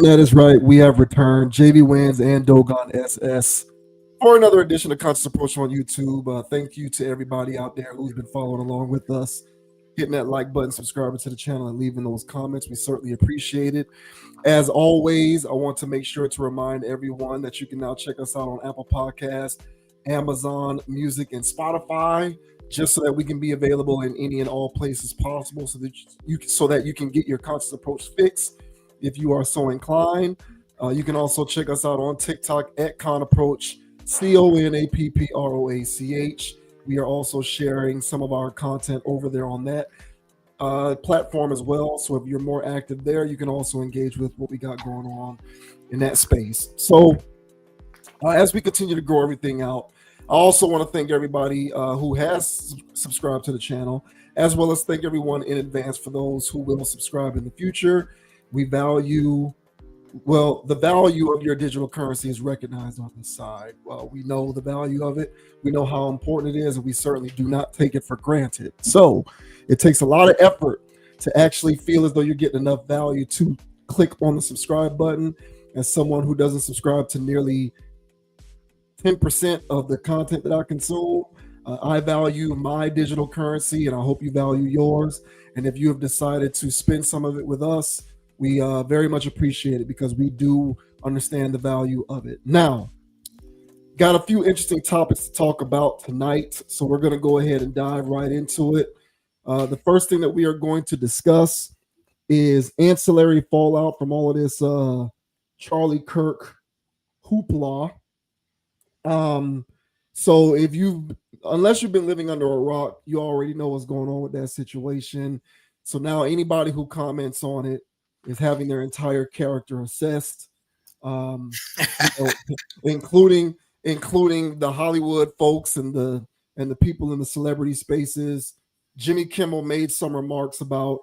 And that is right. We have returned JV Wins and Dogon SS for another edition of Conscious Approach on YouTube. Thank you to everybody out there who's been following along with us, hitting that like button, subscribing to the channel, and leaving those comments. We certainly appreciate it. As always, I want to make sure to remind everyone that you can now check us out on Apple Podcasts, Amazon Music, and Spotify, just so that we can be available in any and all places possible, so that you can get your Conscious Approach fix if you are so inclined. You can also check us out on TikTok at ConApproach, ConApproach. We are also sharing some of our content over there on that platform as well. So if you're more active there, you can also engage with what we got going on in that space. So as we continue to grow everything out, I also want to thank everybody who has subscribed to the channel, as well as thank everyone in advance for those who will subscribe in the future. We value, the value of your digital currency is recognized on this side. We know the value of it. We know how important it is, and we certainly do not take it for granted. So it takes a lot of effort to actually feel as though you're getting enough value to click on the subscribe button. As someone who doesn't subscribe to nearly 10% of the content that I consume, I value my digital currency, and I hope you value yours. And if you have decided to spend some of it with us, we very much appreciate it, because we do understand the value of it. Now, got a few interesting topics to talk about tonight, so we're going to go ahead and dive right into it. The first thing that we are going to discuss is ancillary fallout from all of this Charlie Kirk hoopla. So unless you've been living under a rock, you already know what's going on with that situation. So now anybody who comments on it is having their entire character assessed, including the Hollywood folks and the people in the celebrity spaces. Jimmy Kimmel made some remarks about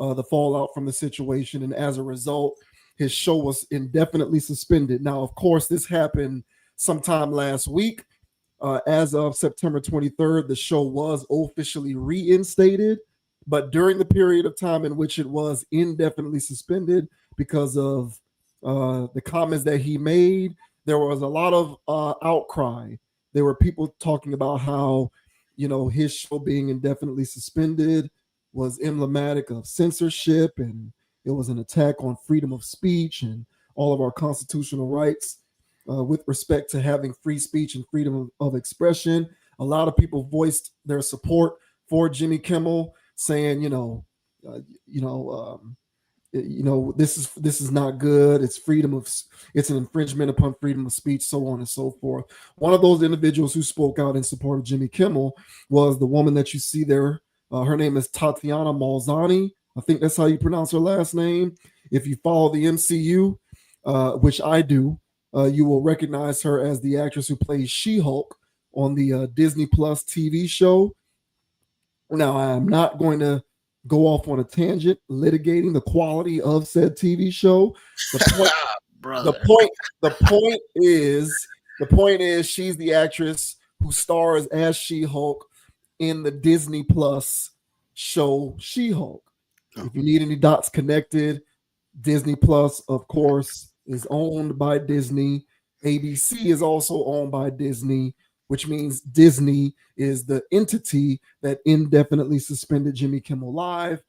the fallout from the situation, and as a result, his show was indefinitely suspended. Now, of course, this happened sometime last week. As of September 23rd, the show was officially reinstated. But during the period of time in which it was indefinitely suspended because of the comments that he made, there was a lot of outcry. There were people talking about how, his show being indefinitely suspended was emblematic of censorship, and it was an attack on freedom of speech and all of our constitutional rights with respect to having free speech and freedom of expression. A lot of people voiced their support for Jimmy Kimmel, saying, this is not good. It's an infringement upon freedom of speech, so on and so forth. One of those individuals who spoke out in support of Jimmy Kimmel was the woman that you see there. Her name is Tatiana Maslany. I think that's how you pronounce her last name. If you follow the MCU, which I do, you will recognize her as the actress who plays She-Hulk on the Disney Plus TV show. Now, I'm not going to go off on a tangent litigating the quality of said TV show. The point is she's the actress who stars as She-Hulk in the Disney Plus show She-Hulk. If you need any dots connected, Disney Plus, of course, is owned by Disney. ABC is also owned by Disney, which means Disney is the entity that indefinitely suspended Jimmy Kimmel Live.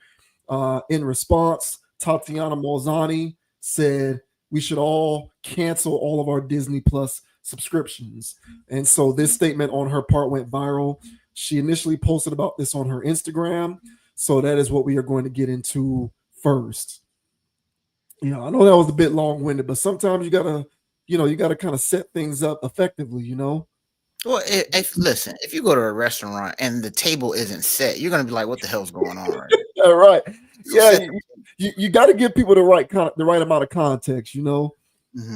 In response, Tatiana Maslany said we should all cancel all of our Disney Plus subscriptions. And so this statement on her part went viral. She initially posted about this on her Instagram. So that is what we are going to get into first. I know that was a bit long-winded, but sometimes you gotta kind of set things up effectively, Well, listen, if you go to a restaurant and the table isn't set, you're gonna be like, "What the hell's going on?" Right? All right. Yeah, you got to give people the right amount of context, Mm-hmm.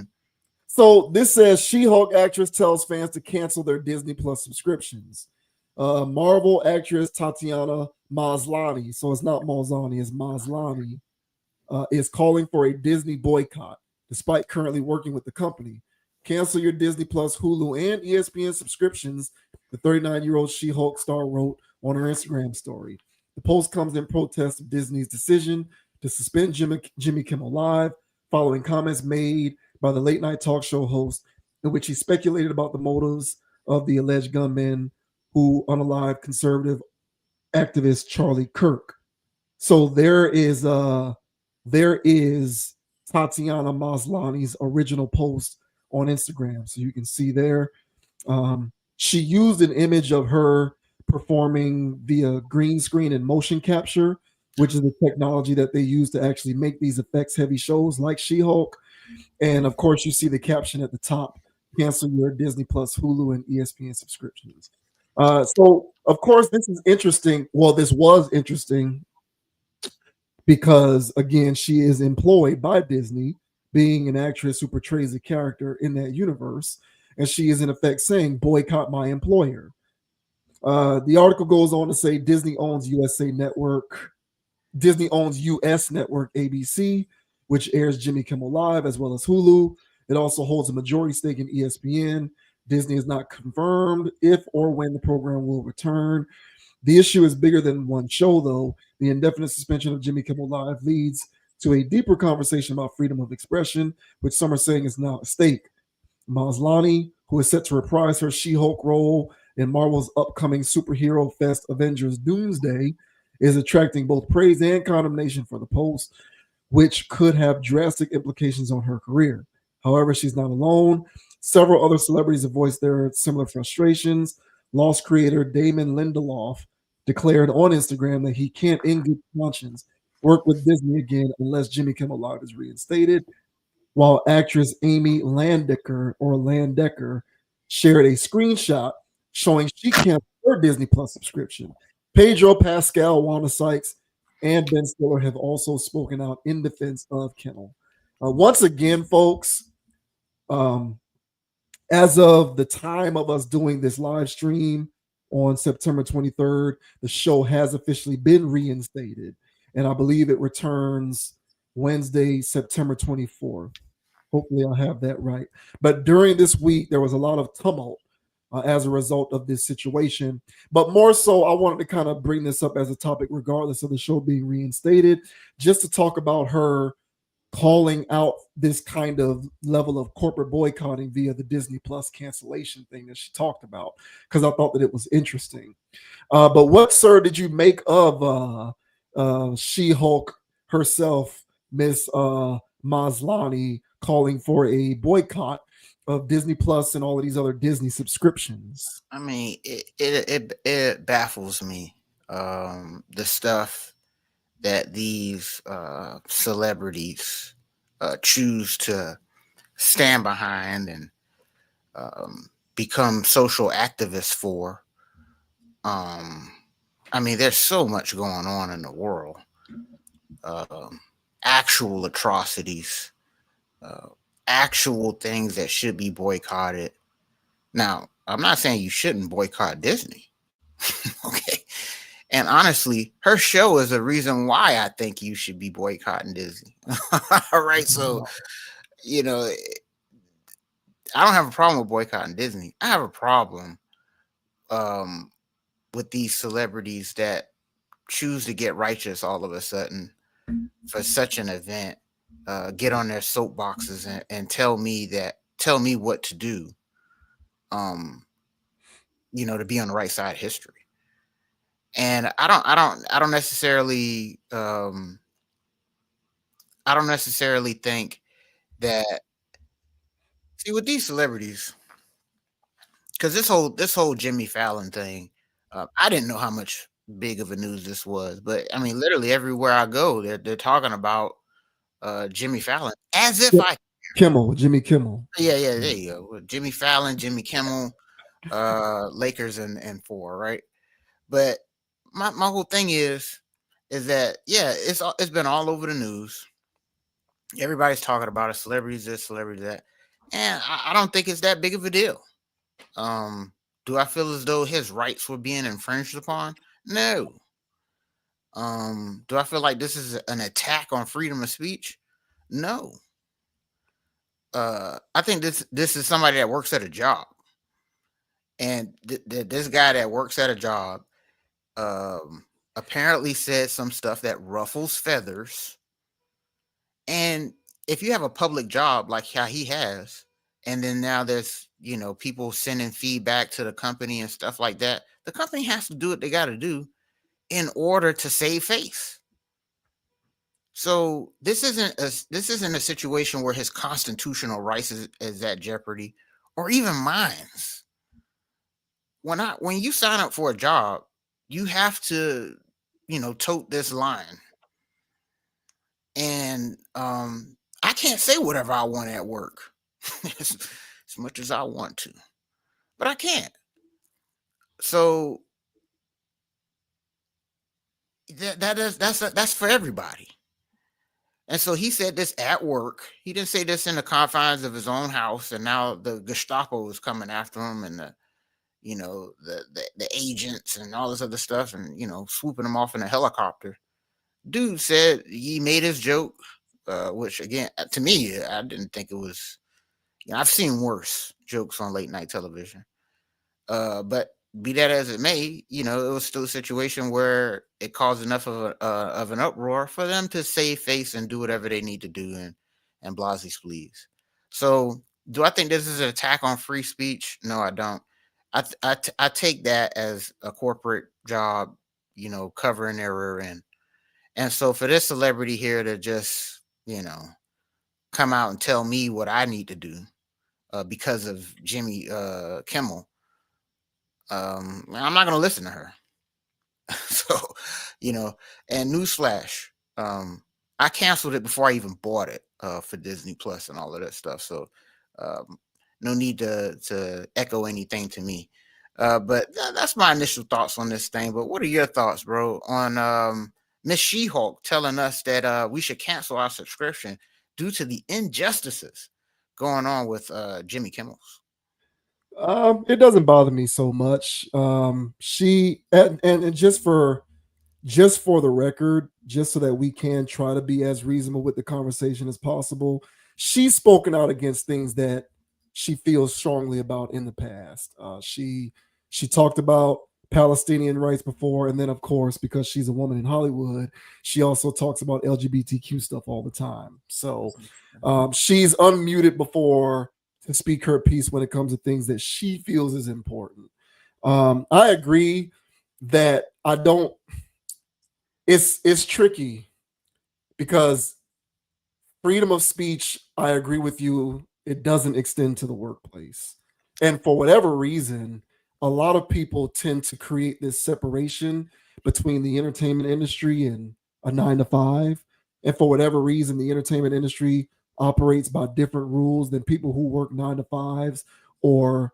So this says She-Hulk actress tells fans to cancel their Disney Plus subscriptions. Marvel actress Tatiana Maslany, so it's not Maslany, it's Maslany, is calling for a Disney boycott, despite currently working with the company. Cancel your Disney Plus, Hulu, and ESPN subscriptions, the 39-year-old She-Hulk star wrote on her Instagram story. The post comes in protest of Disney's decision to suspend Jimmy Kimmel Live following comments made by the late night talk show host in which he speculated about the motives of the alleged gunmen who unalived conservative activist Charlie Kirk. So there is Tatiana Maslany's original post on Instagram. So you can see there. She used an image of her performing via green screen and motion capture, which is the technology that they use to actually make these effects heavy shows like She-Hulk. And of course, you see the caption at the top: cancel your Disney Plus, Hulu, and ESPN subscriptions. So, of course, this is interesting. Well, this was interesting because, again, she is employed by Disney, being an actress who portrays a character in that universe. And she is, in effect, saying, boycott my employer. The article goes on to say Disney owns US network ABC, which airs Jimmy Kimmel Live as well as Hulu. It also holds a majority stake in ESPN. Disney has not confirmed if or when the program will return. The issue is bigger than one show, though. The indefinite suspension of Jimmy Kimmel Live leads to a deeper conversation about freedom of expression, which some are saying is now at stake. Maslany, who is set to reprise her She-Hulk role in Marvel's upcoming superhero fest Avengers Doomsday, is attracting both praise and condemnation for the post, which could have drastic implications on her career. However, she's not alone. Several other celebrities have voiced their similar frustrations. Lost creator Damon Lindelof declared on Instagram that he can't, in good conscience, work with Disney again unless Jimmy Kimmel Live is reinstated, while actress Amy Landecker shared a screenshot showing she canceled her Disney Plus subscription. Pedro Pascal, Wanda Sykes, and Ben Stiller have also spoken out in defense of Kimmel. Once again, folks, um, as of the time of us doing this live stream on September 23rd, the show has officially been reinstated. And I believe it returns Wednesday, September 24th. Hopefully, I'll have that right. But during this week, there was a lot of tumult as a result of this situation. But more so, I wanted to kind of bring this up as a topic, regardless of the show being reinstated, just to talk about her calling out this kind of level of corporate boycotting via the Disney Plus cancellation thing that she talked about, because I thought that it was interesting. But what, sir, did you make of She-Hulk herself, Miss Maslany, calling for a boycott of Disney Plus and all of these other Disney subscriptions? I mean, it baffles me. The stuff that these celebrities choose to stand behind and become social activists for. I mean, there's so much going on in the world. Actual atrocities, actual things that should be boycotted. Now, I'm not saying you shouldn't boycott Disney. Okay. And honestly, her show is a reason why I think you should be boycotting Disney. All right. So, you know, I don't have a problem with boycotting Disney. I have a problem with these celebrities that choose to get righteous all of a sudden for such an event, get on their soapboxes and tell me what to do, to be on the right side of history. And I don't necessarily think that, see, with these celebrities, because this whole Jimmy Fallon thing, I didn't know how much big of a news this was, but I mean, literally everywhere I go, they're talking about Jimmy Fallon as if I Jimmy Kimmel. Yeah, there you go. Jimmy Fallon, Jimmy Kimmel, Lakers and 4, right? But my whole thing is that, yeah, it's been all over the news. Everybody's talking about it, celebrities this, celebrities that, and I don't think it's that big of a deal. Do I feel as though his rights were being infringed upon? No. Do I feel like this is an attack on freedom of speech? No. I think this is somebody that works at a job, and this guy that works at a job apparently said some stuff that ruffles feathers, and if you have a public job like how he has, and then now there's, people sending feedback to the company and stuff like that, the company has to do what they got to do in order to save face. So this isn't a situation where his constitutional rights is at jeopardy, or even mine's. When you sign up for a job, you have to, tote this line. And I can't say whatever I want at work as, as much as I want to, but I can't. So that's for everybody. And so he said this at work. He didn't say this in the confines of his own house, and now the Gestapo is coming after him, and the agents and all this other stuff, and swooping him off in a helicopter. Dude said he made his joke, which again, to me, I didn't think it was. I've seen worse jokes on late night television. But be that as it may, it was still a situation where it caused enough of an uproar for them to save face and do whatever they need to do, and blasey please. So, do I think this is an attack on free speech? No, I don't. I take that as a corporate job, covering their rear end. And so for this celebrity here to just, come out and tell me what I need to do because of Jimmy Kimmel, I'm not going to listen to her. So, and newsflash, I canceled it before I even bought it for Disney Plus and all of that stuff. So no need to echo anything to me. But that's my initial thoughts on this thing. But what are your thoughts, bro, on Miss She-Hulk telling us that we should cancel our subscription due to the injustices going on with Jimmy Kimmel's? It doesn't bother me so much. She and just for the record, just so that we can try to be as reasonable with the conversation as possible, she's spoken out against things that she feels strongly about in the past. She talked about Palestinian rights before, and then of course, because she's a woman in Hollywood, she also talks about LGBTQ stuff all the time. So she's unmuted before to speak her piece when it comes to things that she feels is important. I agree that I don't. It's tricky because freedom of speech, I agree with you, it doesn't extend to the workplace. And for whatever reason, a lot of people tend to create this separation between the entertainment industry and a 9 to 5. And for whatever reason, the entertainment industry operates by different rules than people who work 9 to 5s or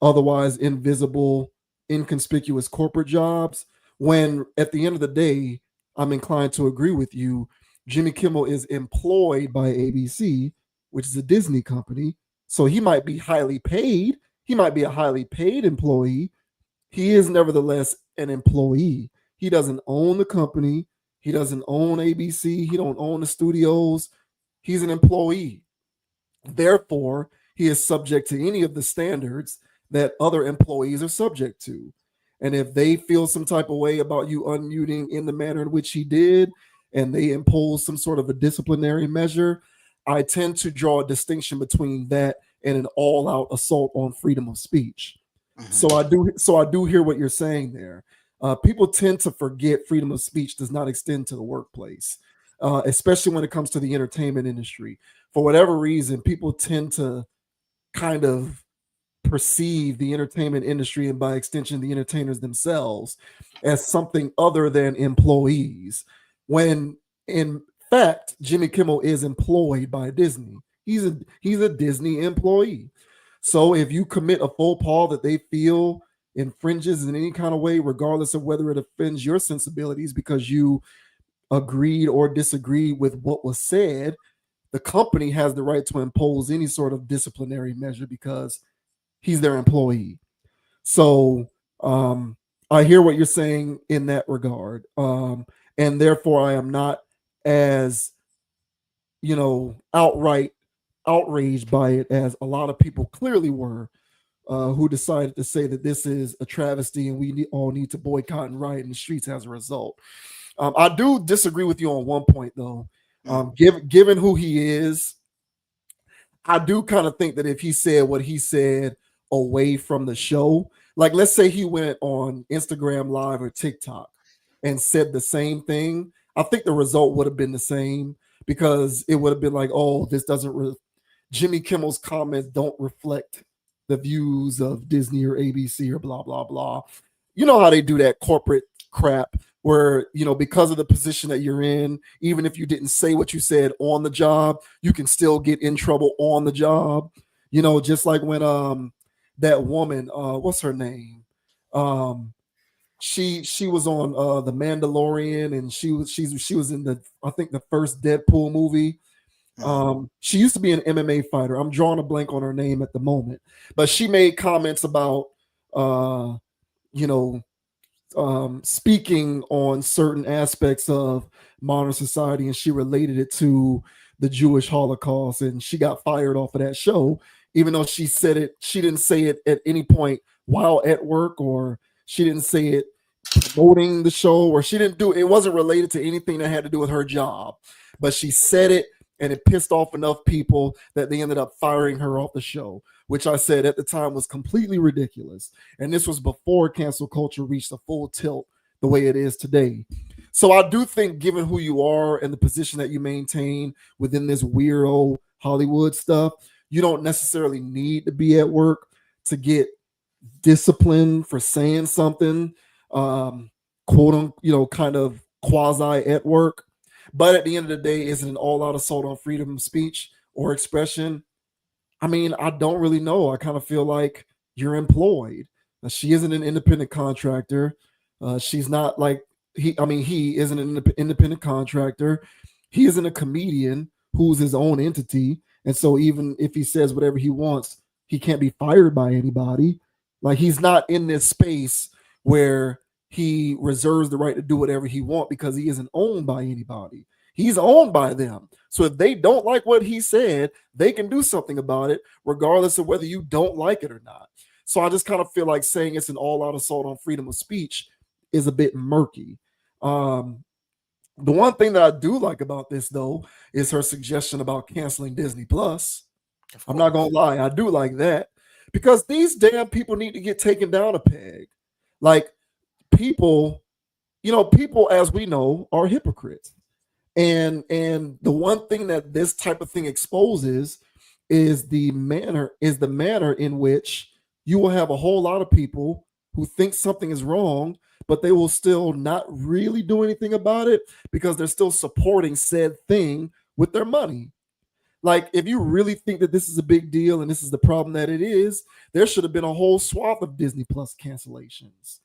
otherwise invisible, inconspicuous corporate jobs. When at the end of the day, I'm inclined to agree with you. Jimmy Kimmel is employed by ABC, which is a Disney company. So he might be highly paid. He might be a highly paid employee. He is nevertheless an employee. He doesn't own the company. He doesn't own ABC. He don't own the studios. He's an employee. Therefore, he is subject to any of the standards that other employees are subject to. And if they feel some type of way about you unmuting in the manner in which he did, and they impose some sort of a disciplinary measure, I tend to draw a distinction between that and an all-out assault on freedom of speech. Mm-hmm. So I do hear what you're saying there. People tend to forget freedom of speech does not extend to the workplace, especially when it comes to the entertainment industry. For whatever reason, people tend to kind of perceive the entertainment industry, and by extension the entertainers themselves, as something other than employees, when in fact Jimmy Kimmel is employed by Disney. He's a Disney employee. So if you commit a faux pas that they feel infringes in any kind of way, regardless of whether it offends your sensibilities because you agreed or disagreed with what was said, the company has the right to impose any sort of disciplinary measure because he's their employee. So I hear what you're saying in that regard. And therefore I am not as, outright outraged by it as a lot of people clearly were, who decided to say that this is a travesty and we all need to boycott and riot in the streets as a result. I do disagree with you on one point, though. Given who he is, I do kind of think that if he said what he said away from the show, like let's say he went on Instagram Live or TikTok and said the same thing, I think the result would have been the same because it would have been like, oh, this doesn't Jimmy Kimmel's comments don't reflect the views of Disney or ABC or blah blah blah. You know how they do that corporate crap where, because of the position that you're in, even if you didn't say what you said on the job, you can still get in trouble on the job. Just like when that woman, what's her name? She was on the Mandalorian, and she was in I think the first Deadpool movie. She used to be an MMA fighter. I'm drawing a blank on her name at the moment, but she made comments about you know speaking on certain aspects of modern society, and she related it to the Jewish Holocaust, and she got fired off of that show, even though she didn't say it at any point while at work, or she didn't say it promoting the show, or she didn't do it. It wasn't related to anything that had to do with her job, but she said it, and it pissed off enough people that they ended up firing her off the show, which I said at the time was completely ridiculous. And this was before cancel culture reached a full tilt the way it is today. So I do think, given who you are and the position that you maintain within this weirdo Hollywood stuff, you don't necessarily need to be at work to get disciplined for saying something, quote unquote, kind of quasi at work. But at the end of the day, is it an all-out assault on freedom of speech or expression? I mean, I don't really know. I kind of feel like you're employed. She isn't an independent contractor. She's not like he isn't an independent contractor. He isn't a comedian who's his own entity. And so even if he says whatever he wants, he can't be fired by anybody. Like, he's not in this space where he reserves the right to do whatever he wants because he isn't owned by anybody. He's owned by them. So if they don't like what he said, they can do something about it, regardless of whether you don't like it or not. So I just kind of feel like saying it's an all-out assault on freedom of speech is a bit murky. The one thing that I do like about this, though, is her suggestion about canceling Disney Plus. I'm not going to lie. I do like that, because these damn people need to get taken down a peg. Like, people, as we know, are hypocrites. And the one thing that this type of thing exposes is the manner in which you will have a whole lot of people who think something is wrong, but they will still not really do anything about it because they're still supporting said thing with their money. Like, if you really think that this is a big deal and this is the problem that it is, there should have been a whole swath of Disney Plus cancellations,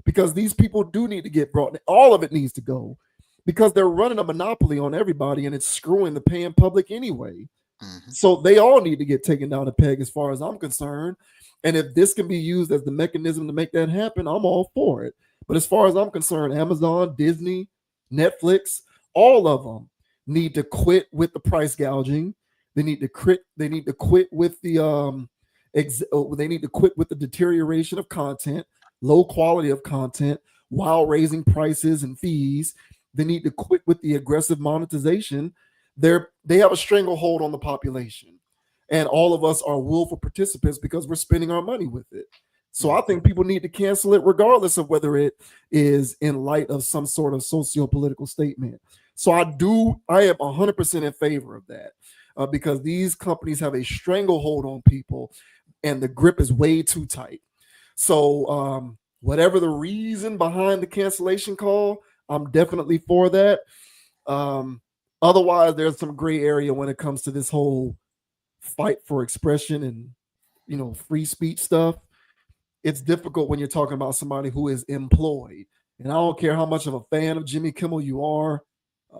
because these people do need to get brought. All of it needs to go, because they're running a monopoly on everybody, and it's screwing the paying public anyway. So they all need to get taken down a peg, as far as I'm concerned. And if this can be used as the mechanism to make that happen, I'm all for it. But as far as I'm concerned, Amazon, Disney, Netflix, all of them need to quit with the price gouging. They need to quit. They need to quit with the they need to quit with the deterioration of content, low quality of content, while raising prices and fees. They need to quit with the aggressive monetization. They have a stranglehold on the population, and all of us are willful participants because we're spending our money with it. So I think people need to cancel it, regardless of whether it is in light of some sort of socio-political statement. So I am 100% in favor of that, because these companies have a stranglehold on people, and the grip is way too tight. So whatever the reason behind the cancellation call, I'm definitely for that. Otherwise, there's some gray area when it comes to this whole fight for expression and free speech stuff. It's difficult when you're talking about somebody who is employed. And I don't care how much of a fan of Jimmy Kimmel you are.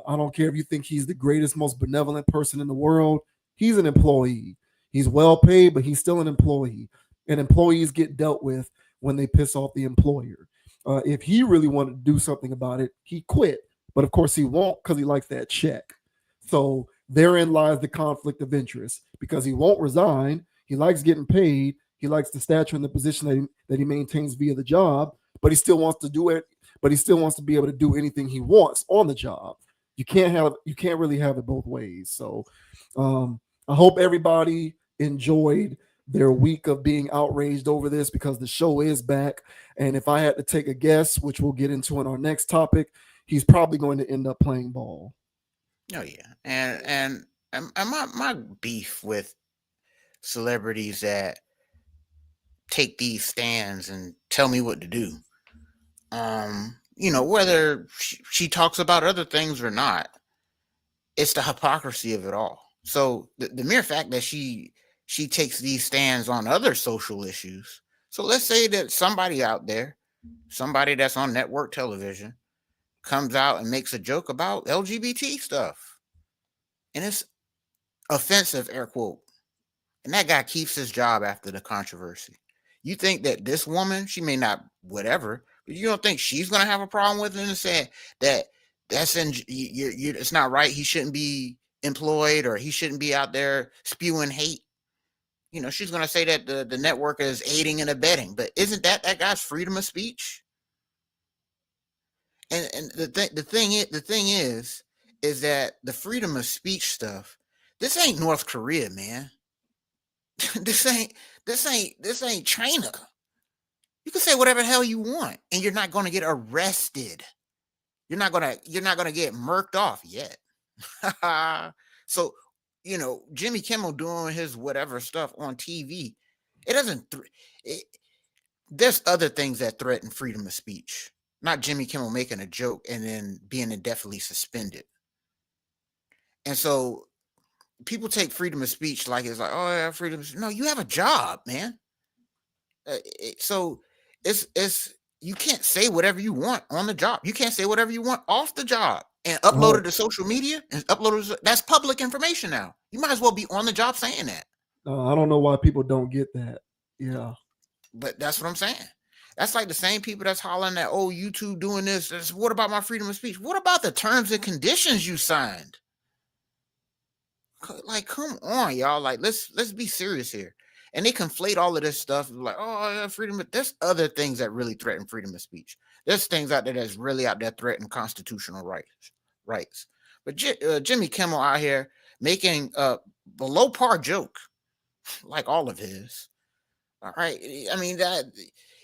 I don't care if you think he's the greatest, most benevolent person in the world. He's an employee. He's well paid, but he's still an employee. And employees get dealt with when they piss off the employer. If he really wanted to do something about it, he quit. But of course he won't, because he likes that check. So therein lies the conflict of interest, because he won't resign. He likes getting paid. He likes the stature and the position that he maintains via the job, but he still wants to do it. But he still wants to be able to do anything he wants on the job. you can't really have it both ways. So I hope everybody enjoyed their week of being outraged over this, because the show is back. And if I had to take a guess, which we'll get into in our next topic, he's probably going to end up playing ball. Oh yeah, and my beef with celebrities that take these stands and tell me what to do. Whether she talks about other things or not, it's the hypocrisy of it all. So the mere fact that she takes these stands on other social issues. So let's say that somebody out there, somebody that's on network television, comes out and makes a joke about LGBT stuff, and it's offensive, air quote, and that guy keeps his job after the controversy. You think that this woman, she may not, whatever, but you don't think she's gonna have a problem with it and say that it's not right. He shouldn't be employed, or he shouldn't be out there spewing hate. She's gonna say that the network is aiding and abetting, but isn't that guy's freedom of speech? And the thing is that the freedom of speech stuff. This ain't North Korea, man. this ain't this ain't China. You can say whatever the hell you want, and you're not going to get arrested. You're not gonna get murked off yet. So, Jimmy Kimmel doing his whatever stuff on TV, it doesn't. There's other things that threaten freedom of speech, not Jimmy Kimmel making a joke and then being indefinitely suspended. And so people take freedom of speech like it's like, oh yeah, freedom. No, you have a job, man. So it's you can't say whatever you want on the job. You can't say whatever you want off the job and upload it to social media and upload it. That's public information now. You might as well be on the job saying that. I don't know why people don't get that. Yeah. But that's what I'm saying. That's like the same people that's hollering at, oh, YouTube doing this. What about my freedom of speech? What about the terms and conditions you signed? Like, come on, y'all. Like, let's be serious here. And they conflate all of this stuff like, oh, yeah, freedom. But there's other things that really threaten freedom of speech. There's things out there that's really out there threatening constitutional rights. But Jimmy Kimmel out here making a below par joke, like all of his. All right. I mean,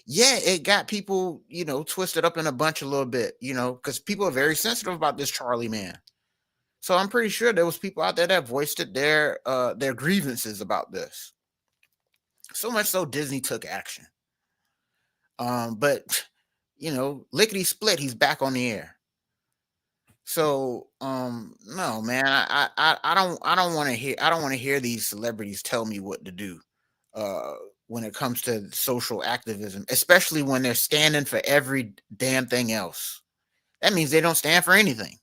it got people, twisted up in a bunch a little bit, because people are very sensitive about this Charlie man. So I'm pretty sure there was people out there that voiced their grievances about this. So much so Disney took action. But lickety split, he's back on the air. So no, man, I don't want to hear these celebrities tell me what to do when it comes to social activism, especially when they're standing for every damn thing else. That means they don't stand for anything.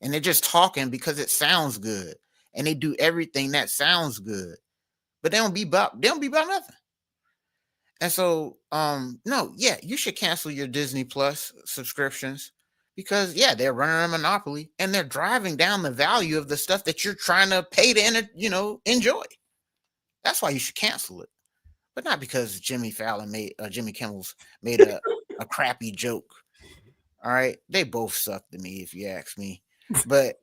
And they're just talking because it sounds good. And they do everything that sounds good. But they don't be about nothing. And so, no, yeah, you should cancel your Disney Plus subscriptions because, yeah, they're running a monopoly and they're driving down the value of the stuff that you're trying to pay to, enjoy. That's why you should cancel it, but not because Jimmy Kimmel's made a crappy joke. All right, they both suck to me, if you ask me. But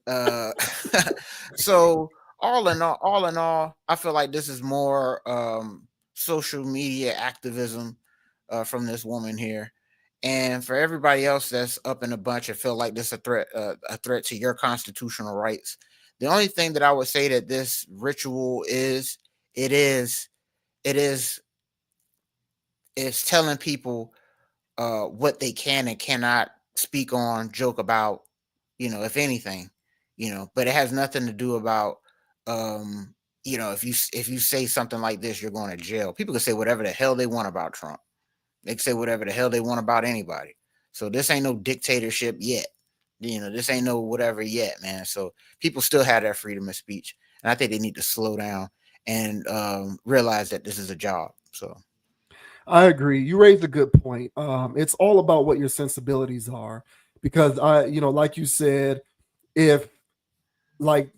so all in all, I feel like this is more social media activism from this woman here, and for everybody else that's up in a bunch and feel like this a threat to your constitutional rights. The only thing that I would say that this ritual is telling people what they can and cannot speak on, joke about, if anything, but it has nothing to do about if you say something like this, you're going to jail. People can say whatever the hell they want about Trump. They can say whatever the hell they want about anybody. So this ain't no dictatorship yet. This ain't no whatever yet, man. So people still have their freedom of speech. And I think they need to slow down and realize that this is a job. So I agree. You raised a good point. It's all about what your sensibilities are, because like you said, if like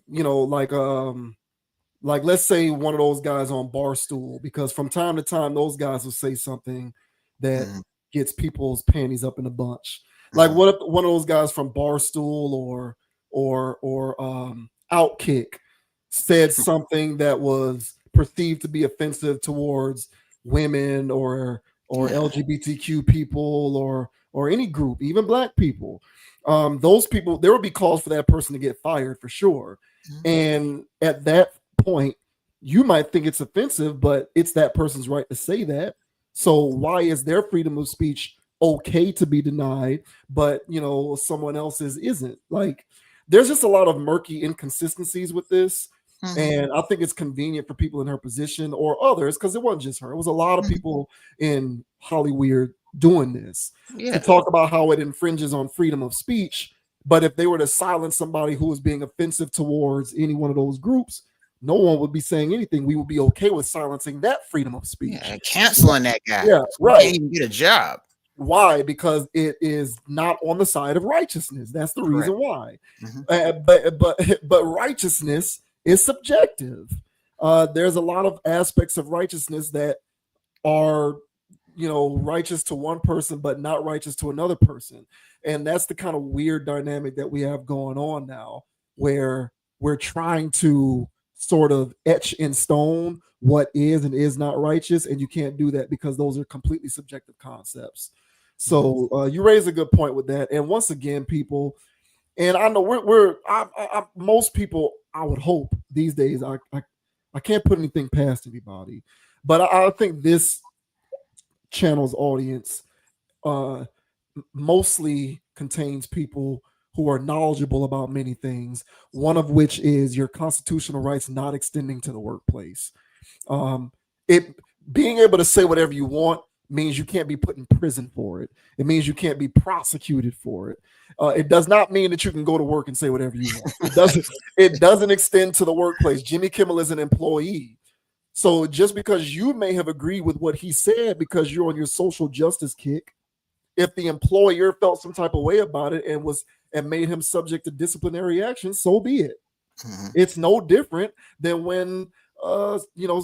let's say one of those guys on Barstool, because from time to time those guys will say something that gets people's panties up in a bunch. Like what if one of those guys from Barstool or or Outkick said something that was perceived to be offensive towards women or Yeah. LGBTQ people or any group, even black people, those people, there will be calls for that person to get fired for sure. Mhm. And at that point, you might think it's offensive, but it's that person's right to say that. So why is their freedom of speech okay to be denied, but someone else's isn't? Like, there's just a lot of murky inconsistencies with this. Mhm. And I think it's convenient for people in her position or others, because it wasn't just her. It was a lot of Mhm. people in Hollywood doing this to Yeah. talk about how it infringes on freedom of speech. But if they were to silence somebody who was being offensive towards any one of those groups, no one would be saying anything. We would be okay with silencing that freedom of speech. Yeah. Canceling that guy. Yeah, So he right. can't even get a job. Why? Because it is not on the side of righteousness. That's the Correct. reason why. Mhm. But righteousness is subjective. There's a lot of aspects of righteousness that are righteous to one person but not righteous to another person. And that's the kind of weird dynamic that we have going on now, where we're trying to sort of etch in stone what is and is not righteous, and you can't do that because those are completely subjective concepts. Mhm. So you raise a good point with that. And once again, people, and I know most people, I would hope these days, I can't put anything past anybody, but I think this channel's audience uh, mostly contains people who are knowledgeable about many things, one of which is your constitutional rights not extending to the workplace. Um, it being able to say whatever you want means you can't be put in prison for it. It means you can't be prosecuted for it. It does not mean that you can go to work and say whatever you want. It doesn't. It doesn't extend to the workplace. Jimmy Kimmel is an employee. So just because you may have agreed with what he said because you're on your social justice kick, if the employer felt some type of way about it and made him subject to disciplinary action, so be it. Mhm. It's no different than when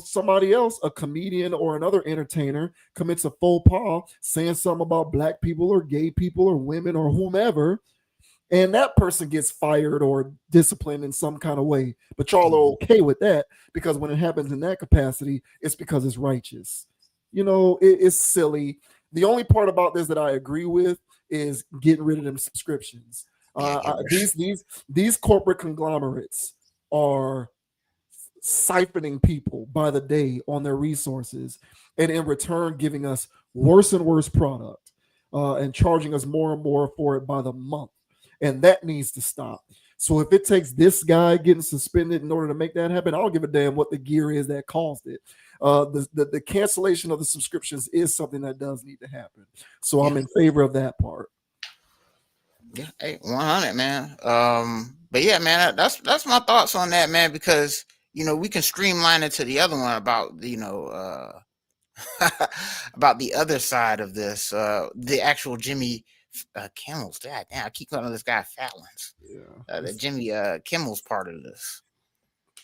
somebody else, a comedian or another entertainer, commits a faux pas saying something about black people or gay people or women or whomever, and that person gets fired or disciplined in some kind of way. But y'all are okay with that because when it happens in that capacity, it's because it's righteous. It's silly. The only part about this that I agree with is getting rid of them subscriptions. Yeah. Get rid. These corporate conglomerates are siphoning people by the day on their resources, and in return giving us worse and worse product, and charging us more and more for it by the month, and that needs to stop. So if it takes this guy getting suspended in order to make that happen, I don't give a damn what the gear is that caused it. The cancellation of the subscriptions is something that does need to happen. So Yeah. I'm in favor of that part. Yeah. Hey, 100, man. But yeah, man, that's my thoughts on that, man, because we can streamline it to the other one about about the other side of this, the actual Jimmy Kimmel's. God damn, I keep calling this guy Fallon's. Yeah. The Jimmy Kimmel's part of this.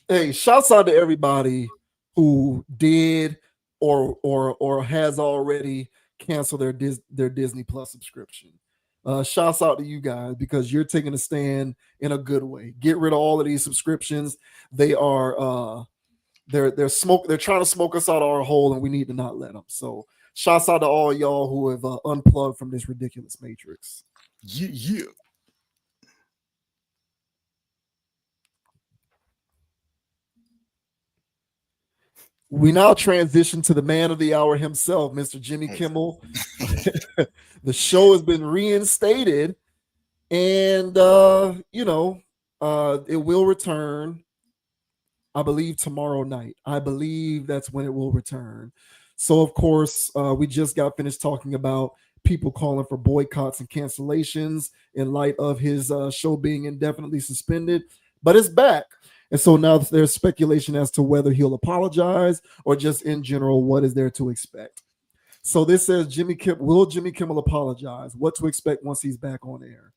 Hey, shouts out to everybody who did or has already canceled their Disney Plus subscription. Shouts out to you guys because you're taking a stand in a good way. Get rid of all of these subscriptions. They are they're trying to smoke us out our hole, and we need to not let them. So shouts out to all y'all who have unplugged from this ridiculous matrix. Yeah. We now transition to the man of the hour himself, Mr. Jimmy Kimmel. The show has been reinstated, and it will return, I believe, tomorrow night. I believe that's when it will return. So of course, we just got finished talking about people calling for boycotts and cancellations in light of his show being indefinitely suspended, but it's back. And so now there's speculation as to whether he'll apologize or just in general, what is there to expect. So this says will Jimmy Kimmel apologize? What to expect once he's back on air?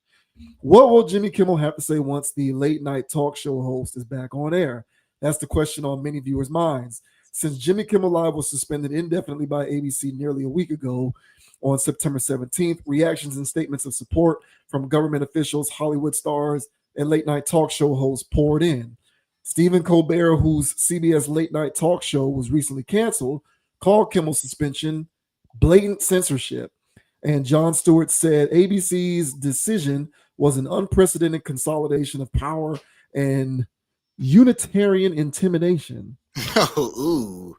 What will Jimmy Kimmel have to say once the late night talk show host is back on air? That's the question on many viewers' minds. Since Jimmy Kimmel Live was suspended indefinitely by ABC nearly a week ago on September 17th, reactions and statements of support from government officials, Hollywood stars, and late night talk show hosts poured in. Stephen Colbert, whose CBS late night talk show was recently canceled, called Kimmel's suspension blatant censorship. And Jon Stewart said ABC's decision was an unprecedented consolidation of power and unitarian intimidation. Ooh.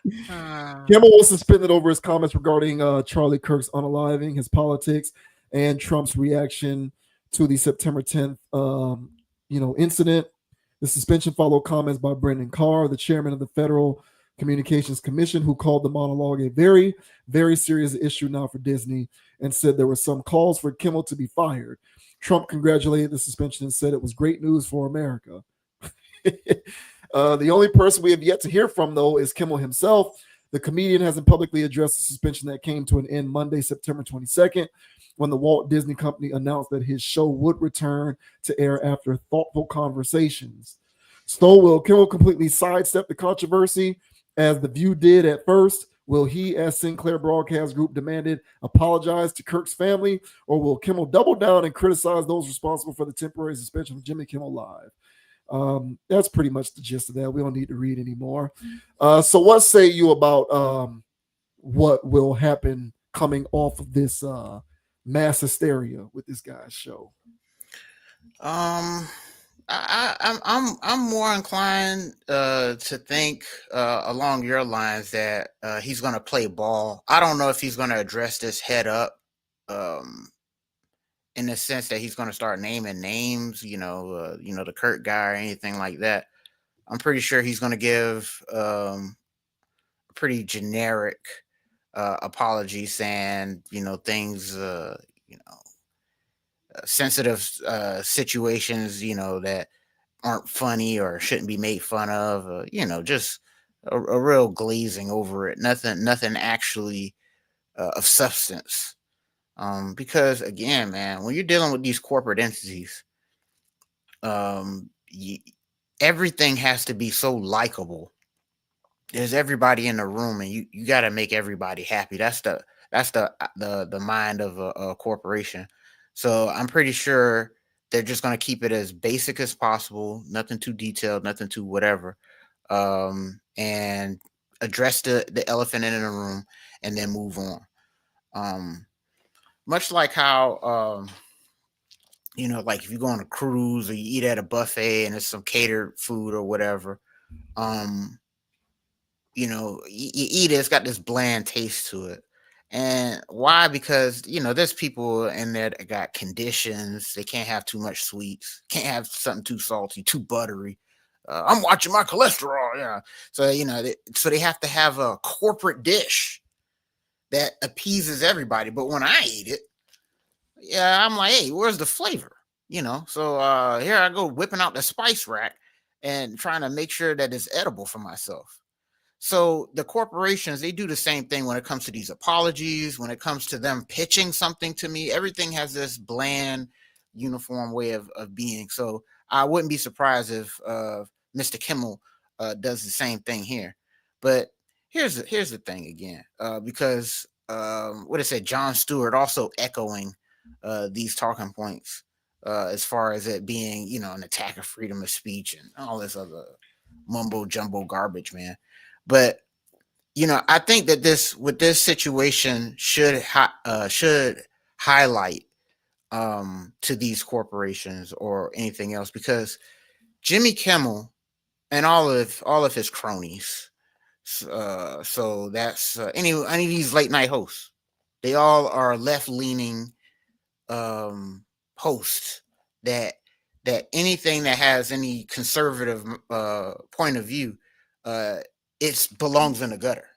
Kimmel was suspended over his comments regarding Charlie Kirk's unaliving, his politics, and Trump's reaction to the September 10th, incident. The suspension followed comments by Brendan Carr, the chairman of the Federal Communications Commission, who called the monologue a very, very serious issue now for Disney and said there were some calls for Kimmel to be fired. Trump congratulated the suspension and said it was great news for America. The only person we have yet to hear from, though, is Kimmel himself. The comedian hasn't publicly addressed the suspension that came to an end Monday, September 22nd, when the Walt Disney Company announced that his show would return to air after thoughtful conversations. So will Kimmel completely sidestep the controversy, as The View did at first? Will he, as Sinclair Broadcast Group demanded, apologize to Kirk's family, or will Kimmel double down and criticize those responsible for the temporary suspension of Jimmy Kimmel Live? That's pretty much the gist of that. We don't need to read anymore. So what say you about what will happen coming off of this mass hysteria with this guy's show? I'm more inclined to think along your lines that he's going to play ball. I don't know if he's going to address this head up, in the sense that he's going to start naming names, the Kirk guy or anything like that. I'm pretty sure he's going to give a pretty generic apology, saying, things, sensitive situations, that aren't funny or shouldn't be made fun of, just a real glazing over it. Nothing actually of substance. Because again, man, when you're dealing with these corporate entities, everything has to be so likable. There's everybody in the room, and you got to make everybody happy. That's the mind of a corporation. So I'm pretty sure they're just going to keep it as basic as possible, nothing too detailed, nothing too whatever, and address the elephant in the room, and then move on. Much like how, like if you go on a cruise or you eat at a buffet and it's some catered food or whatever, you eat it, it's got this bland taste to it. And why? Because, there's people in there that got conditions. They can't have too much sweets, can't have something too salty, too buttery. I'm watching my cholesterol. Yeah. So, so they have to have a corporate dish that appeases everybody. But when I eat it, yeah, I'm like, hey, where's the flavor? So here I go whipping out the spice rack and trying to make sure that it's edible for myself. So the corporations, they do the same thing when it comes to these apologies, when it comes to them pitching something to me. Everything has this bland, uniform way of being. So I wouldn't be surprised if Mr. Kimmel does the same thing here. But here's the thing again, because what I said, Jon Stewart also echoing these talking points as far as it being, an attack of freedom of speech and all this other mumbo jumbo garbage, man. But I think that this situation should highlight to these corporations or anything else, because Jimmy Kimmel and all of his cronies, so that's any of these late night hosts, they all are left leaning hosts that anything that has any conservative point of view, it belongs in the gutter.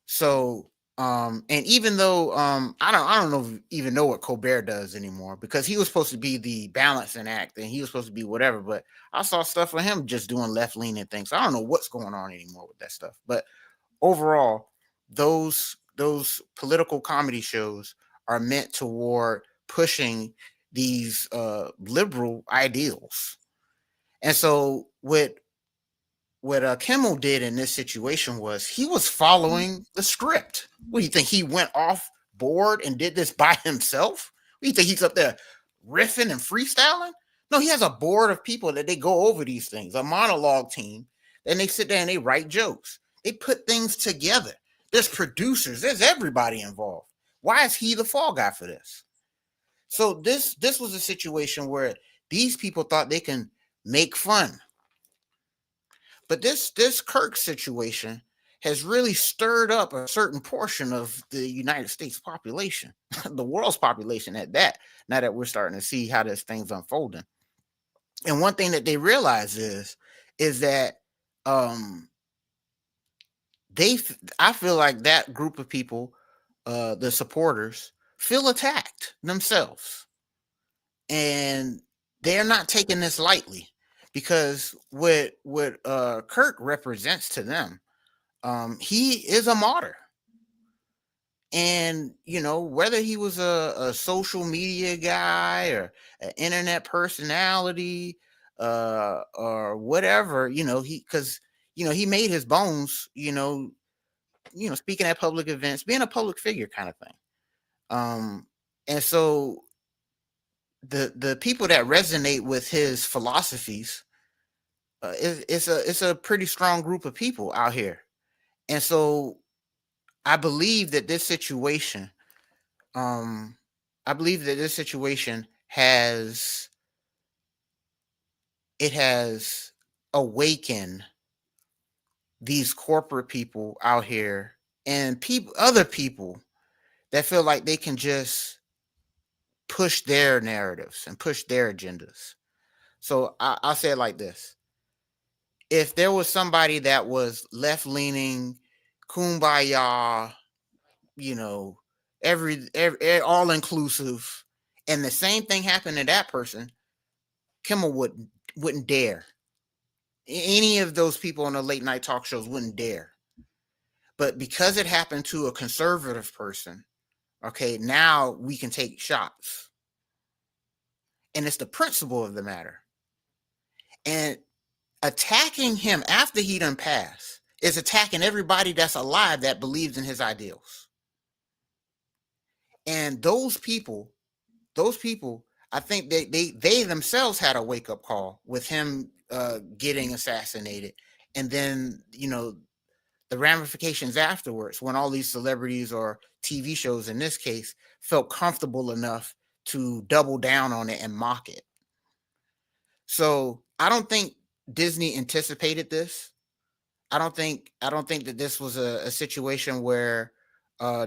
So and even though I don't even know what Colbert does anymore, because he was supposed to be the balancing act and he was supposed to be whatever, but I saw stuff with him just doing left-leaning things. So I don't know what's going on anymore with that stuff. But overall, those political comedy shows are meant toward pushing these liberal ideals. And so what Kimmel did in this situation was he was following the script. What do you think? He went off board and did this by himself? You think he's up there riffing and freestyling? No, he has a board of people that they go over these things, a monologue team. Then they sit there and they write jokes. They put things together. There's producers. There's everybody involved. Why is he the fall guy for this? So this was a situation where these people thought they can make fun. But this Kirk situation has really stirred up a certain portion of the United States population, the world's population at that, now that we're starting to see how this thing's unfolding. And one thing that they realize is that I feel like that group of people, the supporters, feel attacked themselves. And they're not taking this lightly, because what Kirk represents to them, he is a martyr. And, whether he was a social media guy or an internet personality, or whatever, he made his bones, speaking at public events, being a public figure kind of thing. And so the people that resonate with his philosophies, it's a pretty strong group of people out here. And so I believe that this situation, has awakened these corporate people out here and other people that feel like they can just push their narratives and push their agendas. So I'll say it like this. If there was somebody that was left-leaning, kumbaya, every all-inclusive, and the same thing happened to that person, Kimmel wouldn't dare. Any of those people on the late night talk shows wouldn't dare. But because it happened to a conservative person, okay, now we can take shots. And it's the principle of the matter. And attacking him after he done passed is attacking everybody that's alive that believes in his ideals. And those people, I think they themselves had a wake-up call with him getting assassinated. And then, the ramifications afterwards, when all these celebrities or TV shows in this case felt comfortable enough to double down on it and mock it. So I don't think Disney anticipated this. I don't think that this was a situation where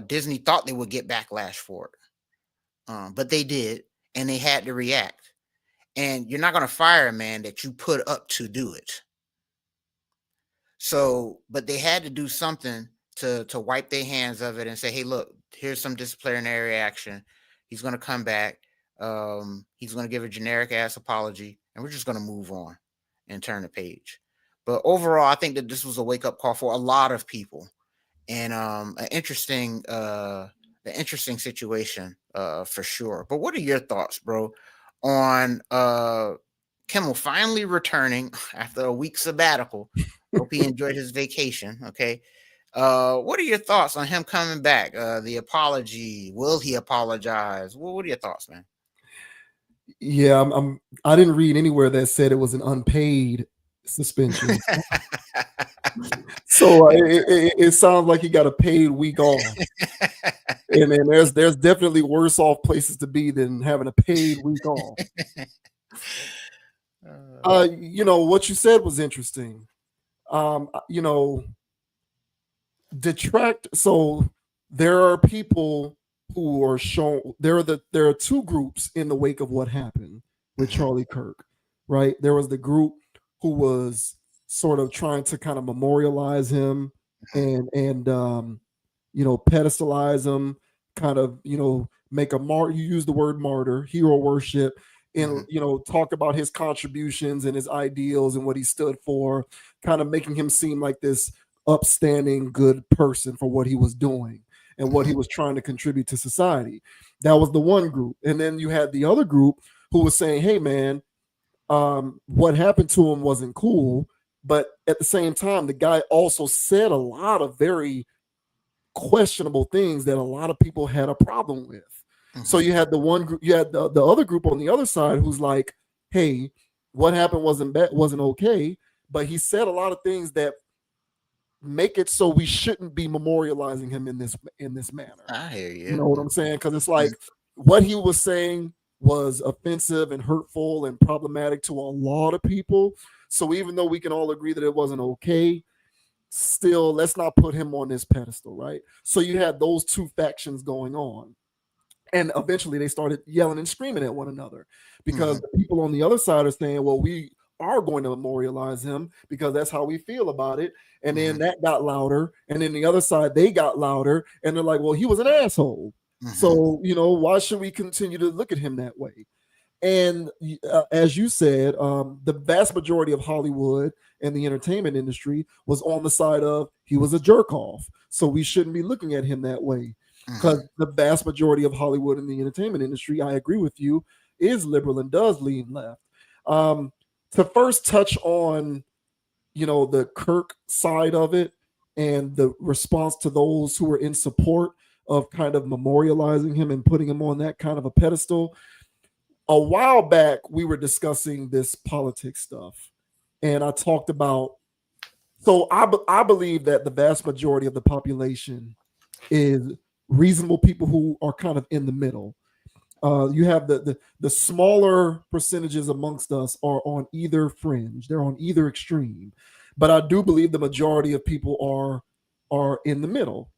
Disney thought they would get backlash for it. But they did, and they had to react. And you're not going to fire a man that you put up to do it. So, but they had to do something to wipe their hands of it and say, hey, look, here's some disciplinary action. He's going to come back. He's going to give a generic ass apology, and we're just going to move on and turn the page. But overall, I think that this was a wake up call for a lot of people, and an interesting situation for sure. But what are your thoughts, bro, on Kimmel finally returning after a week sabbatical? Hope he enjoyed his vacation. Okay. What are your thoughts on him coming back? The apology, will he apologize? What are your thoughts, man? Yeah, I didn't read anywhere that said it was an unpaid suspension. So it sounds like he got a paid week off. And then there's definitely worse off places to be than having a paid week off. What you said was interesting. Detract. So there are people who are shown. There are two groups in the wake of what happened with Charlie Kirk, right? There was the group who was sort of trying to kind of memorialize him and pedestalize him, kind of make a you use the word martyr, hero worship, and talk about his contributions and his ideals and what he stood for, kind of making him seem like this upstanding good person for what he was doing and what he was trying to contribute to society. That was the one group. And then you had the other group who was saying, hey man, what happened to him wasn't cool. But at the same time, the guy also said a lot of very questionable things that a lot of people had a problem with. So Mm-hmm. you had the one group, you had the other group on the other side who's like, hey, what happened wasn't okay, but he said a lot of things that make it so we shouldn't be memorializing him in this manner. I hear You you. know what I'm saying? Because it's Mhm. like what he was saying was offensive and hurtful and problematic to a lot of people. So even though we can all agree that it wasn't okay, still let's not put him on this pedestal, right? So you had those two factions going on. And eventually they started yelling and screaming at one another because Mhm. the people on the other side are saying, well, we are going to memorialize him because that's how we feel about it. And then Mhm. that got louder. And then the other side, they got louder. And they're like, well, he was an asshole. Mhm. So, why should we continue to look at him that way? And as you said, the vast majority of Hollywood and the entertainment industry was on the side of he was a jerk off. So we shouldn't be looking at him that way. Mhm. Because the vast majority of Hollywood and the entertainment industry, I agree with you, is liberal and does lean left. Um, to first touch on, the Kirk side of it and the response to those who were in support of kind of memorializing him and putting him on that kind of a pedestal, a while back we were discussing politics stuff, and I talked about, so I believe that the vast majority of the population is reasonable people who are kind of in the middle. You have the smaller percentages amongst us are on either fringe, they're on either extreme, but I do believe the majority of people are in the middle.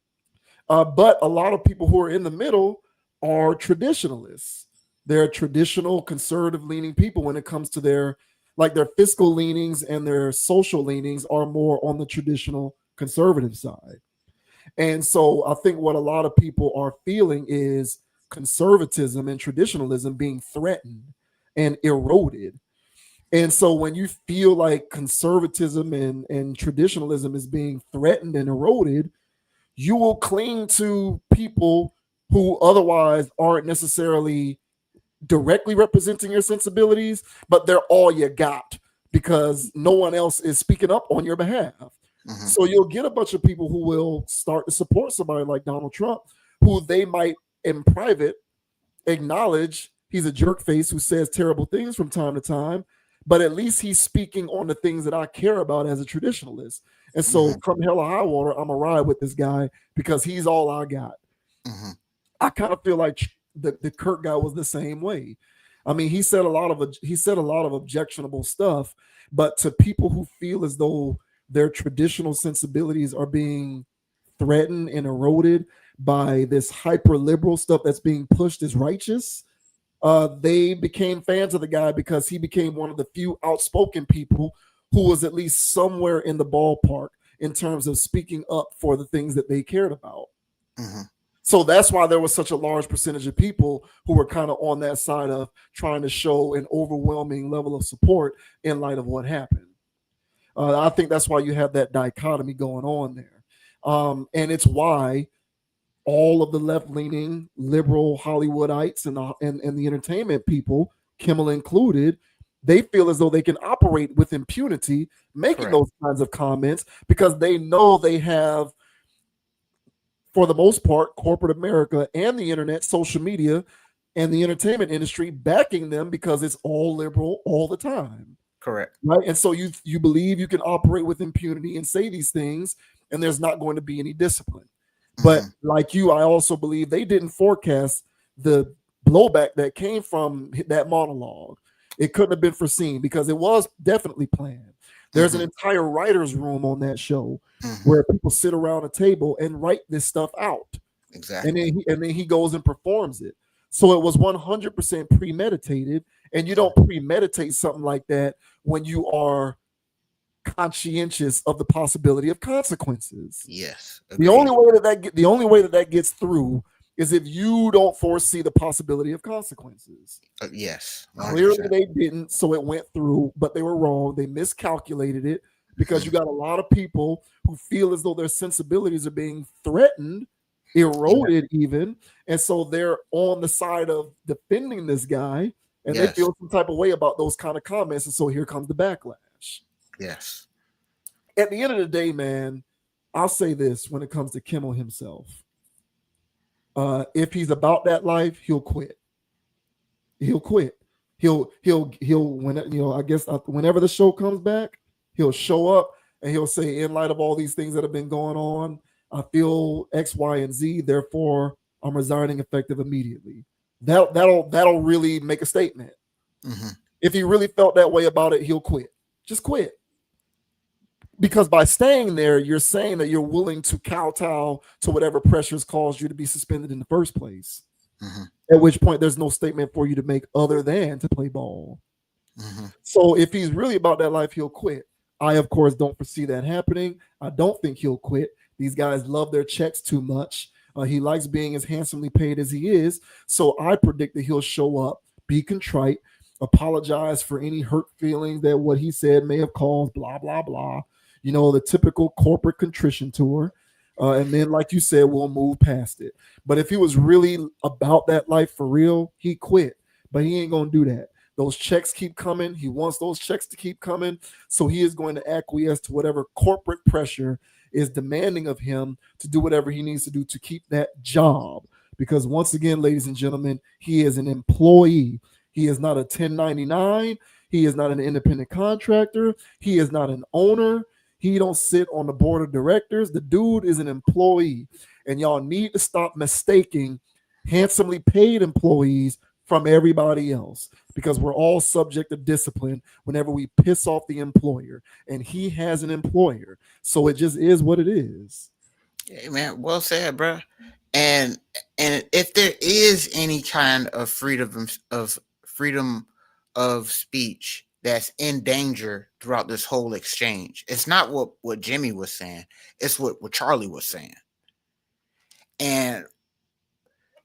But a lot of people who are in the middle are traditionalists. They're traditional conservative leaning people when it comes to their fiscal leanings and their social leanings are more on the traditional conservative side. And so I think what a lot of people are feeling is conservatism and traditionalism being threatened and eroded. And so when you feel like conservatism and traditionalism is being threatened and eroded, you will cling to people who otherwise aren't necessarily directly representing your sensibilities, but they're all you got because no one else is speaking up on your behalf. Mhm. So you'll get a bunch of people who will start to support somebody like Donald Trump, who they might in private acknowledge he's a jerk face who says terrible things from time to time, but at least he's speaking on the things that I care about as a traditionalist. And so, Mhm. come hell or high water, I'm gonna ride with this guy because he's all I got. Mhm. I kind of feel like the Kirk guy was the same way. I mean, he said a lot of objectionable stuff, but to people who feel as though their traditional sensibilities are being threatened and eroded by this hyper liberal stuff that's being pushed as righteous, they became fans of the guy because he became one of the few outspoken people who was at least somewhere in the ballpark in terms of speaking up for the things that they cared about. Mhm. So that's why there was such a large percentage of people who were kind of on that side of trying to show an overwhelming level of support in light of what happened. I think that's why you have that dichotomy going on there. And it's why all of the left leaning liberal Hollywoodites and the entertainment people, Kimmel included, they feel as though they can operate with impunity, making Correct. those kinds of comments because they know they have, for the most part, corporate America and the internet, social media, and the entertainment industry backing them because it's all liberal all the time. Correct. Right. And so you believe you can operate with impunity and say these things, and there's not going to be any discipline. But Mhm. like you, I also believe they didn't forecast the blowback that came from that monologue. It couldn't have been foreseen because it was definitely planned. There's an Mhm. entire writer's room on that show Mhm. where people sit around a table and write this stuff out, and Exactly. then he goes and performs it. So it was 100% premeditated, and you don't premeditate something like that when you are conscientious of the possibility of consequences. Yes. The Agreed. only way the only way that gets through is if you don't foresee the possibility of consequences. Yes. Clearly 100%. they didn't, so it went through, but they were wrong. They miscalculated it because you Mhm. got a lot of people who feel as though their sensibilities are being threatened, Yeah. eroded even, and so they're on the side of defending this guy, and they Yes. feel some type of way about those kind of comments, and so here comes the backlash. Yes. At the end of the day, man, I'll say this when it comes to Kimmel himself. If he's about that life, he'll quit. He'll quit. He'll when I guess whenever the show comes back, he'll show up and he'll say, in light of all these things that have been going on, I feel X, Y, and Z. Therefore, I'm resigning effective immediately. That'll really make a statement. Mm-hmm. If he really felt that way about it, he'll quit. Just quit. Because by staying there, you're saying that you're willing to kowtow to whatever pressures caused you to be suspended in the first place. Mm-hmm. At which point, there's no statement for you to make other than to play ball. Mm-hmm. So if he's really about that life, he'll quit. I, of course, don't foresee that happening. I don't think he'll quit. These guys love their checks too much. He likes being as handsomely paid as he is. So I predict that he'll show up, be contrite, apologize for any hurt feelings that what he said may have caused, blah, blah, blah. You know, the typical corporate contrition tour. And then, like you said, we'll move past it. But if he was really about that life for real, he quit. But he ain't going to do that. Those checks keep coming. He wants those checks to keep coming. So he is going to acquiesce to whatever corporate pressure is demanding of him to do whatever he needs to do to keep that job. Because once again, ladies and gentlemen, he is an employee. He is not a 1099. He is not an independent contractor. He is not an owner. He don't sit on the board of directors. The dude is an employee. And y'all need to stop mistaking handsomely paid employees from everybody else, because we're all subject to discipline whenever we piss off the employer, and he has an employer. So it just is what it is. Hey, man, well said, bro. And if there is any kind of freedom of speech that's in danger throughout this whole exchange, it's not what Jimmy was saying, it's what Charlie was saying. And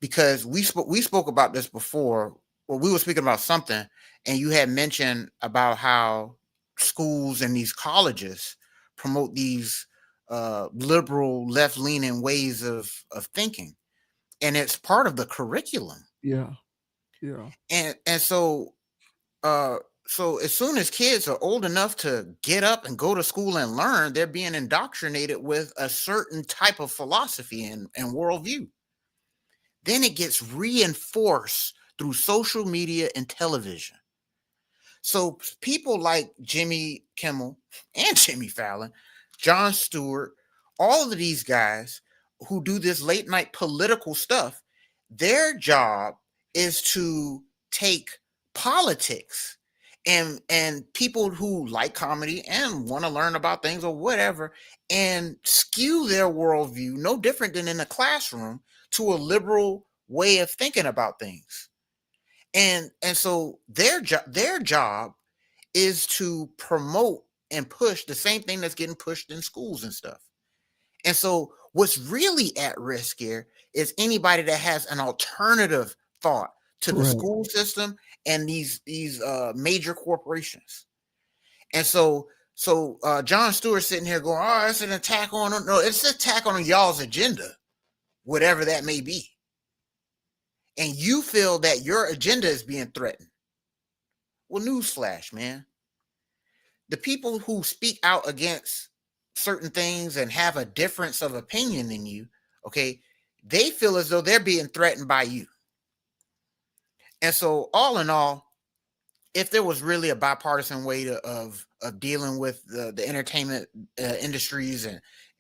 because we spoke about this before, well, we were speaking about something, and you had mentioned about how schools and these colleges promote these liberal, left-leaning ways of thinking, and it's part of the curriculum. Yeah. And so as soon as kids are old enough to get up and go to school and learn, they're being indoctrinated with a certain type of philosophy and worldview. Then it gets reinforced through social media and television. So people like Jimmy Kimmel and Jimmy Fallon, Jon Stewart, all of these guys who do this late night political stuff, their job is to take politics and people who like comedy and want to learn about things or whatever, and skew their worldview, no different than in a classroom, to a liberal way of thinking about things. And so their job is to promote and push the same thing that's getting pushed in schools and stuff. And so what's really at risk here is anybody that has an alternative thought to the school system and these major corporations. And so Jon Stewart sitting here going, oh, it's an attack on, no, it's an attack on y'all's agenda, whatever that may be. And you feel that your agenda is being threatened. Well, newsflash, man. The people who speak out against certain things and have a difference of opinion than you, okay, they feel as though they're being threatened by you. And so all in all, if there was really a bipartisan way of dealing with the entertainment industries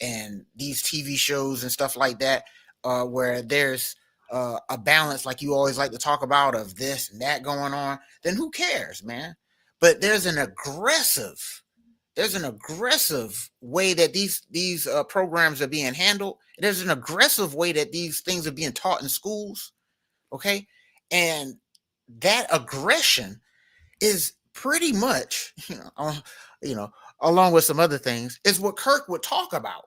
and these TV shows and stuff like that, where there's a balance, like you always like to talk about, of this and that going on, then who cares, man? But there's an aggressive way that these programs are being handled. There's an aggressive way that these things are being taught in schools, okay? And that aggression is pretty much, along with some other things, is what Kirk would talk about.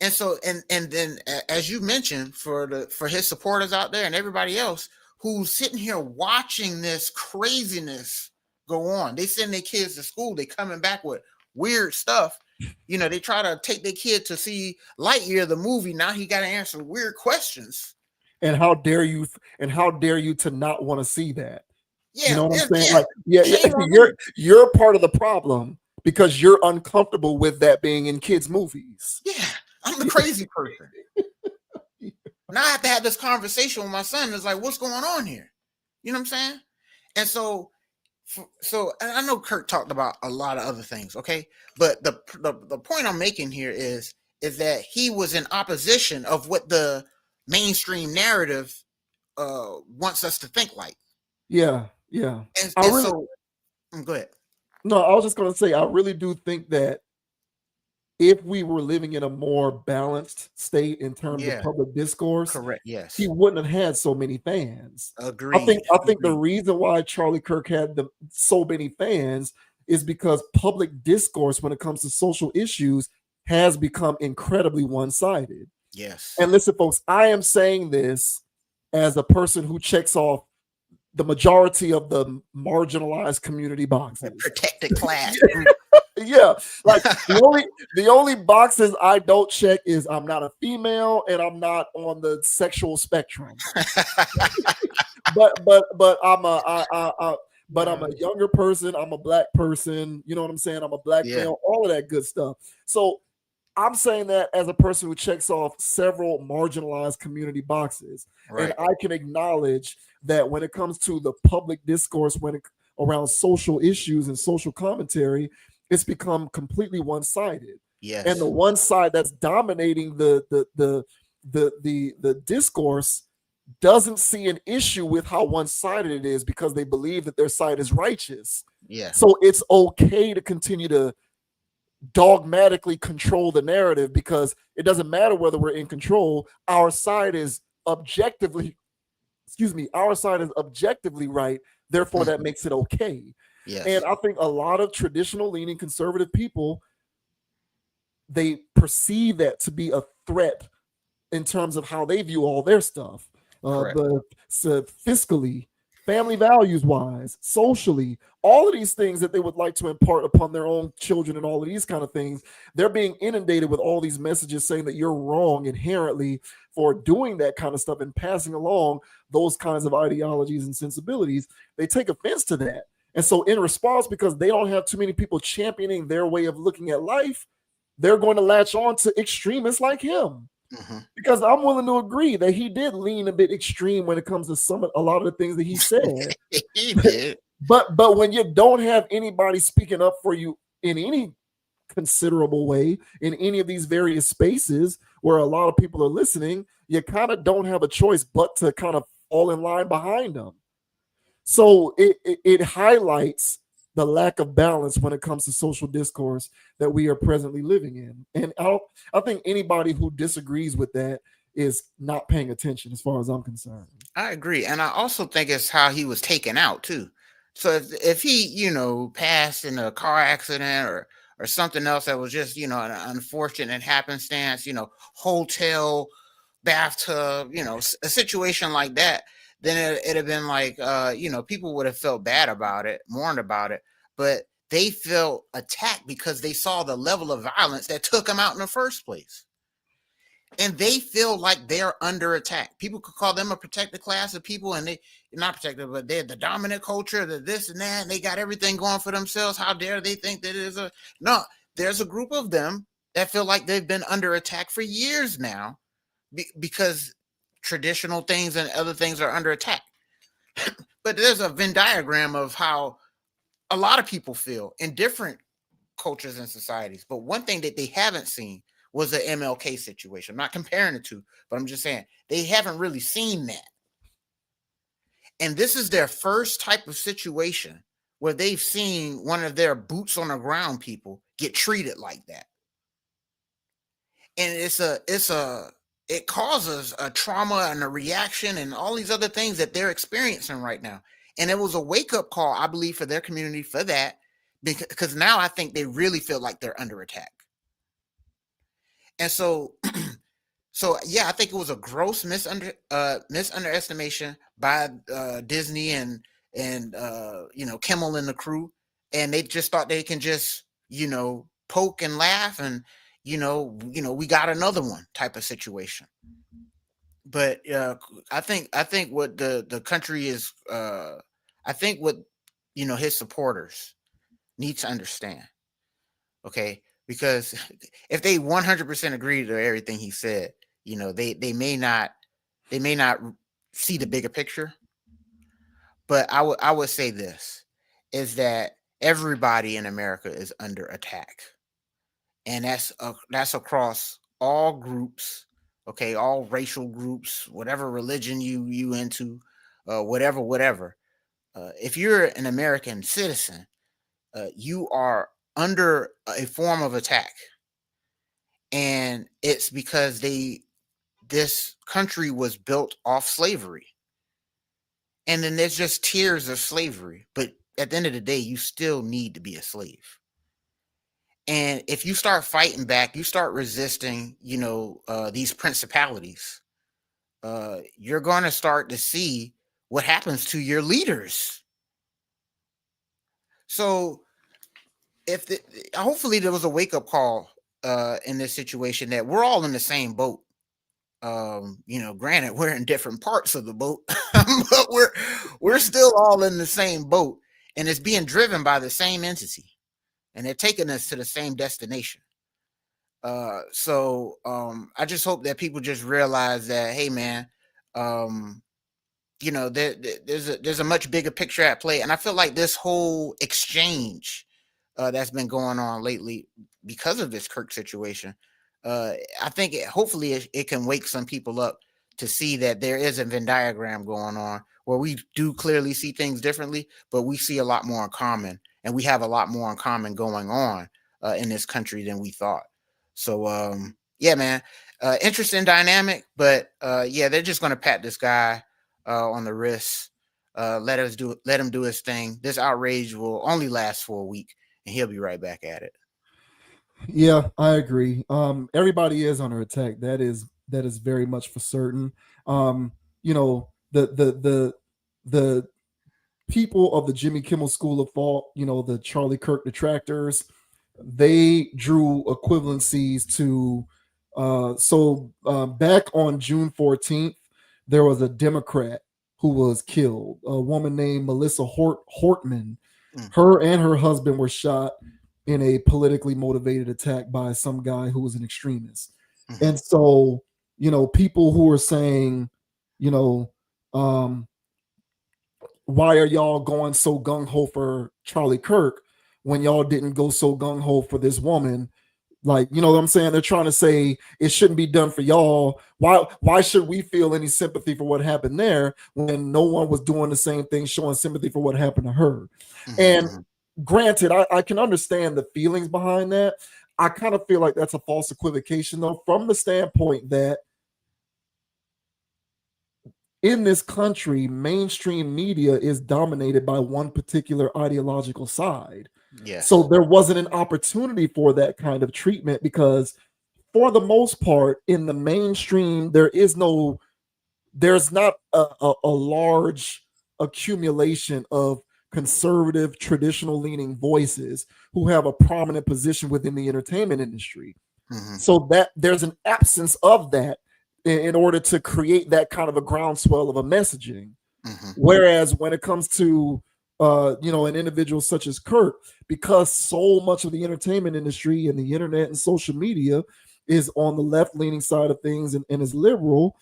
And so, and then, as you mentioned, for his supporters out there and everybody else who's sitting here watching this craziness go on, they send their kids to school, they coming back with weird stuff. They try to take their kid to see Lightyear, the movie. Now he got to answer weird questions. And how dare you to not want to see that? Yeah, you know what I'm saying? You're part of the problem because you're uncomfortable with that being in kids' movies. Yeah, I'm the crazy person. Now I have to have this conversation with my son. It's like, what's going on here? You know what I'm saying? And so and I know Kirk talked about a lot of other things, okay? But the point I'm making here is that he was in opposition of what the mainstream narrative wants us to think like. Yeah. And so go ahead. No, I was just gonna say I really do think that if we were living in a more balanced state in terms of public discourse, Correct. Yes. he wouldn't have had so many fans. Agreed. I think the reason why Charlie Kirk had so many fans is because public discourse when it comes to social issues has become incredibly one-sided. Yes. And listen, folks, I am saying this as a person who checks off the majority of the marginalized community boxes. The protected class. Yeah, like the only boxes I don't check is I'm not a female and I'm not on the sexual spectrum. but I'm a younger person. I'm a black person. You know what I'm saying? I'm a black male. All of that good stuff. So I'm saying that as a person who checks off several marginalized community boxes, and I can acknowledge that when it comes to the public discourse around social issues and social commentary, it's become completely one-sided. Yes. And the one side that's dominating the discourse doesn't see an issue with how one-sided it is because they believe that their side is righteous. Yeah. So it's okay to continue to dogmatically control the narrative because it doesn't matter whether we're in control. Our side is objectively right. Therefore, that makes it okay. Yes. And I think a lot of traditional leaning conservative people, they perceive that to be a threat in terms of how they view all their stuff. Fiscally, family values wise, socially, all of these things that they would like to impart upon their own children and all of these kind of things, they're being inundated with all these messages saying that you're wrong inherently for doing that kind of stuff and passing along those kinds of ideologies and sensibilities. They take offense to that. And so in response, because they don't have too many people championing their way of looking at life, they're going to latch on to extremists like him. Mm-hmm. Because I'm willing to agree that he did lean a bit extreme when it comes to a lot of the things that he said. He did. But when you don't have anybody speaking up for you in any considerable way in any of these various spaces where a lot of people are listening, you kind of don't have a choice but to kind of fall in line behind them. So it highlights the lack of balance when it comes to social discourse that we are presently living in. And I think anybody who disagrees with that is not paying attention as far as I'm concerned. I agree. And I also think it's how he was taken out too. So if he, passed in a car accident or something else that was just, an unfortunate happenstance, hotel, bathtub, a situation like that, then it'd have been like, people would have felt bad about it, mourned about it, but they felt attacked because they saw the level of violence that took them out in the first place. And they feel like they're under attack. People could call them a protected class of people, and they're not protected, but they're the dominant culture, the this and that, and they got everything going for themselves. How dare they think that it is no, there's a group of them that feel like they've been under attack for years now because traditional things and other things are under attack. But there's a Venn diagram of how a lot of people feel in different cultures and societies. But one thing that they haven't seen was the MLK situation. I'm not comparing the two, but I'm just saying they haven't really seen that. And this is their first type of situation where they've seen one of their boots on the ground people get treated like that. And it causes a trauma and a reaction and all these other things that they're experiencing right now. And it was a wake-up call, I believe, for their community for that, because now I think they really feel like they're under attack. And so yeah, I think it was a gross misunderestimation by Disney and Kimmel and the crew, and they just thought they can just poke and laugh and we got another one type of situation. But I think what the country is, I think what his supporters need to understand, okay. Because if they 100% agree to everything he said, they may not they may not see the bigger picture. But I would say this is that everybody in America is under attack, and that's across all groups, okay, all racial groups, whatever religion you into, whatever. If you're an American citizen, you are under a form of attack, and it's because this country was built off slavery. And then there's just tiers of slavery. But at the end of the day, you still need to be a slave. And if you start fighting back, you start resisting, these principalities, you're going to start to see what happens to your leaders. So hopefully there was a wake-up call in this situation that we're all in the same boat. Granted, we're in different parts of the boat, but we're still all in the same boat, and it's being driven by the same entity, and they're taking us to the same destination. So I just hope that people just realize that, hey, man, there's a much bigger picture at play, and I feel like this whole exchange that's been going on lately because of this Kirk situation. I think hopefully it can wake some people up to see that there is a Venn diagram going on where we do clearly see things differently, but we see a lot more in common, and we have a lot more in common going on in this country than we thought. So, yeah, man, interesting dynamic, but they're just going to pat this guy on the wrist, let him do his thing. This outrage will only last for a week, and he'll be right back at it. Yeah, I agree. Everybody is under attack. That is very much for certain. The people of the Jimmy Kimmel School of Thought, the Charlie Kirk detractors, they drew equivalencies to. Back on June 14th, there was a Democrat who was killed. A woman named Melissa Hortman. Her and her husband were shot in a politically motivated attack by some guy who was an extremist. Mm-hmm. And so, people who are saying, why are y'all going so gung-ho for Charlie Kirk when y'all didn't go so gung-ho for this woman? Like, you know what I'm saying? They're trying to say it shouldn't be done for y'all. Why should we feel any sympathy for what happened there when no one was doing the same thing, showing sympathy for what happened to her? Mm-hmm. And granted, I can understand the feelings behind that. I kind of feel like that's a false equivocation, though, from the standpoint that in this country, mainstream media is dominated by one particular ideological side. Yes. So there wasn't an opportunity for that kind of treatment because, for the most part, in the mainstream, there's not a large accumulation of conservative, traditional leaning voices who have a prominent position within the entertainment industry. Mm-hmm. So that there's an absence of that in order to create that kind of a groundswell of a messaging. Mm-hmm. Whereas when it comes to an individual such as Kirk, because so much of the entertainment industry and the internet and social media is on the left-leaning side of things and is liberal,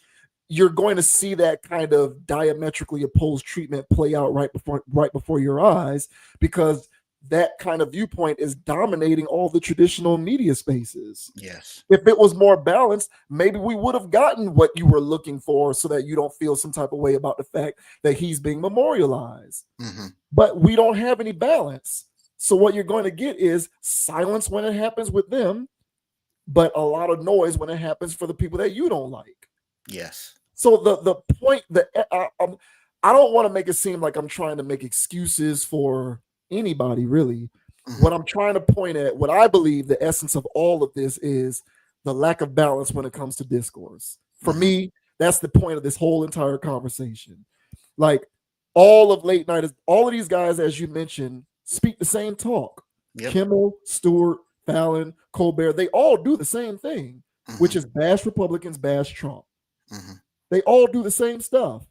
you're going to see that kind of diametrically opposed treatment play out right before your eyes, because that kind of viewpoint is dominating all the traditional media spaces. Yes. If it was more balanced, maybe we would have gotten what you were looking for so that you don't feel some type of way about the fact that he's being memorialized. Mm-hmm. But we don't have any balance. So what you're going to get is silence when it happens with them, but a lot of noise when it happens for the people that you don't like. Yes. So the point that I don't want to make it seem like I'm trying to make excuses for anybody, really. Mm-hmm. What I'm trying to point at, what I believe the essence of all of this is the lack of balance when it comes to discourse. For mm-hmm. me, that's the point of this whole entire conversation. Like, all of late night, all of these guys, as you mentioned, speak the same talk. Yep. Kimmel, Stewart, Fallon, Colbert, they all do the same thing, mm-hmm. which is bash Republicans, bash Trump. Mm-hmm. They all do the same stuff.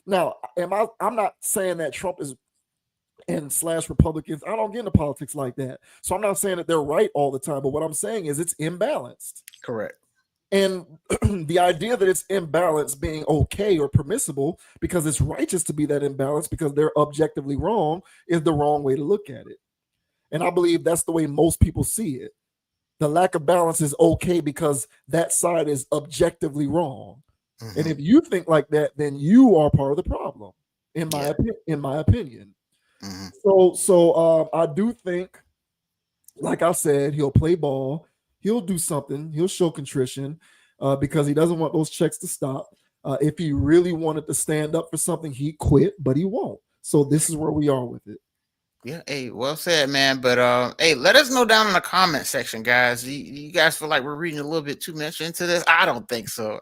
Now, I'm not saying that Trump is and / Republicans. I don't get into politics like that. So I'm not saying that they're right all the time, but what I'm saying is it's imbalanced. Correct. And the idea that it's imbalance being okay or permissible because it's righteous to be that imbalance because they're objectively wrong is the wrong way to look at it. And I believe that's the way most people see it. The lack of balance is okay because that side is objectively wrong. And if you think like that, then you are part of the problem, in my opinion. So I do think, like I said, he'll play ball, he'll do something, he'll show contrition, because he doesn't want those checks to stop. If he really wanted to stand up for something, he quit, but he won't. So this is where we are with it. Yeah, hey, well said, man. But hey, let us know down in the comment section, guys. You guys feel like we're reading a little bit too much into this? I don't think so.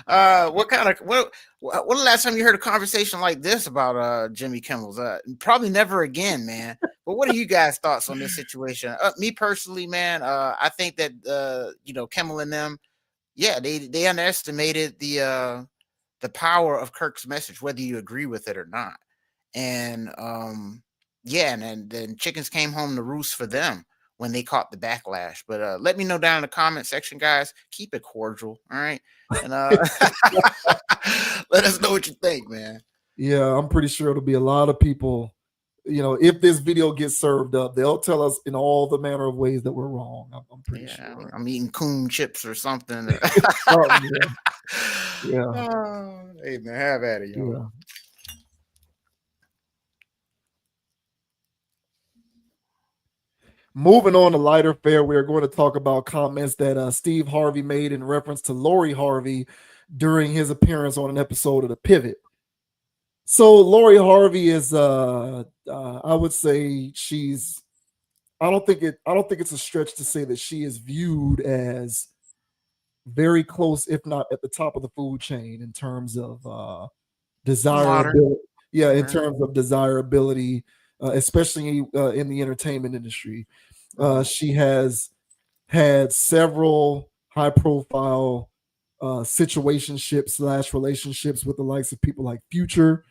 What the last time you heard a conversation like this about Jimmy Kimmel's? Probably never again, man. But what are you guys' thoughts on this situation? Me personally, man, I think that Kimmel and them, yeah, they underestimated the power of Kirk's message, whether you agree with it or not. And yeah, and then chickens came home to roost for them when they caught the backlash. But let me know down in the comment section, guys. Keep it cordial, all right? And let us know what you think, man. Yeah, I'm pretty sure it'll be a lot of people. If this video gets served up, they'll tell us in all the manner of ways that we're wrong. I'm pretty sure. I'm eating coon chips or something. Yeah. Hey, man, have at it, yo. Yeah. Moving on to lighter fare, we are going to talk about comments that Steve Harvey made in reference to Lori Harvey during his appearance on an episode of The Pivot. So Lori Harvey is, I would say I don't think it's a stretch to say that she is viewed as very close, if not at the top of the food chain in terms of desirability. Yeah, in terms of desirability, especially in the entertainment industry. She has had several high-profile situationships / relationships with the likes of people like Future,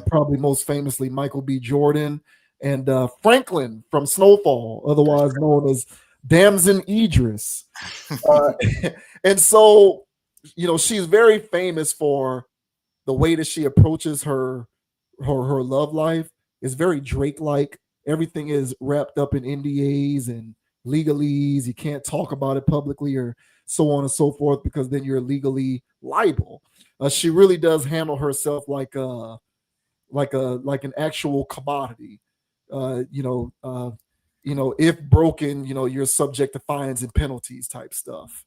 probably most famously Michael B. Jordan, and Franklin from Snowfall, otherwise known as Damson Idris. And so, she's very famous for the way that she approaches her love life. Is very Drake-like. Everything is wrapped up in NDAs and legalese. You can't talk about it publicly or so on and so forth because then you're legally liable. She really does handle herself like an actual commodity. If broken, you're subject to fines and penalties type stuff.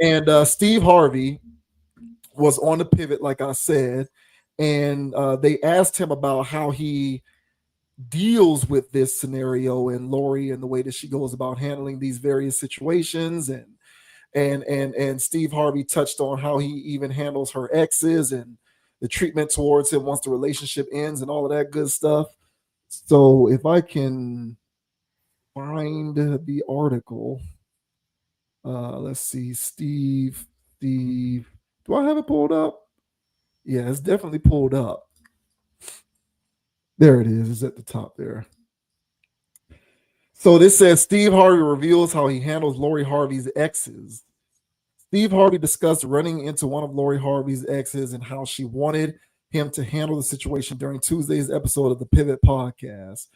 And Steve Harvey was on The Pivot, like I said, and they asked him about how he deals with this scenario and Lori and the way that she goes about handling these various situations, and Steve Harvey touched on how he even handles her exes and the treatment towards him once the relationship ends and all of that good stuff. So if I can find the article, let's see, Steve, do I have it pulled up? Yeah, it's definitely pulled up. There it is. It's at the top there. So this says Steve Harvey reveals how he handles Lori Harvey's exes. Steve Harvey discussed running into one of Lori Harvey's exes and how she wanted him to handle the situation during Tuesday's episode of the Pivot podcast.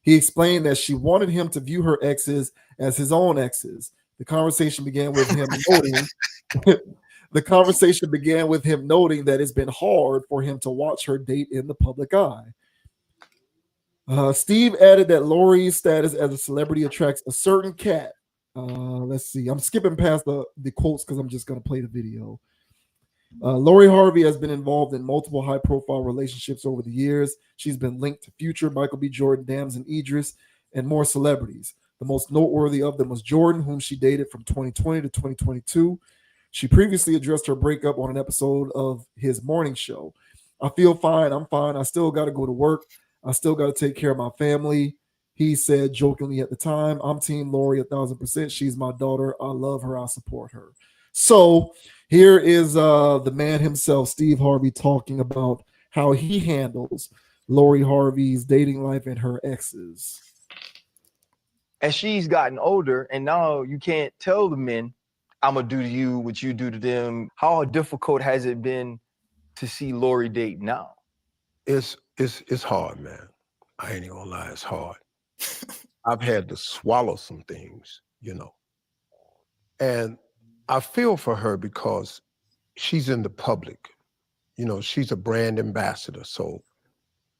He explained that she wanted him to view her exes as his own exes. The conversation began with him noting that it's been hard for him to watch her date in the public eye. Steve added that Lori's status as a celebrity attracts a certain cat. Let's see. I'm skipping past the quotes because I'm just going to play the video. Lori Harvey has been involved in multiple high-profile relationships over the years. She's been linked to Future, Michael B. Jordan, Damson Idris, and more celebrities. The most noteworthy of them was Jordan, whom she dated from 2020 to 2022. She previously addressed her breakup on an episode of his morning show. I feel fine. I'm fine. I still got to go to work. I still got to take care of my family. He said jokingly at the time, I'm Team Lori 1,000%. She's my daughter. I love her. I support her. So here is the man himself, Steve Harvey, talking about how he handles Lori Harvey's dating life and her exes. As she's gotten older, and now you can't tell the men, I'm gonna do to you what you do to them. How difficult has it been to see Lori date now? It's hard, man. I ain't even gonna lie, it's hard. I've had to swallow some things, And I feel for her because she's in the public. She's a brand ambassador. So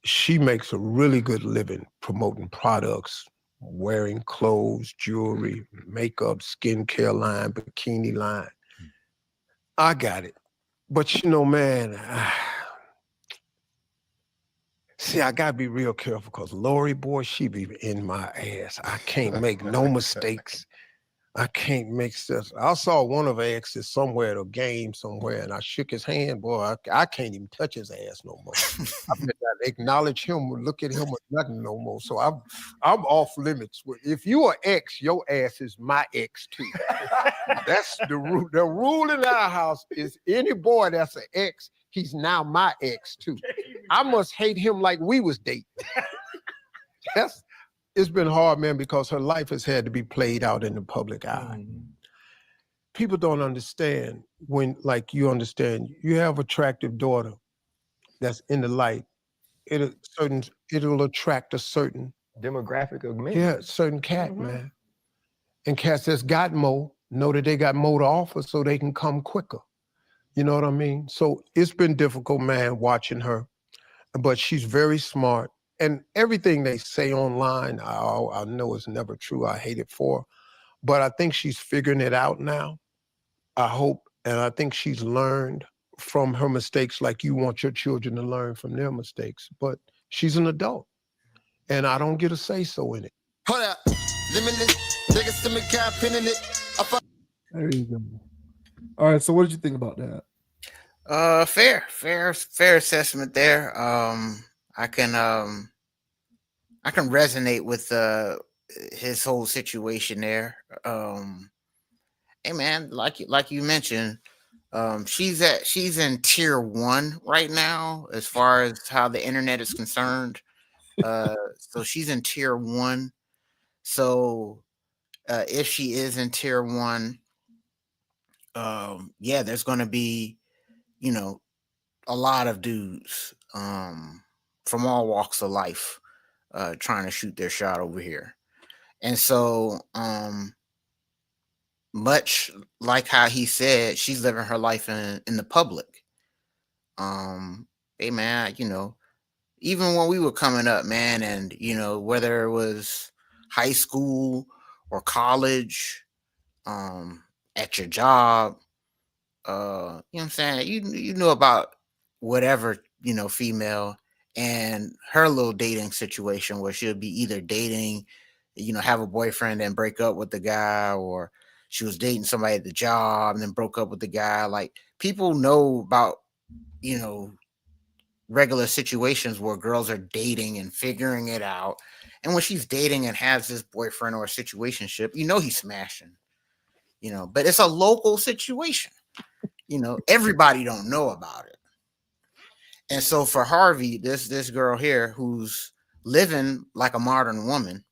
she makes a really good living promoting products, wearing clothes, jewelry, makeup, skincare line, bikini line. I got it. But man, see, I gotta be real careful because Lori, boy, she be in my ass. I can't make no mistakes. I can't make sense. I saw one of her exes somewhere at a game somewhere, and I shook his hand. Boy, I can't even touch his ass no more. I better not acknowledge him or look at him or nothing no more. So I'm off limits. If you are ex, your ass is my ex too. That's the rule. The rule in our house is any boy that's an ex, he's now my ex too. I must hate him like we was dating. It's been hard, man, because her life has had to be played out in the public eye. People don't understand when, like you understand, you have attractive daughter that's in the light, it'll attract a certain demographic of men. Yeah, certain cat, man. And cats that's got more know that they got more to offer so they can come quicker. You know what I mean? So it's been difficult, man, watching her, but she's very smart. And everything they say online, I know it's never true. I hate it for her. But I think she's figuring it out now. I hope. And I think she's learned from her mistakes like you want your children to learn from their mistakes. But she's an adult. And I don't get a say-so in it. Hold up. Limitless. Take a stomach cap, pinning it. There you go. All right. So what did you think about that? Fair assessment there. I can resonate with his whole situation there. Hey man, like you mentioned, she's in tier 1 right now as far as how the internet is concerned. So she's in tier 1. So if she is in tier 1, yeah, there's going to be, a lot of dudes from all walks of life trying to shoot their shot over here. And so much like how he said, she's living her life in the public. Hey man, even when we were coming up, man, and whether it was high school or college, at your job, you know what I'm saying? You knew about whatever, female and her little dating situation where she'll be either dating, have a boyfriend and break up with the guy, or she was dating somebody at the job and then broke up with the guy. Like, people know about, regular situations where girls are dating and figuring it out. And when she's dating and has this boyfriend or a situationship, he's smashing, but it's a local situation. Everybody don't know about it. And so for Harvey, this girl here who's living like a modern woman,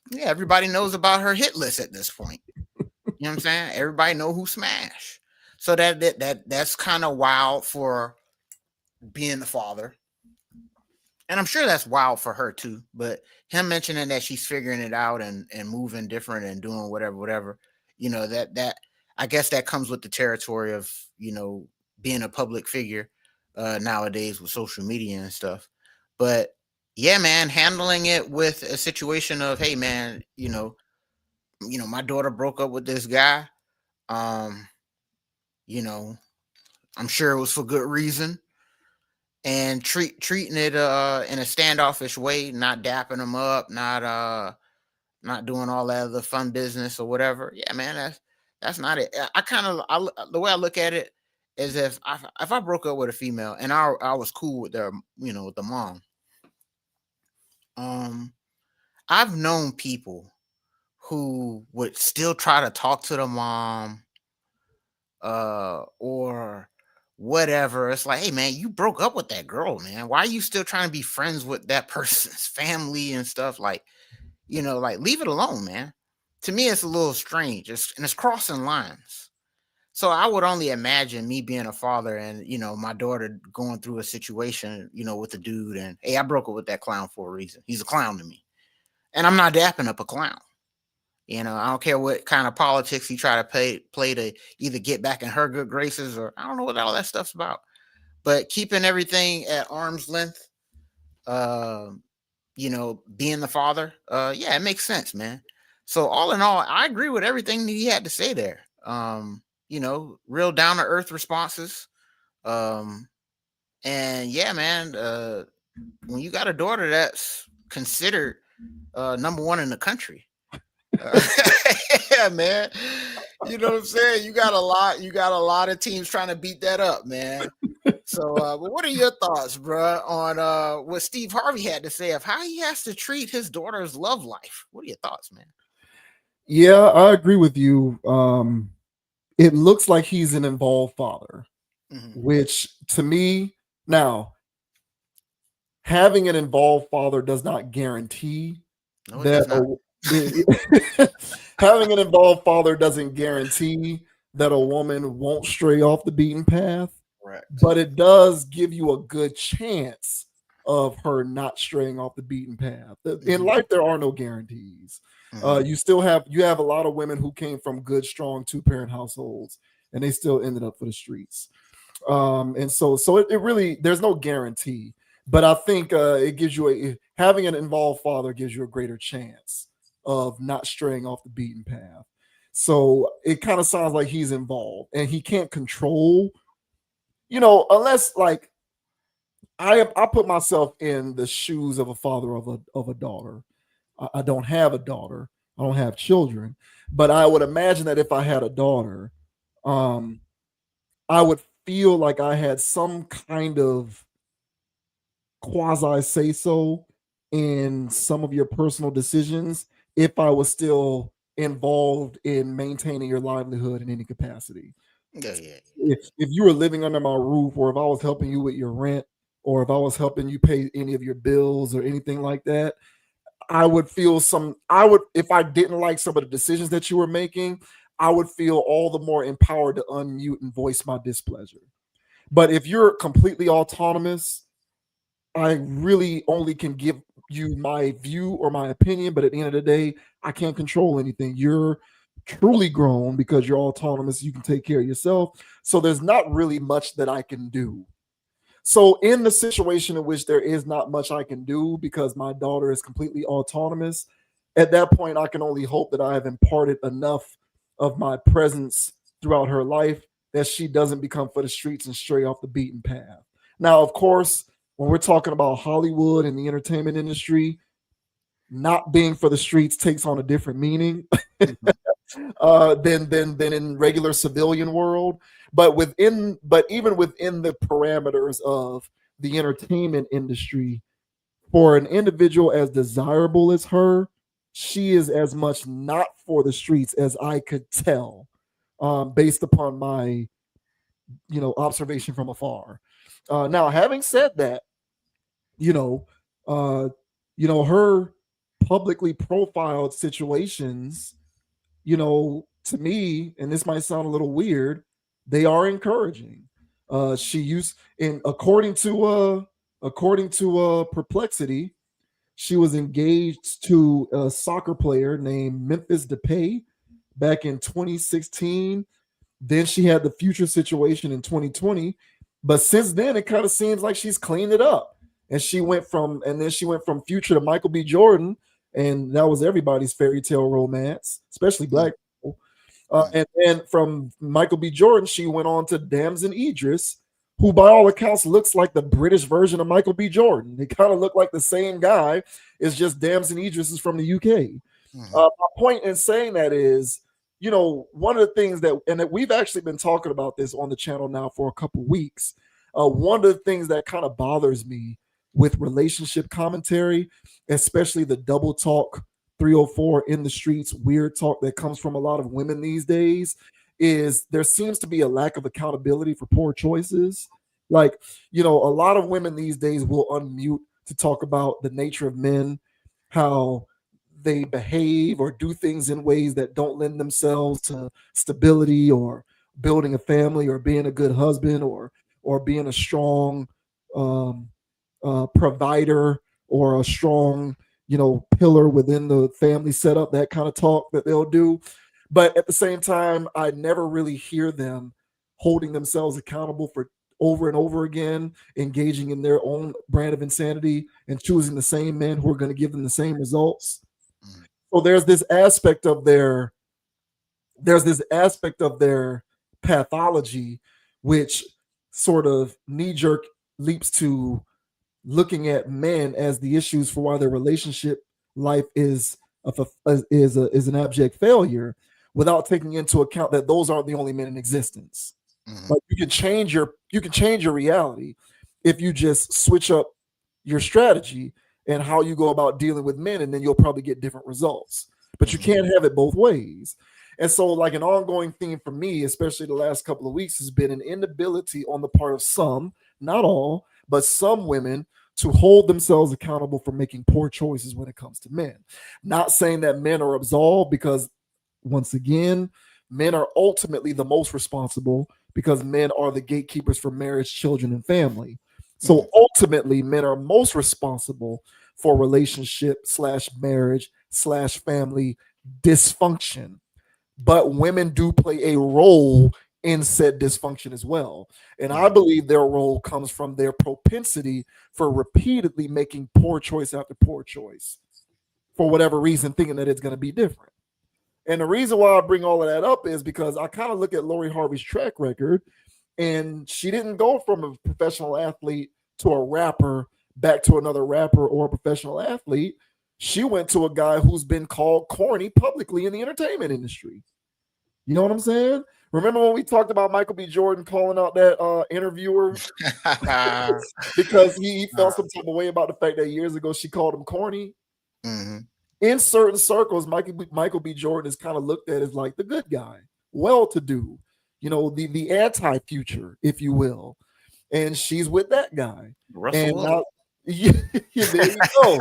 yeah, everybody knows about her hit list at this point. You know what I'm saying? Everybody know who smash. So that's kind of wild for being the father. And I'm sure that's wild for her too. But him mentioning that she's figuring it out and moving different and doing whatever, that I guess that comes with the territory of, being a public figure nowadays with social media and stuff. But yeah, man, handling it with a situation of, hey man, my daughter broke up with this guy. I'm sure it was for good reason. And treating it in a standoffish way, not dapping them up, not doing all that other fun business or whatever. Yeah, man, that's not it. The way I look at it is if I broke up with a female and I was cool with their, with the mom. I've known people who would still try to talk to the mom, or whatever. It's like, hey man, you broke up with that girl, man. Why are you still trying to be friends with that person's family and stuff? Like, like, leave it alone, man. To me, it's a little strange. It's crossing lines. So I would only imagine me being a father and, my daughter going through a situation, with a dude, and hey, I broke up with that clown for a reason. He's a clown to me. And I'm not dapping up a clown. I don't care what kind of politics he try to play to either get back in her good graces, or I don't know what all that stuff's about. But keeping everything at arm's length, being the father, yeah, it makes sense, man. So all in all, I agree with everything that he had to say there. Real down to earth responses. And yeah, man, when you got a daughter that's considered number one in the country, yeah, man. You know what I'm saying? You got a lot of teams trying to beat that up, man. So, but what are your thoughts, bro, on what Steve Harvey had to say of how he has to treat his daughter's love life? What are your thoughts, man? Yeah, I agree with you. It looks like he's an involved father, which to me, now, having an involved father does not guarantee that having an involved father doesn't guarantee that a woman won't stray off the beaten path. Correct. But it does give you a good chance of her not straying off the beaten path. In life, there are no guarantees. You have a lot of women who came from good, strong 2-parent households, and they still ended up for the streets. And so it really, there's no guarantee. But I think it gives you having an involved father gives you a greater chance of not straying off the beaten path. So it kind of sounds like he's involved, and he can't control, unless like I put myself in the shoes of a father of a daughter. I don't have a daughter. I don't have children, but I would imagine that if I had a daughter, I would feel like I had some kind of quasi say so in some of your personal decisions if I was still involved in maintaining your livelihood in any capacity. Yeah. If you were living under my roof, or if I was helping you with your rent, or if I was helping you pay any of your bills or anything like that, if I didn't like some of the decisions that you were making, I would feel all the more empowered to unmute and voice my displeasure. But if you're completely autonomous, I really only can give you my view or my opinion, but at the end of the day, I can't control anything. You're truly grown because you're autonomous. You can take care of yourself. So there's not really much that I can do. So in the situation in which there is not much I can do because my daughter is completely autonomous, at that point, I can only hope that I have imparted enough of my presence throughout her life that she doesn't become for the streets and stray off the beaten path. Now, of course, when we're talking about Hollywood and the entertainment industry, not being for the streets takes on a different meaning than in regular civilian world. But even within the parameters of the entertainment industry, for an individual as desirable as her, she is as much not for the streets as I could tell, based upon my observation from afar. Now, having said that, her publicly profiled situations, to me, and this might sound a little weird, they are encouraging. She used, and according to Perplexity, she was engaged to a soccer player named Memphis Depay back in 2016. Then she had the Future situation in 2020, but since then it kind of seems like she's cleaned it up. And she went from Future to Michael B. Jordan, and that was everybody's fairy tale romance, especially black people. And then from Michael B. Jordan, she went on to Damson Idris, who by all accounts looks like the British version of Michael B. Jordan. They kind of look like the same guy. It's just Damson Idris is from the UK. My point in saying that is, one of the things that we've actually been talking about this on the channel now for a couple weeks. One of the things that kind of bothers me with relationship commentary, especially the double talk 304 in the streets, weird talk that comes from a lot of women these days, is there seems to be a lack of accountability for poor choices. Like, a lot of women these days will unmute to talk about the nature of men, how they behave or do things in ways that don't lend themselves to stability or building a family or being a good husband or being a strong um, provider or a strong, pillar within the family setup, that kind of talk that they'll do. But at the same time, I never really hear them holding themselves accountable for over and over again, engaging in their own brand of insanity and choosing the same men who are going to give them the same results. Mm. So there's this aspect of their pathology which sort of knee jerk leaps to looking at men as the issues for why their relationship life is an abject failure, without taking into account that those aren't the only men in existence. Mhm. Like you can change your reality if you just switch up your strategy and how you go about dealing with men, and then you'll probably get different results. But you Mhm. can't have it both ways. And so, like, an ongoing theme for me, especially the last couple of weeks, has been an inability on the part of some, not all, but some women to hold themselves accountable for making poor choices when it comes to men. Not saying that men are absolved, because once again, men are ultimately the most responsible, because men are the gatekeepers for marriage, children, and family. So Mhm. ultimately, men are most responsible for relationship slash marriage slash family dysfunction. But women do play a role in said dysfunction as well. And I Mhm. believe their role comes from their propensity for repeatedly making poor choice after poor choice for whatever reason, thinking that it's going to be different. And the reason why I bring all of that up is because I kind of look at Lori Harvey's track record, and she didn't go from a professional athlete to a rapper back to another rapper or a professional athlete. She went to a guy who's been called corny publicly in the entertainment industry. You know what I'm saying? Remember when we talked about Michael B. Jordan calling out that interviewer because he felt some type of way about the fact that years ago she called him corny? Mhm. In certain circles, Michael B. Jordan is kind of looked at as like the good guy, well-to-do, the anti-future, if you will. And she's with that guy. Russell And Wilson. now, yeah, there you go.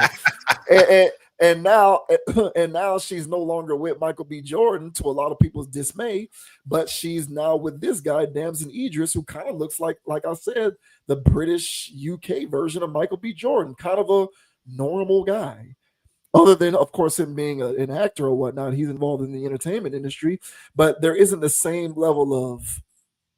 And, and, and now, and now she's no longer with Michael B. Jordan, to a lot of people's dismay, but she's now with this guy, Damson Idris, who kind of looks like I said, the British UK version of Michael B. Jordan, kind of a normal guy. Other than, of course, him being an actor or whatnot, he's involved in the entertainment industry, but there isn't the same level of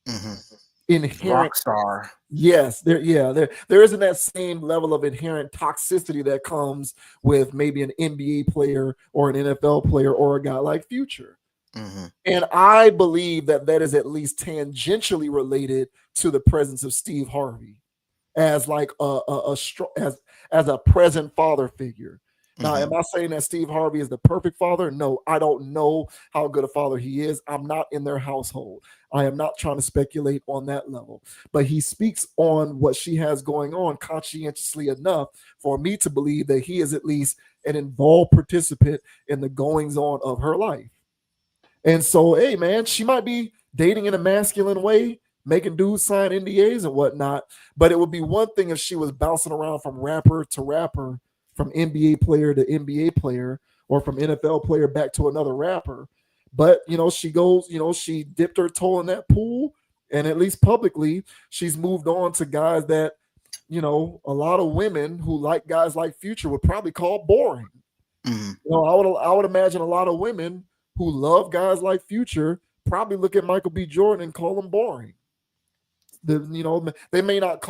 Mhm. inherent. Rock star. Yes, there isn't that same level of inherent toxicity that comes with maybe an NBA player or an NFL player or a guy like Future. Mhm. And I believe that that is at least tangentially related to the presence of Steve Harvey as like as a present father figure. Now, Mhm. am I saying that Steve Harvey is the perfect father? No, I don't know how good a father he is. I'm not in their household. I am not trying to speculate on that level. But he speaks on what she has going on conscientiously enough for me to believe that he is at least an involved participant in the goings on of her life. And so, hey, man, she might be dating in a masculine way, making dudes sign NDAs and whatnot. But it would be one thing if she was bouncing around from rapper to rapper, from NBA player to NBA player, or from NFL player back to another rapper. But, she dipped her toe in that pool. And at least publicly, she's moved on to guys that, a lot of women who like guys like Future would probably call boring. Mhm. I would imagine a lot of women who love guys like Future probably look at Michael B. Jordan and call him boring. They may not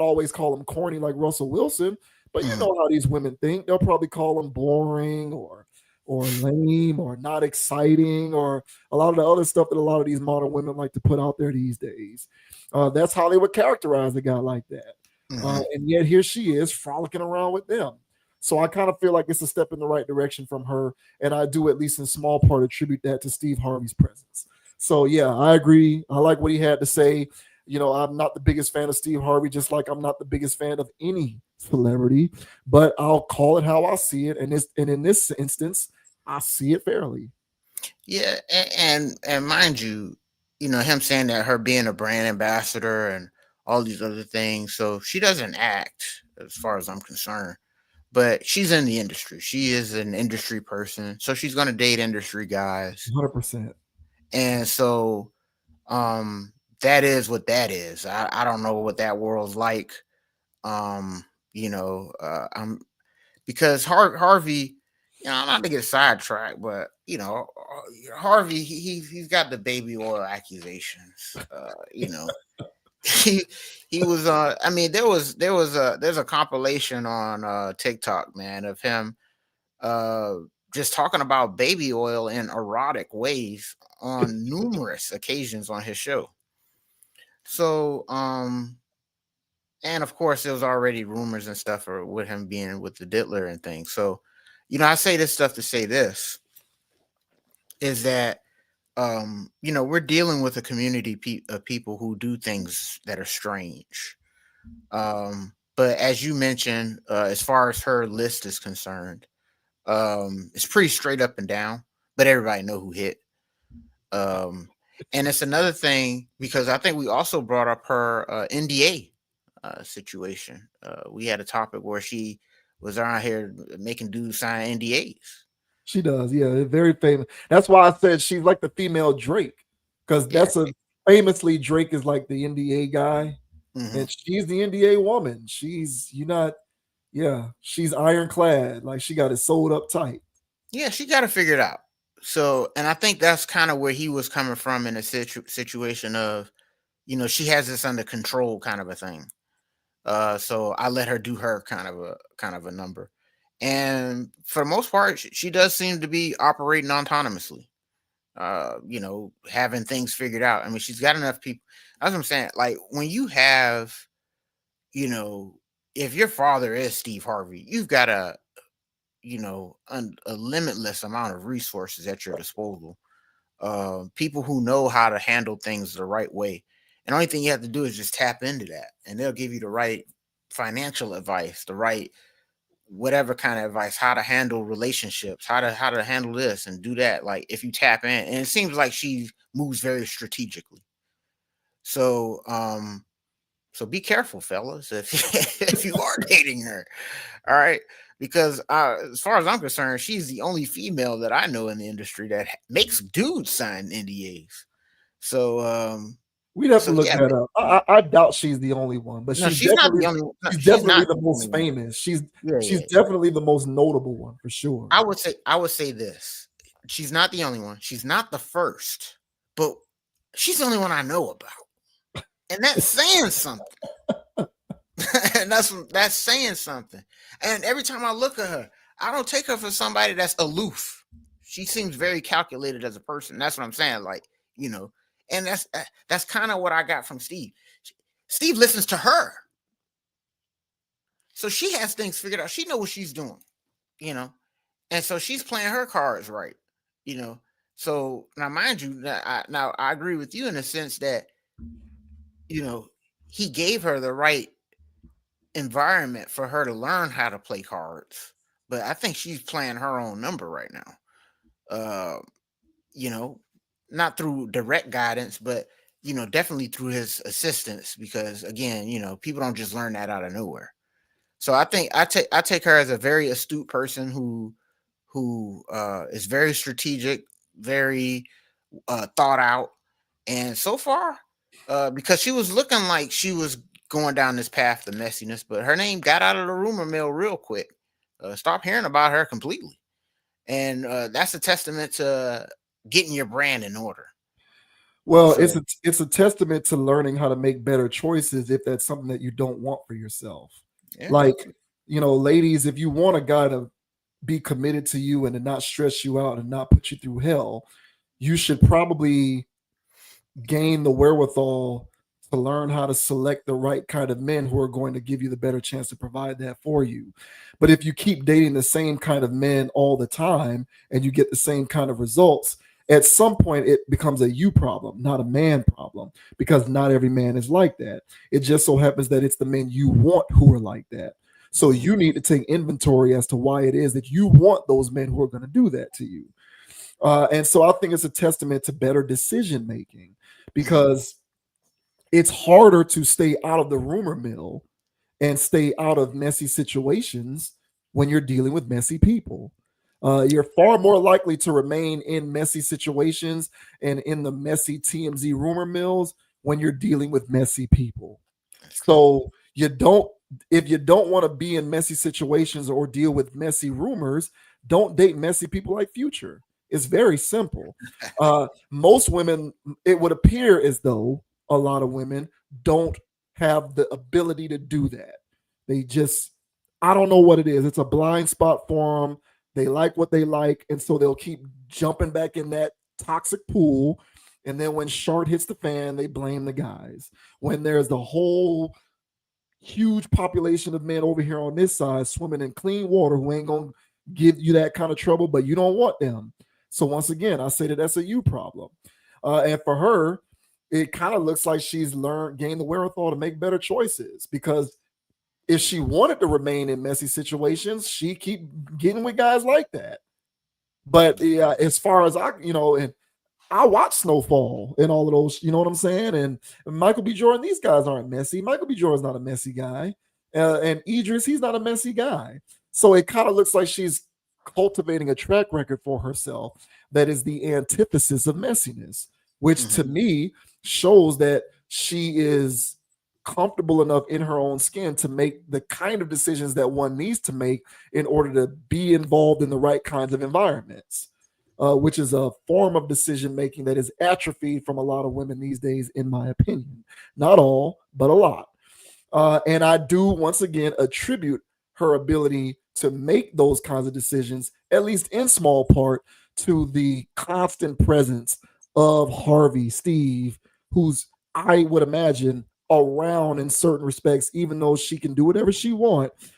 always call him corny like Russell Wilson, but you Mhm. know how these women think. They'll probably call him boring or lame or not exciting or a lot of the other stuff that a lot of these modern women like to put out there these days. That's how they would characterize a guy like that. Mhm. And yet here she is frolicking around with them. So I kind of feel like it's a step in the right direction from her, and I do at least in small part attribute that to Steve Harvey's presence. So yeah, I agree. I like what he had to say. I'm not the biggest fan of Steve Harvey, just like I'm not the biggest fan of any celebrity, but I'll call it how I see it. And in this instance, I see it fairly. Yeah, and mind you, him saying that her being a brand ambassador and all these other things. So she doesn't act, as far as I'm concerned, but she's in the industry. She is an industry person, so she's gonna date industry guys, 100%. and so That is what that is. I don't know what that world's like. I'm because Harvey, not to get sidetracked, but Harvey, he's got the baby oil accusations. He he was I mean, there's a compilation on TikTok, man, of him just talking about baby oil in erotic ways on numerous occasions on his show. So and of course there was already rumors and stuff with him being with the Diddler and things. So I say this stuff to say this is that we're dealing with a community of people who do things that are strange. But as you mentioned, as far as her list is concerned, it's pretty straight up and down, but everybody know who hit. And it's another thing because I think we also brought up her NDA situation. We had a topic where she was out here making dudes sign NDAs. She does, yeah, very famous. That's why I said she's like the female Drake, because that's famously Drake is like the NDA guy, and she's the NDA woman. She's she's ironclad, like she got it sold up tight. Yeah, she got to figure it out. So, and I think that's kind of where he was coming from in a situation of, she has this under control kind of a thing. So I let her do her kind of a number. And for the most part, she does seem to be operating autonomously, having things figured out. I mean, she's got enough people. That's what I'm saying. Like when you have, if your father is Steve Harvey, you've got a limitless amount of resources at your disposal. People who know how to handle things the right way. And the only thing you have to do is just tap into that, and they'll give you the right financial advice, the right whatever kind of advice, how to handle relationships, how to handle this and do that. Like if you tap in, and it seems like she moves very strategically. So so be careful, fellas, if you are dating her. All right. Because as far as I'm concerned, she's the only female that I know in the industry that makes dudes sign NDAs. So we'd have to look that up. I doubt she's the only one, but no, she's not the only one. No, she's definitely the most famous. She's definitely the most notable one for sure. I would say this. She's not the only one. She's not the first, but she's the only one I know about. And that's saying something. And that's saying something. And every time I look at her, I don't take her for somebody that's aloof. She seems very calculated as a person. That's what I'm saying. Like, and that's kind of what I got from Steve. Steve listens to her. So she has things figured out. She knows what she's doing, and so she's playing her cards right, So now, mind you, now I agree with you in the sense that, he gave her the right environment for her to learn how to play cards, but I think she's playing her own number right now. Not through direct guidance, but definitely through his assistance, because again, people don't just learn that out of nowhere. So I think I take her as a very astute person who is very strategic, very thought out, and so far, because she was looking like she was going down this path of messiness, but her name got out of the rumor mill real quick. Stop hearing about her completely, and that's a testament to getting your brand in order. Well, so, it's a testament to learning how to make better choices if that's something that you don't want for yourself. Yeah. Like, ladies, if you want a guy to be committed to you and to not stress you out and not put you through hell, you should probably gain the wherewithal to learn how to select the right kind of men who are going to give you the better chance to provide that for you. But if you keep dating the same kind of men all the time and you get the same kind of results, at some point it becomes a you problem, not a man problem, because not every man is like that. It just so happens that it's the men you want who are like that. So you need to take inventory as to why it is that you want those men who are going to do that to you. And so I think it's a testament to better decision making, because it's harder to stay out of the rumor mill and stay out of messy situations when you're dealing with messy people. You're far more likely to remain in messy situations and in the messy TMZ rumor mills when you're dealing with messy people. So if you don't want to be in messy situations or deal with messy rumors, don't date messy people like Future. It's very simple. Most women, it would appear as though a lot of women don't have the ability to do that. They just, I don't know what it is. It's a blind spot for them. They like what they like, and so they'll keep jumping back in that toxic pool. And then when short hits the fan, they blame the guys. When there's the whole huge population of men over here on this side swimming in clean water who ain't gonna give you that kind of trouble, but you don't want them. So once again, I say that's a you problem. And for her, it kind of looks like she's gained the wherewithal to make better choices, because if she wanted to remain in messy situations, she keep getting with guys like that. But as far as and I watch Snowfall and all of those, you know what I'm saying? And Michael B. Jordan, these guys aren't messy. Michael B. Jordan's not a messy guy. And Idris, he's not a messy guy. So it kind of looks like she's cultivating a track record for herself that is the antithesis of messiness, which to me shows that she is comfortable enough in her own skin to make the kind of decisions that one needs to make in order to be involved in the right kinds of environments. Which is a form of decision making that is atrophied from a lot of women these days, in my opinion. Not all, but a lot. And I do, once again, attribute her ability to make those kinds of decisions, at least in small part, to the constant presence of Harvey, Steve, who's, I would imagine, around in certain respects, even though she can do whatever she wants.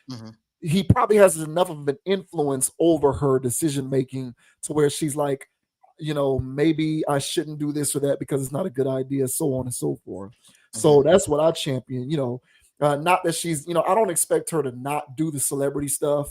He probably has enough of an influence over her decision making to where she's like, maybe I shouldn't do this or that because it's not a good idea, so on and so forth. So that's what I champion. Not that she's, I don't expect her to not do the celebrity stuff,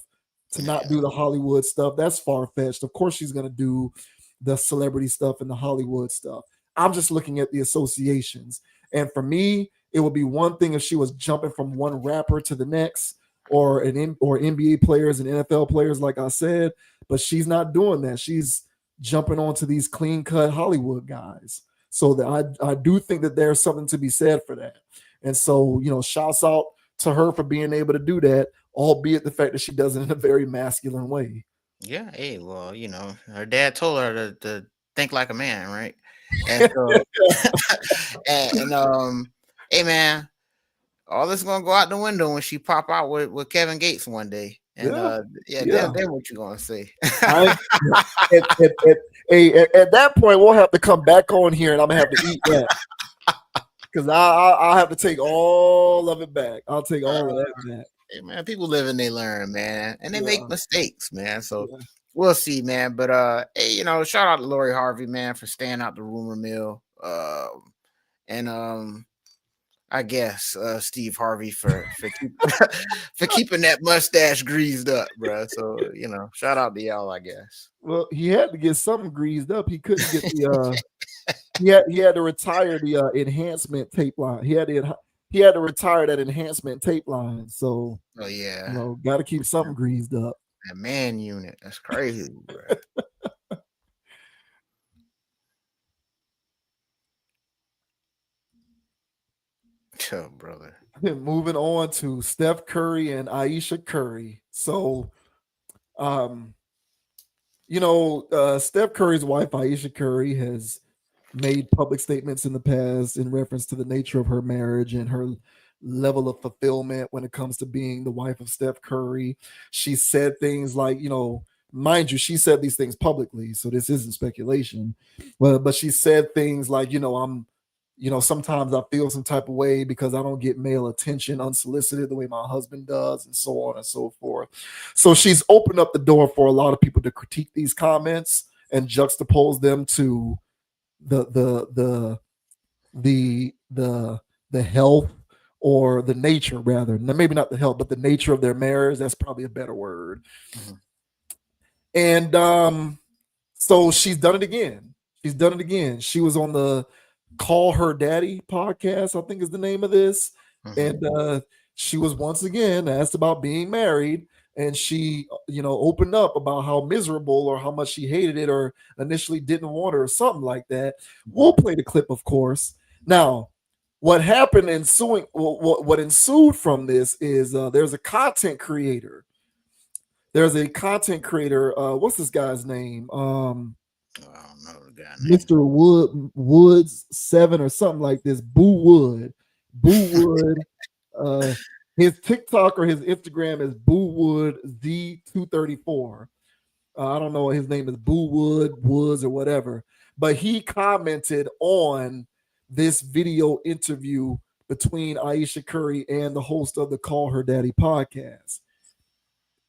to not do the Hollywood stuff. That's far-fetched. Of course she's going to do the celebrity stuff and the Hollywood stuff. I'm just looking at the associations. And for me, it would be one thing if she was jumping from one rapper to the next, or NBA players and NFL players, like I said, but she's not doing that. She's jumping onto these clean-cut Hollywood guys. So that I do think that there's something to be said for that. And so, shouts out to her for being able to do that, albeit the fact that she does it in a very masculine way. Yeah, hey, well, her dad told her to think like a man, right? And so, hey, man, all this is gonna go out the window when she pop out with Kevin Gates one day. And then what you gonna say? At that point, we'll have to come back on here, and I'm gonna have to eat that, because I'll have to take all of it back. I'll take all of that back. Hey, man, people live and they learn, man, and they make mistakes, man. So we'll see, man. But hey, shout out to Lori Harvey, man, for staying out the rumor mill. I guess Steve Harvey for keeping that mustache greased up, bro. So shout out to y'all, I guess. Well, he had to get something greased up. He couldn't get the he had to retire the enhancement tape line. He had to retire that enhancement tape line. So got to keep something greased up. That man unit, that's crazy, bro. Oh, brother. Moving on to Steph Curry and Ayesha Curry. So, Steph Curry's wife, Ayesha Curry, has made public statements in the past in reference to the nature of her marriage and her level of fulfillment when it comes to being the wife of Steph Curry. She said things like, mind you, she said these things publicly, so this isn't speculation. But she said things like, sometimes I feel some type of way because I don't get male attention unsolicited the way my husband does, and so on and so forth. So she's opened up the door for a lot of people to critique these comments and juxtapose them to the health, or the nature, rather. Maybe not the health, but the nature of their marriage. That's probably a better word. And so she's done it again. She was on the Call Her Daddy podcast, I think is the name of this. And she was once again asked about being married, and she, opened up about how miserable or how much she hated it or initially didn't want her or something like that. We'll play the clip, of course. Now, what happened what ensued from this is there's a content creator. What's this guy's name? I don't know the guy name. Mr. Woods 7 or something like this. Boo Wood. His TikTok or his Instagram is Boo Wood Z234. I don't know. His name is Boo Woods or whatever. But he commented on this video interview between Ayesha Curry and the host of the Call Her Daddy podcast.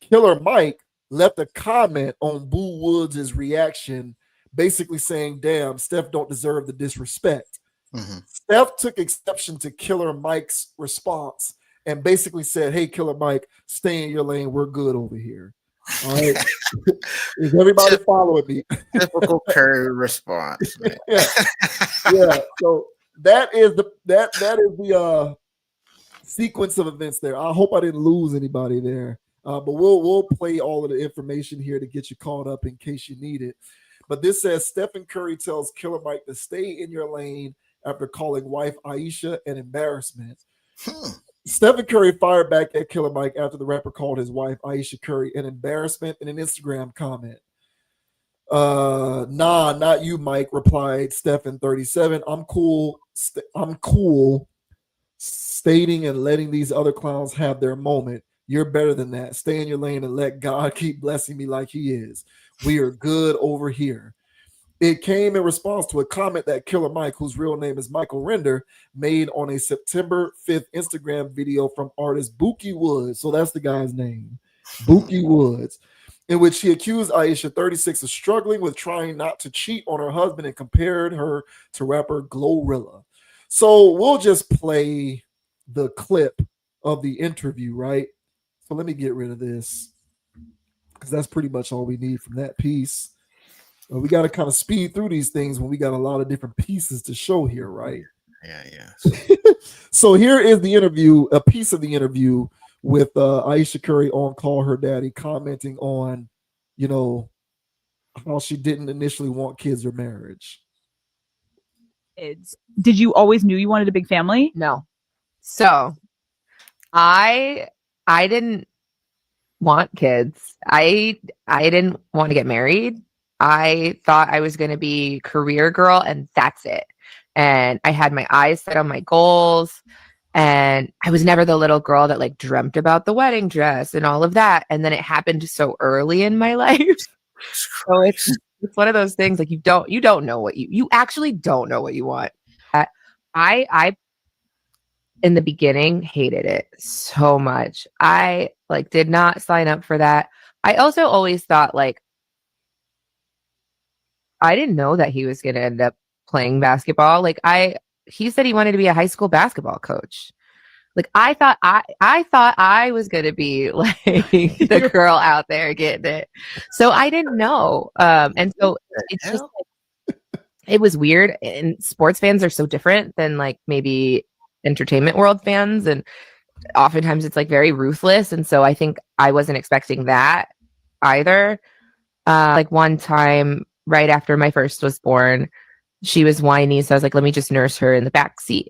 Killer Mike left a comment on Boo Woods' reaction, basically saying, damn, Steph don't deserve the disrespect. Mm-hmm. Steph took exception to Killer Mike's response and basically said, hey, Killer Mike, stay in your lane. We're good over here. All right. Is everybody following me? Typical Curry response, man. Yeah. So that is the sequence of events there. I hope I didn't lose anybody there. But we'll play all of the information here to get you caught up in case you need it. But this says Stephen Curry tells Killer Mike to stay in your lane after calling wife Ayesha an embarrassment. Stephen Curry fired back at Killer Mike after the rapper called his wife Ayesha Curry an embarrassment in an Instagram comment. Nah, not you, Mike, replied Stephen 37. I'm cool stating and letting these other clowns have their moment. You're better than that. Stay in your lane and let God keep blessing me like he is. We are good over here. It came in response to a comment that Killer Mike, whose real name is Michael Render, made on a September 5th Instagram video from artist Bookie Woods. So that's the guy's name, Bookie Woods, in which he accused Ayesha 36 of struggling with trying not to cheat on her husband and compared her to rapper Glorilla. So we'll just play the clip of the interview, right? So let me get rid of this because that's pretty much all we need from that piece. We got to kind of speed through these things when we got a lot of different pieces to show here, right? Yeah. So here is the interview, a piece of the interview with Ayesha Curry on Call Her Daddy, commenting on, how she didn't initially want kids or marriage. Did you always knew you wanted a big family? No. So I didn't want kids. I didn't want to get married. I thought I was going to be career girl and that's it. And I had my eyes set on my goals. And I was never the little girl that like dreamt about the wedding dress and all of that. And then it happened so early in my life. So it's one of those things like you don't know what you actually don't know what you want. I in the beginning hated it so much. I like did not sign up for that. I also always thought like I didn't know that he was going to end up playing basketball. Like he said he wanted to be a high school basketball coach. Like I thought I was going to be like the girl out there getting it. So I didn't know. And so it's just like, it was weird. And sports fans are so different than like maybe entertainment world fans. And oftentimes it's like very ruthless. And so I think I wasn't expecting that either. Like one time, right after my first was born, she was whiny. So I was like, let me just nurse her in the back seat.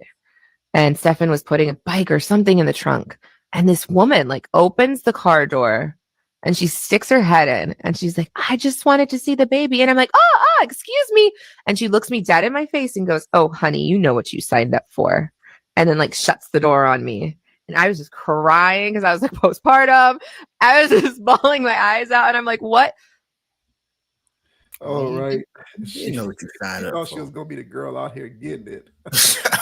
And Stefan was putting a bike or something in the trunk. And this woman like opens the car door and she sticks her head in and she's like, I just wanted to see the baby. And I'm like, oh, excuse me. And she looks me dead in my face and goes, oh, honey, you know what you signed up for. And then like shuts the door on me. And I was just crying because I was like postpartum. I was just bawling my eyes out. And I'm like, what? All right. You know what you signed up for. She was gonna be the girl out here getting it.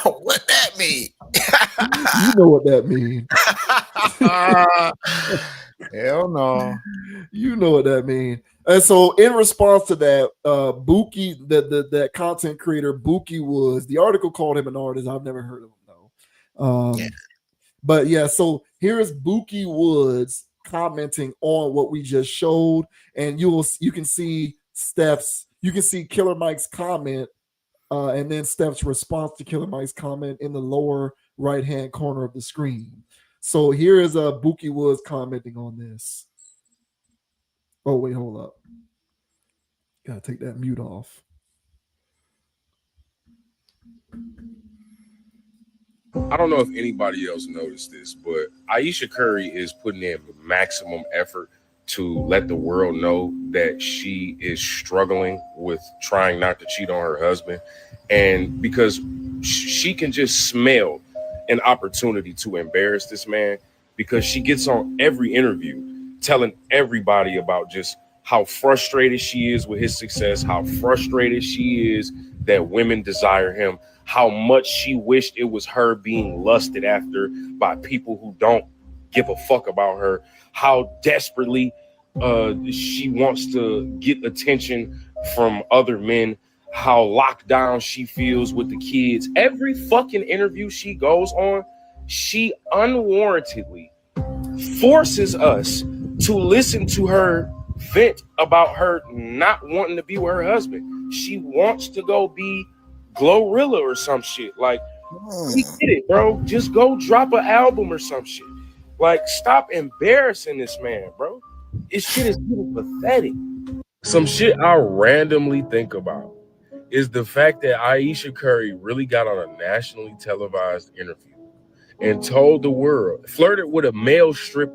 What that mean? You know what that means. Hell no. You know what that means. And so in response to that, Bookie, that content creator, Bookie Woods, the article called him an artist. I've never heard of him though. Yeah. But yeah, so here is Bookie Woods commenting on what we just showed, and you can see Killer Mike's comment, and then Steph's response to Killer Mike's comment in the lower right-hand corner of the screen. So here is Bookie Woods commenting on this. Oh wait, hold up. Gotta take that mute off. I don't know if anybody else noticed this, but Aisha Curry is putting in maximum effort to let the world know that she is struggling with trying not to cheat on her husband. And because she can just smell an opportunity to embarrass this man, because she gets on every interview telling everybody about just how frustrated she is with his success, how frustrated she is that women desire him, how much she wished it was her being lusted after by people who don't give a fuck about her, how desperately she wants to get attention from other men, how locked down she feels with the kids. Every fucking interview she goes on, she unwarrantedly forces us to listen to her vent about her not wanting to be with her husband. She wants to go be Glorilla or some shit. Like, we get it, bro. Just go drop an album or some shit. Like, stop embarrassing this man, bro. This shit is getting pathetic. Some shit I randomly think about is the fact that Aisha Curry really got on a nationally televised interview and told the world, flirted with a male stripper,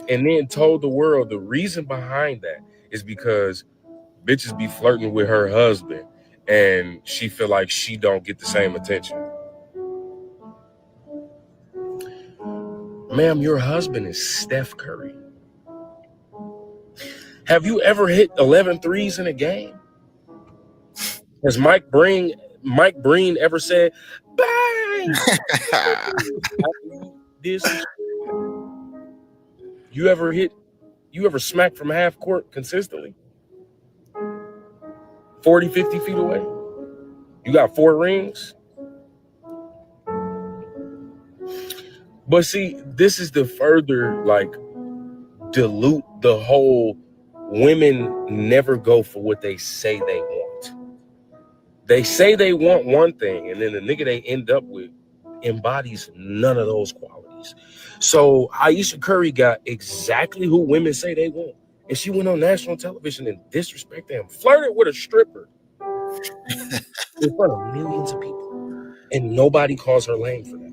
and then told the world the reason behind that is because bitches be flirting with her husband and she feel like she don't get the same attention. Ma'am, your husband is Steph Curry. Have you ever hit 11 threes in a game? Has Mike Breen ever said, bang? This you ever smacked from half court consistently? 40, 50 feet away? You got 4 rings? But see, this is the further dilute the whole women never go for what they say they want. They say they want one thing, and then the nigga they end up with embodies none of those qualities. So Aisha Curry got exactly who women say they want. And she went on national television and disrespected him, flirted with a stripper in front of millions of people. And nobody calls her lame for that.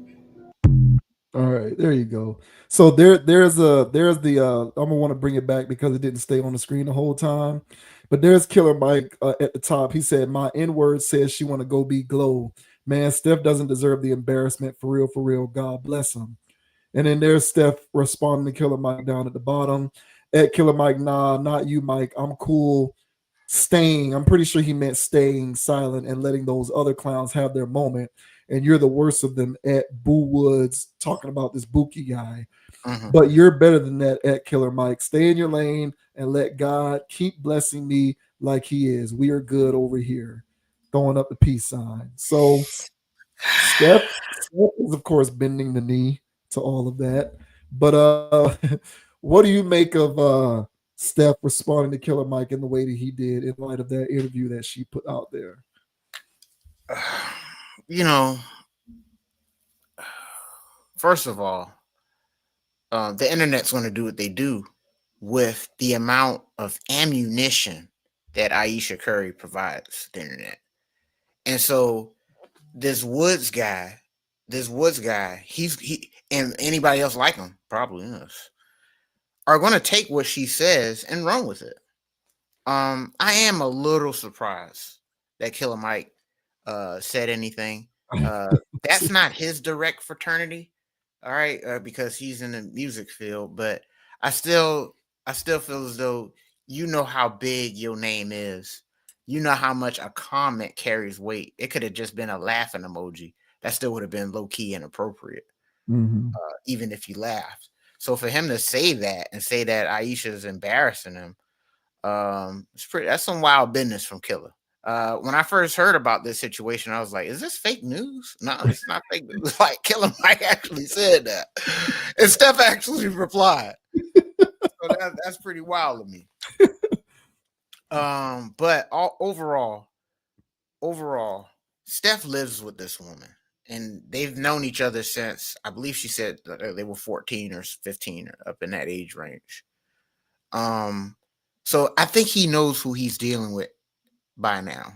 All right, there you go. So there's the I'm gonna want to bring it back because it didn't stay on the screen the whole time. But there's Killer Mike at the top. He said, "My N-word says she want to go be Glow. Man, Steph doesn't deserve the embarrassment. For real, for real. God bless him." And then there's Steph responding to Killer Mike down at the bottom. At Killer Mike, nah, not you, Mike. I'm cool. Staying. I'm pretty sure he meant staying silent and letting those other clowns have their moment. And you're the worst of them at Boo Woods talking about this Buki guy. But you're better than that at Killer Mike. Stay in your lane and let God keep blessing me like he is. We are good over here. Throwing up the peace sign. So Steph is, of course, bending the knee to all of that. But what do you make of Steph responding to Killer Mike in the way that he did in light of that interview that she put out there? You know, first of all, the internet's going to do what they do with the amount of ammunition that Aisha Curry provides the internet. And so this Woods guy, he and anybody else like him, probably is, are going to take what she says and run with it. I am a little surprised that Killer Mike said anything. That's not his direct fraternity, all right, because he's in the music field. But I still feel as though you know how big your name is. You know how much a comment carries weight. It could have just been a laughing emoji. That still would have been low key inappropriate, even if you laughed. So for him to say that and say that Aisha is embarrassing him, that's some wild business from Killer. When I first heard about this situation, I was like, is this fake news? No, it's not fake news. Like, Killer Mike actually said that. And Steph actually replied. So that's pretty wild to me. But overall, Steph lives with this woman. And they've known each other since, I believe she said, they were 14 or 15, or up in that age range. So I think he knows who he's dealing with by now.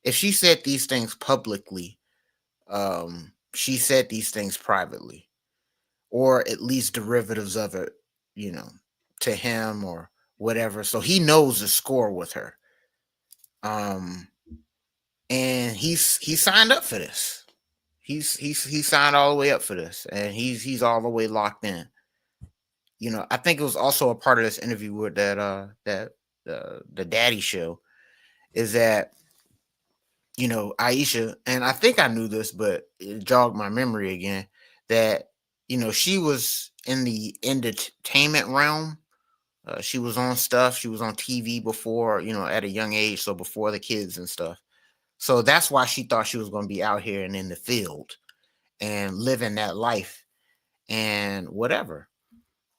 If she said these things publicly, she said these things privately, or at least derivatives of it, to him or whatever. So he knows the score with her. And he signed up for this. He signed all the way up for this, and he's all the way locked in. I think it was also a part of this interview with the Daddy Show, is that Aisha, and I think I knew this, but it jogged my memory again, that she was in the entertainment realm. She was on stuff. She was on TV before, at a young age, so before the kids and stuff. So that's why she thought she was going to be out here and in the field and living that life and whatever.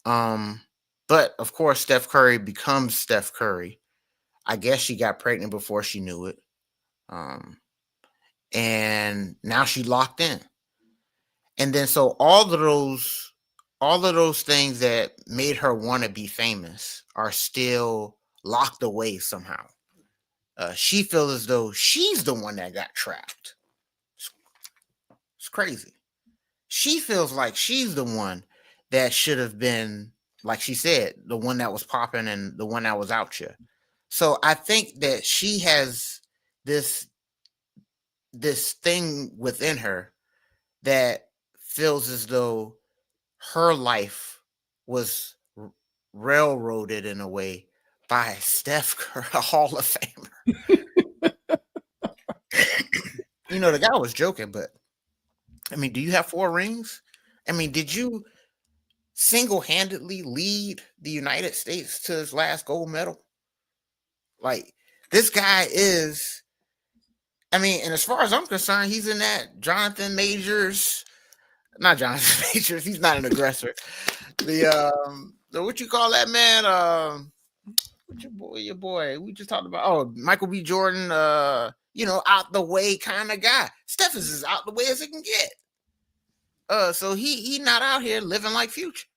But of course, Steph Curry becomes Steph Curry. I guess she got pregnant before she knew it. And now she locked in. And then so all of those things that made her want to be famous are still locked away somehow. She feels as though she's the one that got trapped. It's crazy. She feels like she's the one that should have been, like she said, the one that was popping and the one that was out here. So I think that she has this thing within her that feels as though her life was railroaded in a way by Steph Curry, a Hall of Famer. The guy was joking, but I mean, do you have 4 rings? I mean, did you single-handedly lead the United States to his last gold medal? Like, this guy is, I mean, and as far as I'm concerned, he's in that Jonathan Majors, not Jonathan Majors, he's not an aggressor. The what you call that man? Your boy. We just talked about Michael B. Jordan, out the way kind of guy. Steph is as out the way as it can get. So he not out here living like Future.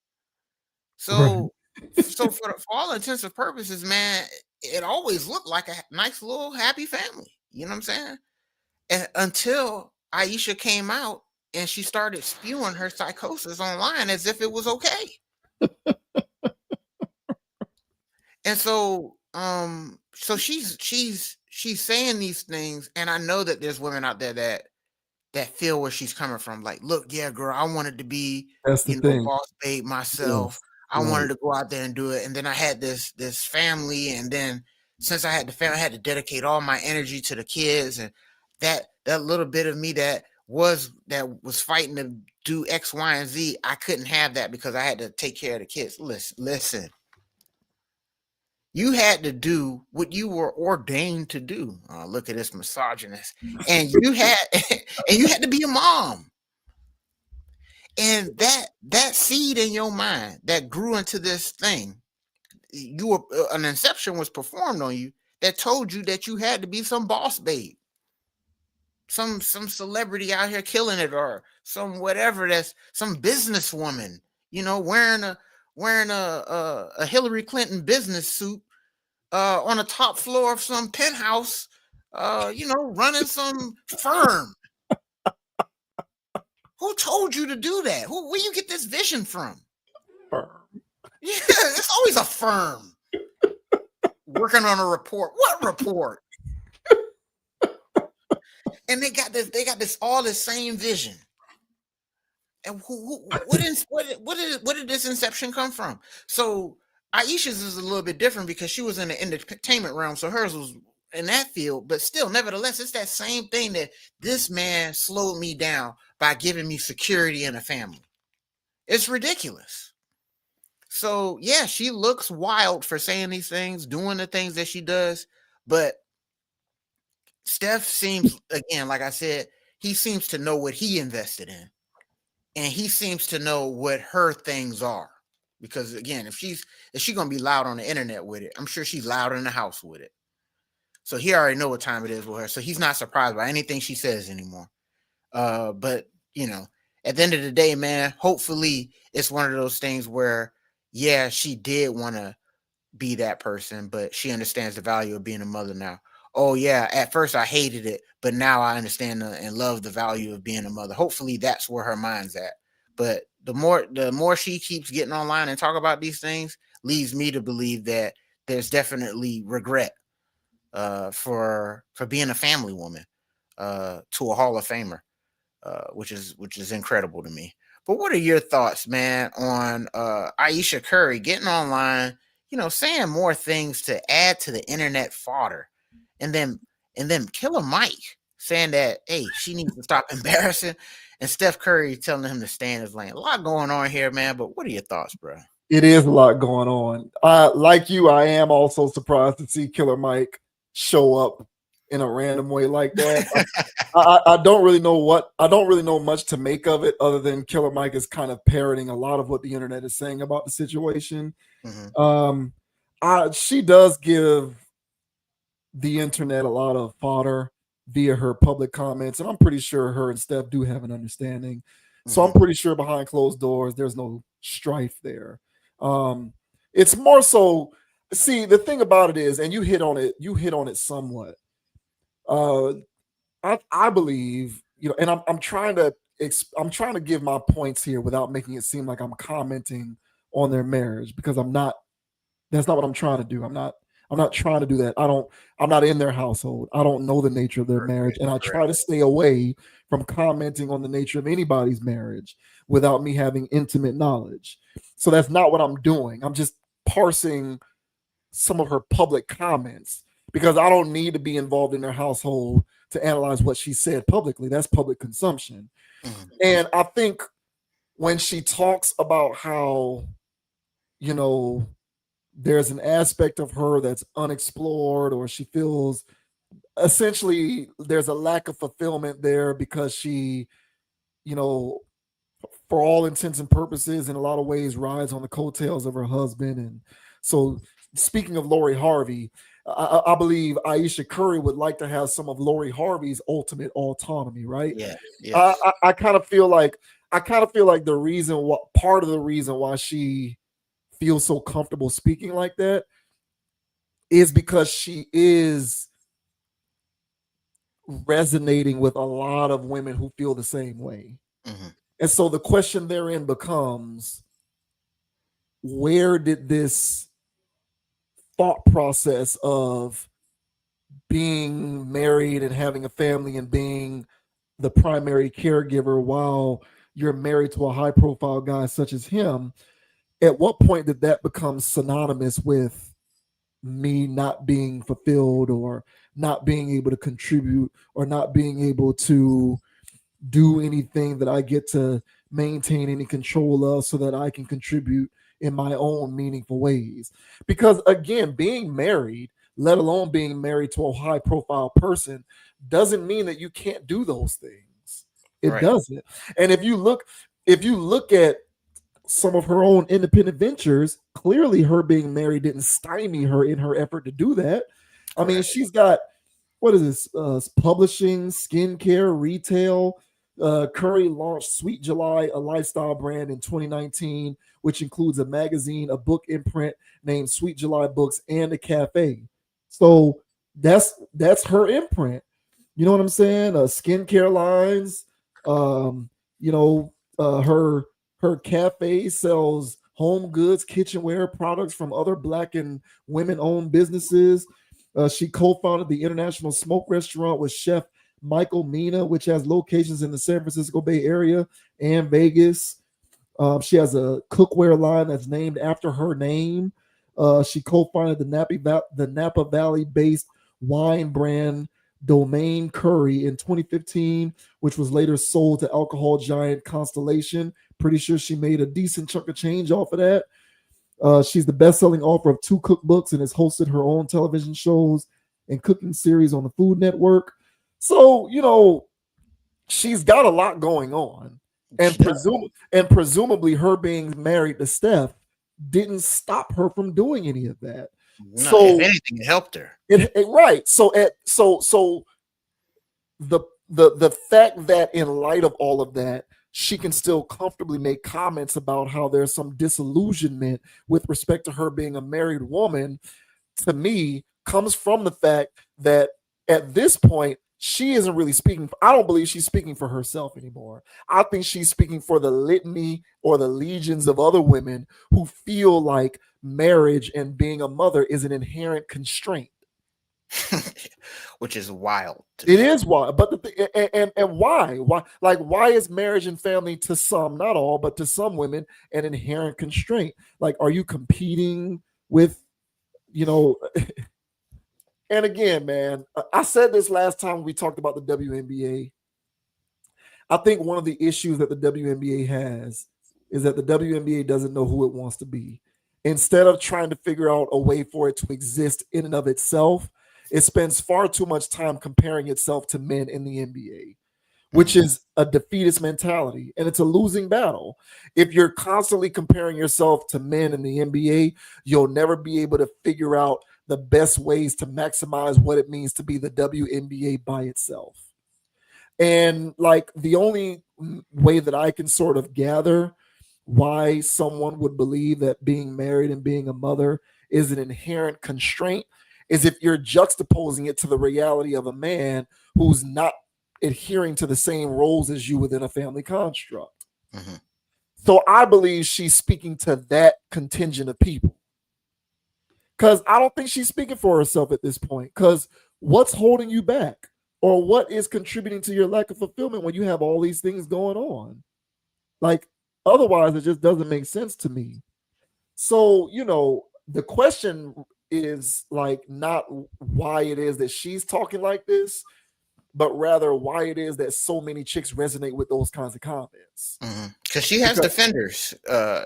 So so for all intents and purposes, man, it always looked like a nice little happy family. You know what I'm saying? And until Aisha came out and she started spewing her psychosis online as if it was okay. And so so she's saying these things, and I know that there's women out there that feel where she's coming from. Like, look, yeah, girl, I wanted to be, That's the thing. boss babe myself. Yes, I right. wanted to go out there and do it. And then I had this family, and then since I had the family, I had to dedicate all my energy to the kids, and that little bit of me that was fighting to do X, Y, and Z, I couldn't have that because I had to take care of the kids. Listen. You had to do what you were ordained to do. Oh, look at this misogynist. And you had to be a mom. And that seed in your mind that grew into this thing, an inception was performed on you that told you that you had to be some boss babe, some celebrity out here killing it, or some whatever, that's some businesswoman, wearing a Hillary Clinton business suit on the top floor of some penthouse, running some firm. Who told you to do that? Where you get this vision from? Firm. Yeah, it's always a firm. Working on a report. What report? And they got this all the same vision. And what did this inception come from? So Aisha's is a little bit different because she was in the entertainment realm, so hers was in that field, but still, nevertheless, it's that same thing that this man slowed me down by giving me security in a family. It's ridiculous. So yeah, she looks wild for saying these things, doing the things that she does, but Steph seems, again, like I said, he seems to know what he invested in. And he seems to know what her things are, because again, if she's gonna be loud on the internet with it, I'm sure she's loud in the house with it. So he already know what time it is with her. So he's not surprised by anything she says anymore. But at the end of the day, man, hopefully it's one of those things where, yeah, she did want to, be that person, but she understands the value of being a mother now. Oh yeah, at first I hated it, but now I understand and love the value of being a mother. Hopefully that's where her mind's at. But the more she keeps getting online and talk about these things, leads me to believe that there's definitely regret for being a family woman to a Hall of Famer, which is incredible to me. But what are your thoughts, man, on Ayesha Curry getting online, saying more things to add to the internet fodder, and then Killer Mike saying that, hey, she needs to stop embarrassing, and Steph Curry telling him to stay in his lane. A lot going on here, man. But what are your thoughts, bro? It is a lot going on. Like you, I am also surprised to see Killer Mike show up in a random way like that. I don't really know much to make of it, other than Killer Mike is kind of parroting a lot of what the internet is saying about the situation. She does give the internet a lot of fodder via her public comments, and I'm pretty sure her and Steph do have an understanding. So I'm pretty sure behind closed doors, there's no strife there. It's more so, see, the thing about it is, and you hit on it somewhat. I believe, and I'm trying to give my points here without making it seem like I'm commenting on their marriage, because that's not what I'm trying to do. I'm not trying to do that. I'm not in their household. I don't know the nature of their marriage. And I try to stay away from commenting on the nature of anybody's marriage without me having intimate knowledge. So that's not what I'm doing. I'm just parsing some of her public comments, because I don't need to be involved in their household to analyze what she said publicly. That's public consumption. And I think when she talks about how, there's an aspect of her that's unexplored, or she feels essentially there's a lack of fulfillment there because she, for all intents and purposes, in a lot of ways, rides on the coattails of her husband. And so, speaking of Lori Harvey, I believe Ayesha Curry would like to have some of Lori Harvey's ultimate autonomy, right? Yeah. Yes. I kind of feel like part of the reason why she feels so comfortable speaking like that is because she is resonating with a lot of women who feel the same way. And so the question therein becomes, where did this thought process of being married and having a family and being the primary caregiver while you're married to a high profile guy such as him, at what point did that become synonymous with me not being fulfilled, or not being able to contribute, or not being able to do anything that I get to maintain any control of, so that I can contribute in my own meaningful ways? Because again, being married, let alone being married to a high profile person, doesn't mean that you can't do those things. It doesn't. And if you look at some of her own independent ventures, clearly her being married didn't stymie her in her effort to do that. I mean, she's got, what is this? Publishing, skincare, retail. Curry launched Sweet July, a lifestyle brand, in 2019, which includes a magazine, a book imprint named Sweet July Books, and a cafe. So that's her imprint. You know what I'm saying? Skincare lines. Her cafe sells home goods, kitchenware products from other Black and women-owned businesses. She co-founded the International Smoke Restaurant with Chef Michael Mina, which has locations in the San Francisco Bay Area and Vegas. She has a cookware line that's named after her name. She co-founded the Napa Valley-based wine brand Domaine Curry in 2015, which was later sold to alcohol giant Constellation. Pretty sure she made a decent chunk of change off of that. She's the best-selling author of 2 cookbooks and has hosted her own television shows and cooking series on the Food Network. So, she's got a lot going on. And presumably her being married to Steph didn't stop her from doing any of that. No, so if anything, it helped her. Right. So the fact that in light of all of that, she can still comfortably make comments about how there's some disillusionment with respect to her being a married woman, to me, comes from the fact that at this point, she isn't really speaking. I don't believe she's speaking for herself anymore. I think she's speaking for the litany or the legions of other women who feel like marriage and being a mother is an inherent constraint. Which is wild. It is wild, but and why? Like, why is marriage and family to some, not all, but to some women, an inherent constraint? Like, are you competing with, you know? And again, man, I said this last time we talked about the WNBA. I think one of the issues that the WNBA has is that the WNBA doesn't know who it wants to be. Instead of trying to figure out a way for it to exist in and of itself, it spends far too much time comparing itself to men in the NBA, which is a defeatist mentality, and it's a losing battle. If you're constantly comparing yourself to men in the NBA, you'll never be able to figure out the best ways to maximize what it means to be the WNBA by itself. And like, the only way that I can sort of gather why someone would believe that being married and being a mother is an inherent constraint is if you're juxtaposing it to the reality of a man who's not adhering to the same roles as you within a family construct. Mm-hmm. So I believe she's speaking to that contingent of people. Because I don't think she's speaking for herself at this point. Because what's holding you back? Or what is contributing to your lack of fulfillment when you have all these things going on? Like, otherwise, it just doesn't make sense to me. So, you know, the question is like not why it is that she's talking like this, but rather why it is that so many chicks resonate with those kinds of comments. Because she has defenders.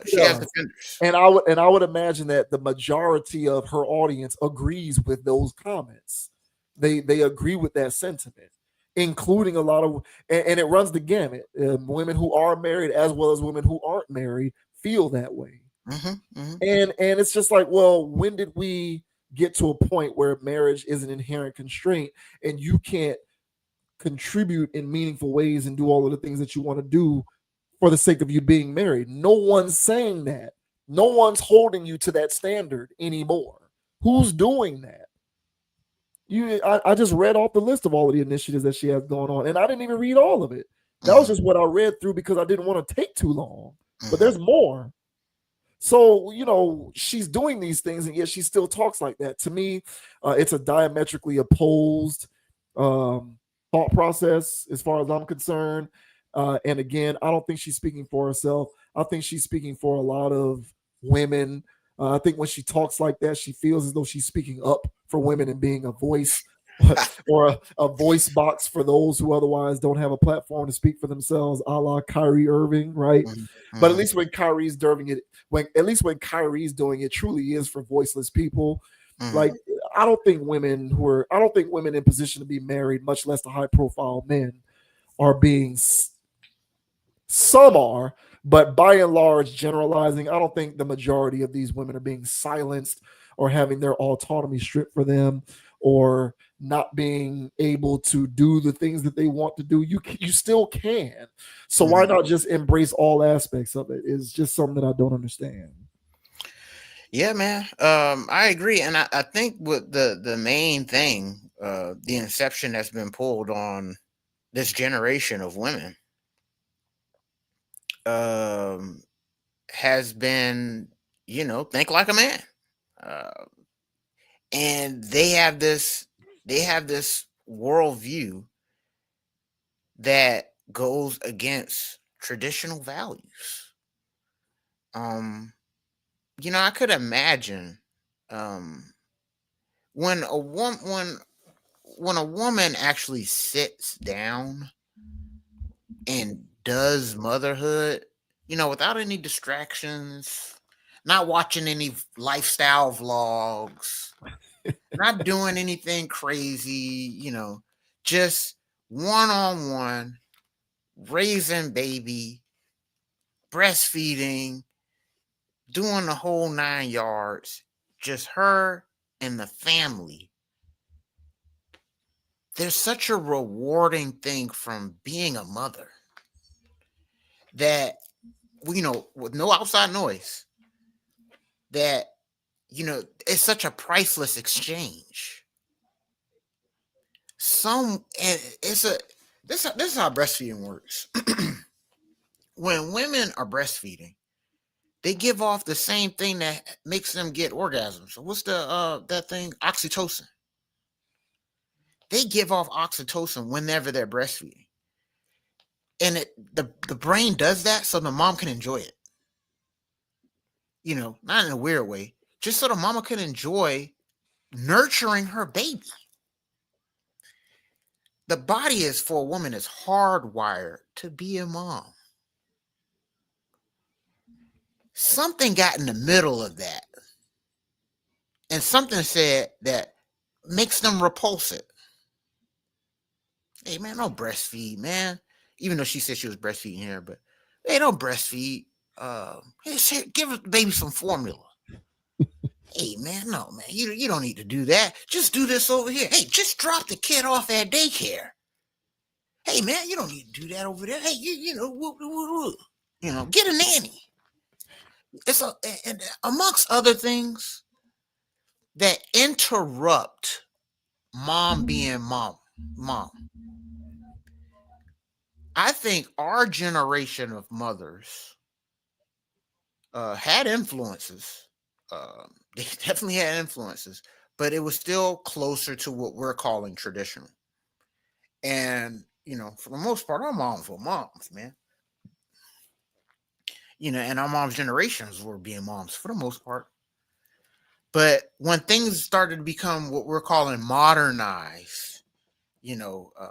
She has defenders. And I would imagine that the majority of her audience agrees with those comments. They agree with that sentiment, including a lot of, and it runs the gamut. Women who are married as well as women who aren't married feel that way. And it's just like, well, when did we get to a point where marriage is an inherent constraint and you can't contribute in meaningful ways and do all of the things that you want to do for the sake of you being married? No one's saying that. No one's holding you to that standard anymore. Who's doing that? I just read off the list of all of the initiatives that she has going on, and I didn't even read all of it. That was just what I read through because I didn't want to take too long. But there's more. So, you know, she's doing these things, and yet she still talks like that. To me, it's a diametrically opposed thought process as far as I'm concerned. And again, I don't think she's speaking for herself. I think she's speaking for a lot of women. I think when she talks like that, she feels as though she's speaking up for women and being a voice or a voice box for those who otherwise don't have a platform to speak for themselves, a la Kyrie Irving, right? But at least when Kyrie's doing it, when Kyrie's doing it, truly is for voiceless people. Like, I don't think women in position to be married, much less the high profile men, are being. Some are, but by and large, generalizing, I don't think the majority of these women are being silenced or having their autonomy stripped for them or not being able to do the things that they want to do. You still can. So why not just embrace all aspects of it? It's just something that I don't understand. Yeah, man. I agree. And I think what the main thing, the inception that's been pulled on this generation of women has been, you know, think like a man. And they have this worldview that goes against traditional values. You know, I could imagine when a woman actually sits down and does motherhood, you know, without any distractions, not watching any lifestyle vlogs, not doing anything crazy, you know, just one-on-one, raising baby, breastfeeding, doing the whole 9 yards, just her and the family. There's such a rewarding thing from being a mother that, with no outside noise, that, it's such a priceless exchange. This is how breastfeeding works. When women are breastfeeding, they give off the same thing that makes them get orgasms. So what's that thing? Oxytocin. They give off oxytocin whenever they're breastfeeding. And the brain does that so the mom can enjoy it. Not in a weird way, just so the mama can enjoy nurturing her baby. The body for a woman is hardwired to be a mom. Something got in the middle of that. And something said that makes them repulse it. Hey, man, don't breastfeed, man. Even though she said she was breastfeeding here, but hey, don't breastfeed. Hey, give the baby some formula. Hey, man, no, man, you don't need to do that. Just do this over here. Hey, just drop the kid off at daycare. Hey, man, you don't need to do that over there. Hey, get a nanny. And amongst other things that interrupt mom being mom. I think our generation of mothers had influences. They definitely had influences, but it was still closer to what we're calling traditional. And, for the most part, our moms were moms, man. And our moms' generations were being moms for the most part. But when things started to become what we're calling modernized,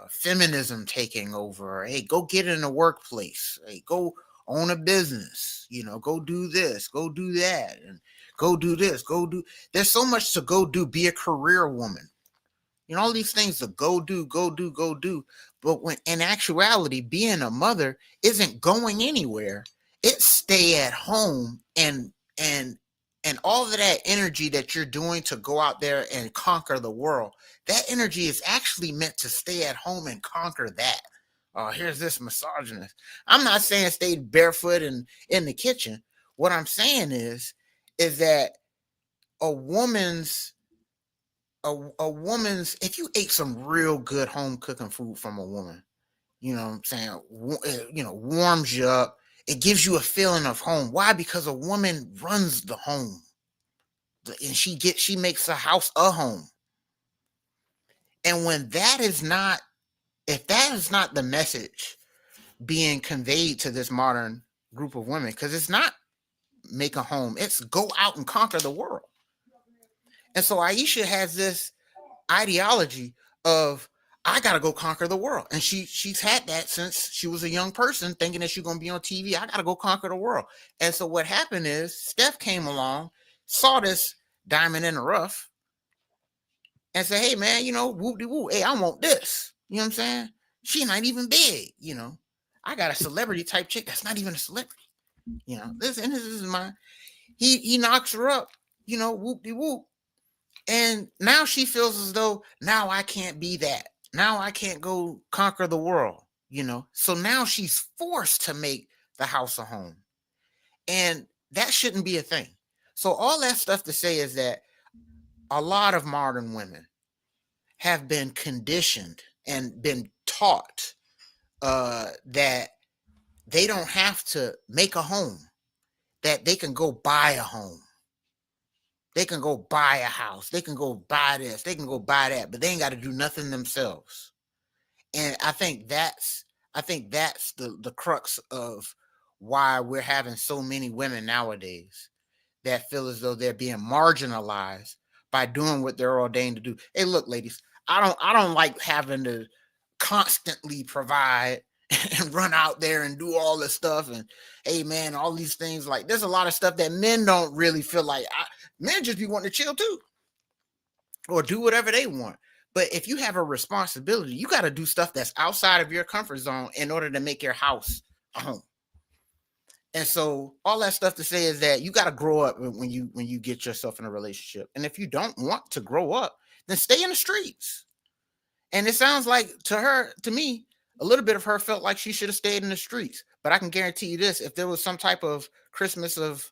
feminism taking over, hey, go get in the workplace, hey, go own a business, go do this, go do that, and go do this, there's so much to go do, be a career woman, all these things to go do. But when in actuality, being a mother isn't going anywhere. It's stay at home and all of that energy that you're doing to go out there and conquer the world, that energy is actually meant to stay at home and conquer that. Oh, here's this misogynist. I'm not saying stay barefoot and in the kitchen. What I'm saying is that a woman's, if you ate some real good home cooking food from a woman, what I'm saying, warms you up. It gives you a feeling of home. Why? Because a woman runs the home. And she makes the house a home. And when if that is not the message being conveyed to this modern group of women, because it's not make a home, it's go out and conquer the world. And so Aisha has this ideology of, I gotta go conquer the world. And she's had that since she was a young person, thinking that she's gonna be on TV. I gotta go conquer the world. And so what happened is Steph came along, saw this diamond in the rough, and said, hey, man, whoop-de-whoop, hey, I want this. You know what I'm saying? She not even big, I got a celebrity type chick that's not even a celebrity. This is mine. He knocks her up, whoop-de-whoop. And now she feels as though, now I can't be that. Now I can't go conquer the world, So now she's forced to make the house a home. And that shouldn't be a thing. So all that stuff to say is that a lot of modern women have been conditioned and been taught that they don't have to make a home, that they can go buy a home. They can go buy a house. They can go buy this. They can go buy that, but they ain't got to do nothing themselves. And I think that's the crux of why we're having so many women nowadays that feel as though they're being marginalized by doing what they're ordained to do. Hey, look, ladies, I don't like having to constantly provide and run out there and do all this stuff. And hey, man, all these things, like there's a lot of stuff that men don't really feel like. Men just be wanting to chill too, or do whatever they want. But if you have a responsibility, you got to do stuff that's outside of your comfort zone in order to make your house a home. And so all that stuff to say is that you got to grow up when you get yourself in a relationship. And if you don't want to grow up, then stay in the streets. And it sounds like to me, a little bit of her felt like she should have stayed in the streets. But I can guarantee you this: if there was some type of Christmas of,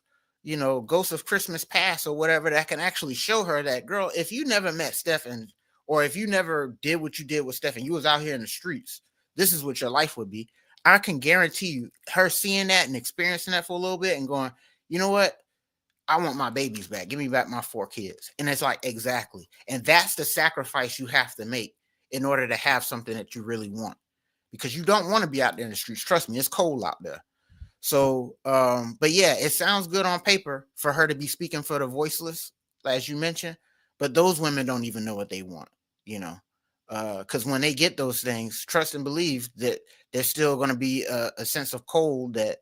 Ghost of Christmas Past or whatever that can actually show her that, girl, if you never met Stefan, or if you never did what you did with Stefan, you was out here in the streets, this is what your life would be. I can guarantee you her seeing that and experiencing that for a little bit and going, you know what? I want my babies back. Give me back my 4 kids. And it's like, exactly. And that's the sacrifice you have to make in order to have something that you really want, because you don't want to be out there in the streets. Trust me, it's cold out there. So, but yeah, it sounds good on paper for her to be speaking for the voiceless, as you mentioned, but those women don't even know what they want, because when they get those things, trust and believe that there's still going to be a sense of cold that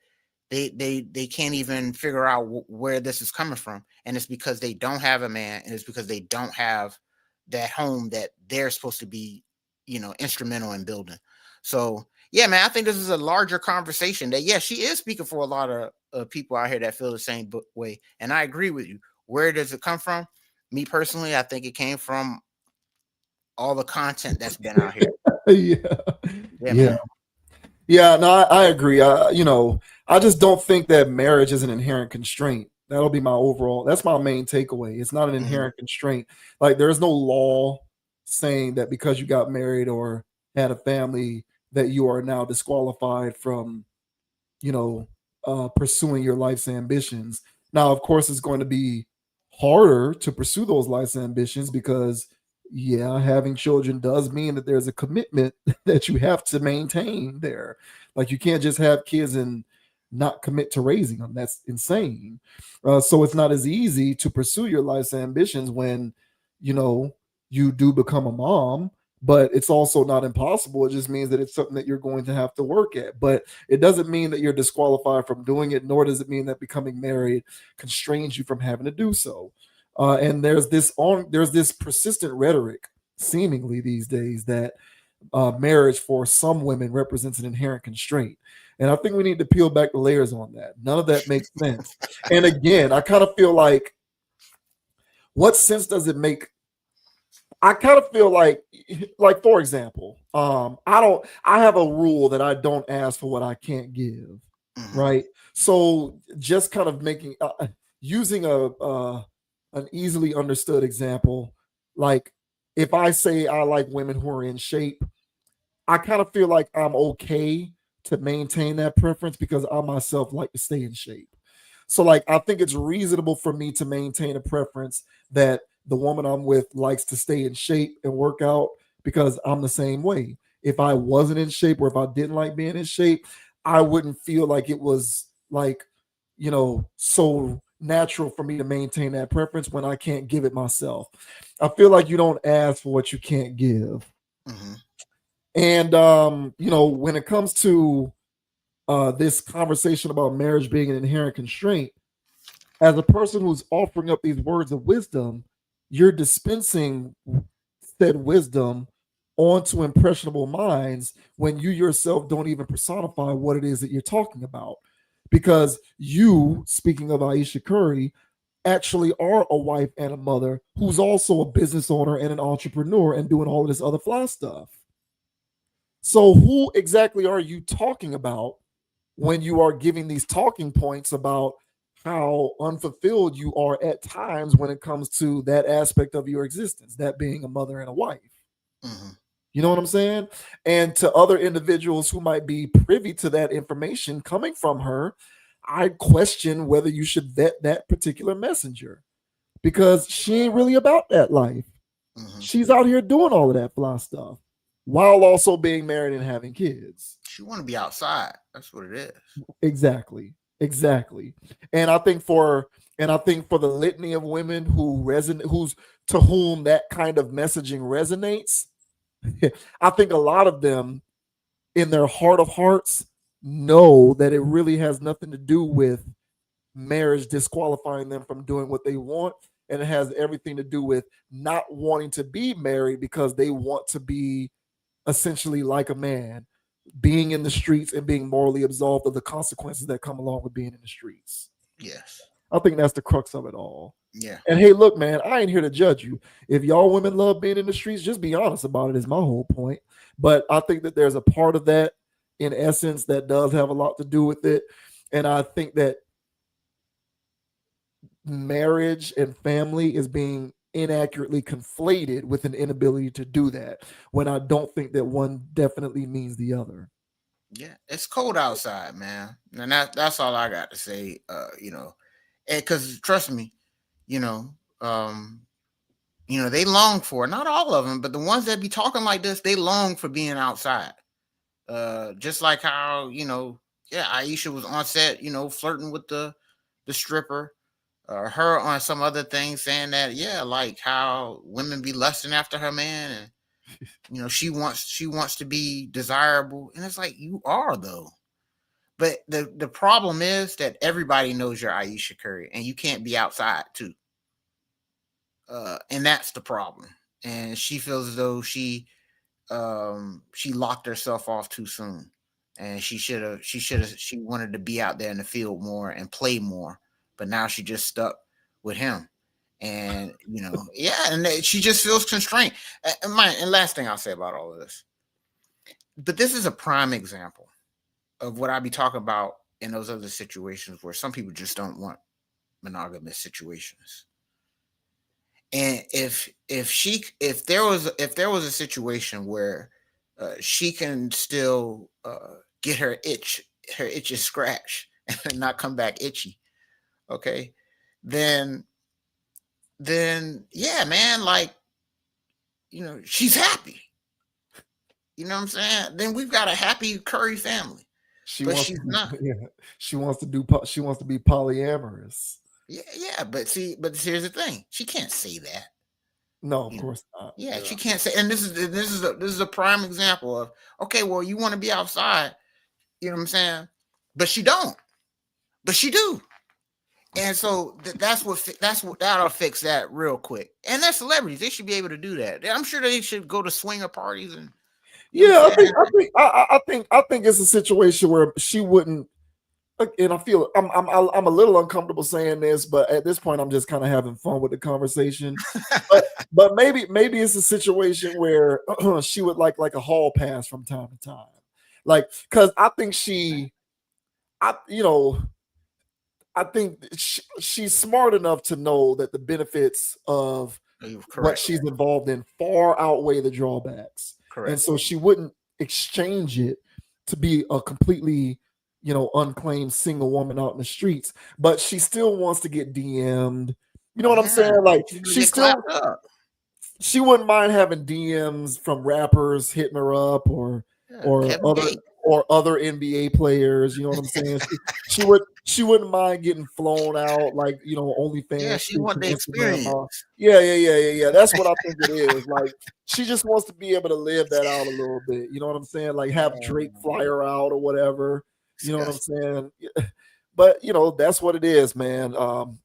they can't even figure out where this is coming from. And it's because they don't have a man, and it's because they don't have that home that they're supposed to be, instrumental in building. So yeah, man, I think this is a larger conversation that, yeah, she is speaking for a lot of people out here that feel the same way. And I agree with you. Where does it come from? Me personally, I think it came from all the content that's been out here. Yeah. No, I agree. I just don't think that marriage is an inherent constraint. That'll be that's my main takeaway. It's not an inherent constraint. Like, there's no law saying that because you got married or had a family that you are now disqualified from, pursuing your life's ambitions. Now, of course, it's going to be harder to pursue those life's ambitions because, having children does mean that there's a commitment that you have to maintain there. Like, you can't just have kids and not commit to raising them. That's insane. So it's not as easy to pursue your life's ambitions when, you do become a mom. But it's also not impossible. It just means that it's something that you're going to have to work at. But it doesn't mean that you're disqualified from doing it, nor does it mean that becoming married constrains you from having to do so. And there's this persistent rhetoric, seemingly these days, that marriage for some women represents an inherent constraint. And I think we need to peel back the layers on that. None of that makes sense. And again, I kind of feel like, what sense does it make? I kind of feel like, for example, I have a rule that I don't ask for what I can't give, right? So just kind of using an easily understood example, like if I say I like women who are in shape, I kind of feel like I'm okay to maintain that preference because I myself like to stay in shape. So like, I think it's reasonable for me to maintain a preference that the woman I'm with likes to stay in shape and work out because I'm the same way. If I wasn't in shape or if I didn't like being in shape, I wouldn't feel like it was like, so natural for me to maintain that preference when I can't give it myself. I feel like you don't ask for what you can't give. And, when it comes to this conversation about marriage being an inherent constraint, as a person who's offering up these words of wisdom, you're dispensing said wisdom onto impressionable minds when you yourself don't even personify what it is that you're talking about. Because you, speaking of Aisha Curry, actually are a wife and a mother who's also a business owner and an entrepreneur and doing all of this other fly stuff. So who exactly are you talking about when you are giving these talking points about how unfulfilled you are at times when it comes to that aspect of your existence, that being a mother and a wife? You know what I'm saying? And to other individuals who might be privy to that information coming from her, I question whether you should vet that particular messenger, because she ain't really about that life. She's out here doing all of that fly stuff while also being married and having kids. She want to be outside. That's what it is. Exactly. And I think for the litany of women to whom that kind of messaging resonates, I think a lot of them in their heart of hearts know that it really has nothing to do with marriage disqualifying them from doing what they want. And it has everything to do with not wanting to be married because they want to be essentially like a man, being in the streets and being morally absolved of the consequences that come along with being in the streets. Yes. I think that's the crux of it all. Yeah. And hey, look, man, I ain't here to judge you. If y'all women love being in the streets, just be honest about it, is my whole point. But I think that there's a part of that in essence, that does have a lot to do with it. And I think that marriage and family is being inaccurately conflated with an inability to do that, when I don't think that one definitely means the other. Yeah, it's cold outside, man, and that's all I got to say. Because trust me, you know, um, they long for, not all of them, but the ones that be talking like this, they long for being outside. Just like how yeah, Aisha was on set, flirting with the stripper. Her on some other thing saying that, yeah, like how women be lusting after her man, and she wants to be desirable, and it's like, you are though. But the problem is that everybody knows you're Aisha Curry, and you can't be outside too. And that's the problem. And she feels as though she locked herself off too soon, and she wanted to be out there in the field more and play more, but now she just stuck with him. And yeah, and she just feels constrained. And last thing I'll say about all of this, but this is a prime example of what I be talking about in those other situations where some people just don't want monogamous situations. And if there was a situation where she can still get her itches scratched and not come back itchy, okay, then yeah, man, like, she's happy. You know what I'm saying? Then we've got a happy Curry family. But she's not. Yeah, she wants to be polyamorous. Yeah, but here's the thing: she can't say that. No, of course not. Yeah, she can't say. And this is a prime example of, okay, well, you want to be outside, you know what I'm saying? But she don't. But she do. And so that'll fix that real quick. And they're celebrities; they should be able to do that. I'm sure they should go to swinger parties and. Yeah, I think it's a situation where she wouldn't, and I feel I'm a little uncomfortable saying this, but at this point I'm just kind of having fun with the conversation. but maybe it's a situation where she would like a hall pass from time to time, like, because I think I think she's smart enough to know that the benefits of what she's involved in far outweigh the drawbacks. Correct. And so she wouldn't exchange it to be a completely, unclaimed single woman out in the streets. But she still wants to get DM'd. You know what I'm saying? Like, she wouldn't mind having DMs from rappers hitting her up, or other NBA players. You know what I'm saying? She wouldn't mind getting flown out, like, OnlyFans. Yeah, she want the experience. Yeah. That's what I think it is. Like, she just wants to be able to live that out a little bit. You know what I'm saying? Like, have Drake fly her out or whatever. You know what I'm saying? But that's what it is, man. Who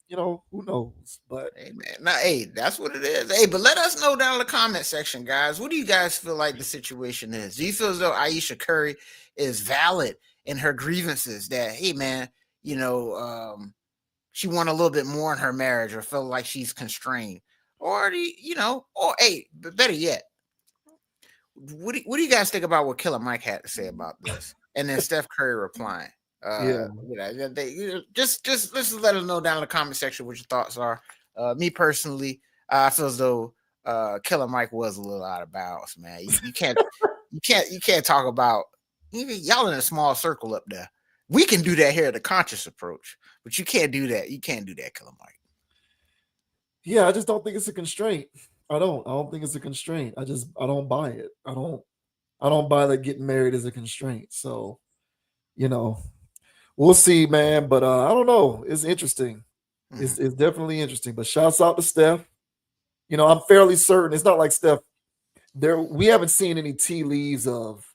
knows? But hey, man, that's what it is. Hey, but let us know down in the comment section, guys. What do you guys feel like the situation is? Do you feel as though Aisha Curry is valid in her grievances? That, hey, man, she want a little bit more in her marriage, or feel like she's constrained, or or hey, but better yet, what do you guys think about what Killer Mike had to say about this? And then Steph Curry replying. Just let us know down in the comment section what your thoughts are. Me personally, I feel as though Killer Mike was a little out of bounds, man. You can't talk about, even y'all in a small circle up there. We can do that here, the conscious approach, but you can't do that. You can't do that, Killer Mike. Yeah, I just don't think it's a constraint. I don't think it's a constraint. I don't buy it. I don't buy that getting married is a constraint. So, we'll see, man. But I don't know. It's interesting. Mm-hmm. It's definitely interesting. But shouts out to Steph. I'm fairly certain it's not like Steph. We haven't seen any tea leaves of,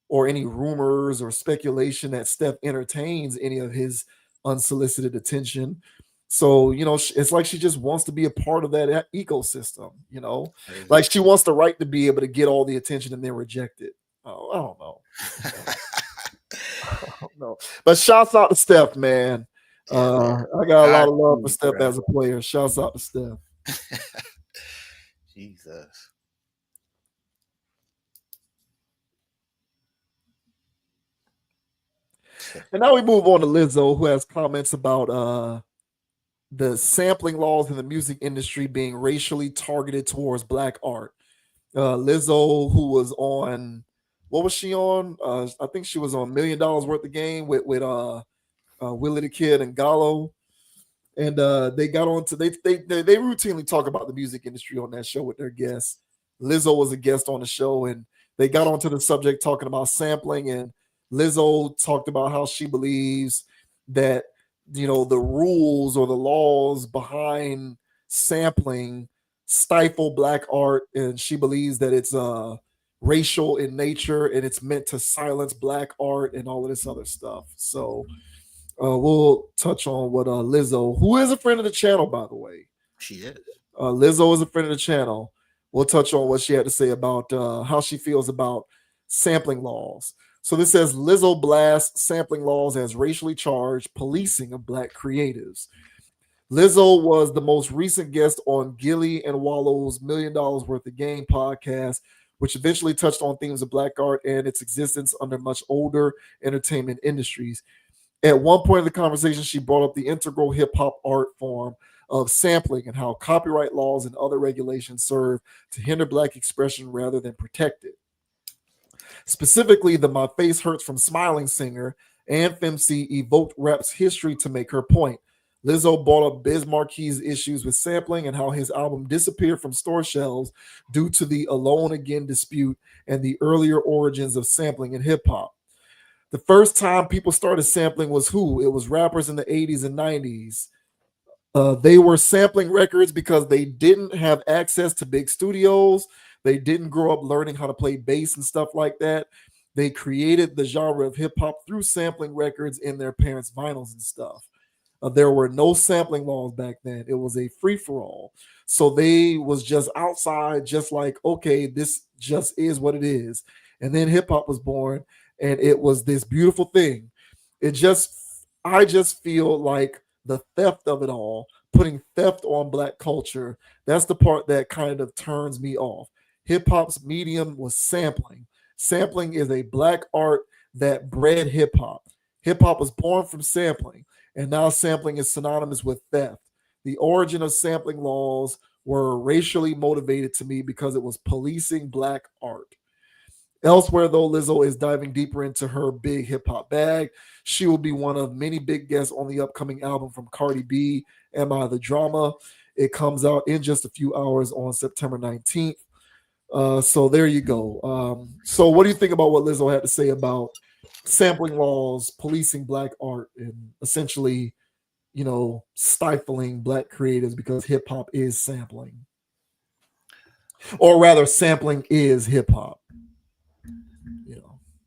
or any rumors or speculation that Steph entertains any of his unsolicited attention. So, it's like she just wants to be a part of that ecosystem, like she wants the right to be able to get all the attention and then reject it. Oh, I don't know. I don't know. But shouts out to Steph, man. I got a lot of love for Steph as a player. Shouts out to Steph. Jesus. And now we move on to Lizzo, who has comments about the sampling laws in the music industry being racially targeted towards black art. Lizzo, who was on, what was she on? I think she was on $1 Million Worth of Game with Willie the Kid and Gallo. And they got on to they routinely talk about the music industry on that show with their guests. Lizzo was a guest on the show, and they got onto the subject talking about sampling. And Lizzo talked about how she believes that the rules or the laws behind sampling stifle black art, and she believes that it's racial in nature and it's meant to silence black art and all of this other stuff. So we'll touch on what Lizzo, who is a friend of the channel, by the way. She is. Lizzo is a friend of the channel. We'll touch on what she had to say about how she feels about sampling laws. So this says Lizzo blasts sampling laws as racially charged policing of black creatives. Lizzo was the most recent guest on Gilly and Wallow's $1 Million Worth of Game podcast, which eventually touched on themes of black art and its existence under much older entertainment industries. At one point in the conversation, she brought up the integral hip-hop art form of sampling and how copyright laws and other regulations serve to hinder black expression rather than protect it. Specifically, the My Face Hurts from Smiling singer and Femc evoked rap's history to make her point. Lizzo brought up Biz Marquis's issues with sampling and how his album disappeared from store shelves due to the Alone Again dispute and the earlier origins of sampling in hip-hop. The first time people started sampling was who? It was rappers in the 80s and 90s. They were sampling records because they didn't have access to big studios. They didn't grow up learning how to play bass and stuff like that. They created the genre of hip hop through sampling records in their parents' vinyls and stuff. There were no sampling laws back then. It was a free-for-all. So they was just outside, just like, okay, this just is what it is. And then hip hop was born, and it was this beautiful thing. I just feel like the theft of it all, putting theft on black culture, that's the part that kind of turns me off. Hip hop's medium was sampling. Sampling is a black art that bred hip hop. Hip hop was born from sampling, and now sampling is synonymous with theft. The origin of sampling laws were racially motivated to me because it was policing black art. Elsewhere, though, Lizzo is diving deeper into her big hip-hop bag. She will be one of many big guests on the upcoming album from Cardi B, Am I the Drama? It comes out in just a few hours on September 19th. So there you go. So what do you think about what Lizzo had to say about sampling laws, policing black art, and essentially, stifling black creatives because hip-hop is sampling? Or rather, sampling is hip-hop.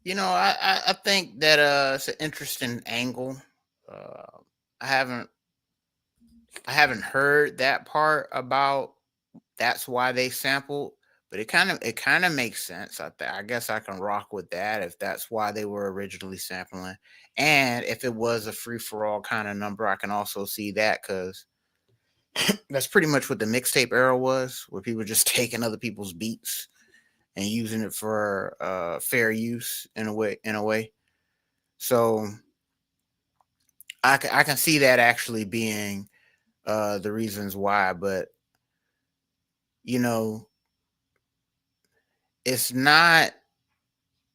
I think that it's an interesting angle. I haven't heard that part about that's why they sampled, but it kind of makes sense. I guess I can rock with that if that's why they were originally sampling, and if it was a free for all kind of number, I can also see that because that's pretty much what the mixtape era was, where people just taking other people's beats and using it for fair use in a way. So I can see that actually being the reasons why, but it's not.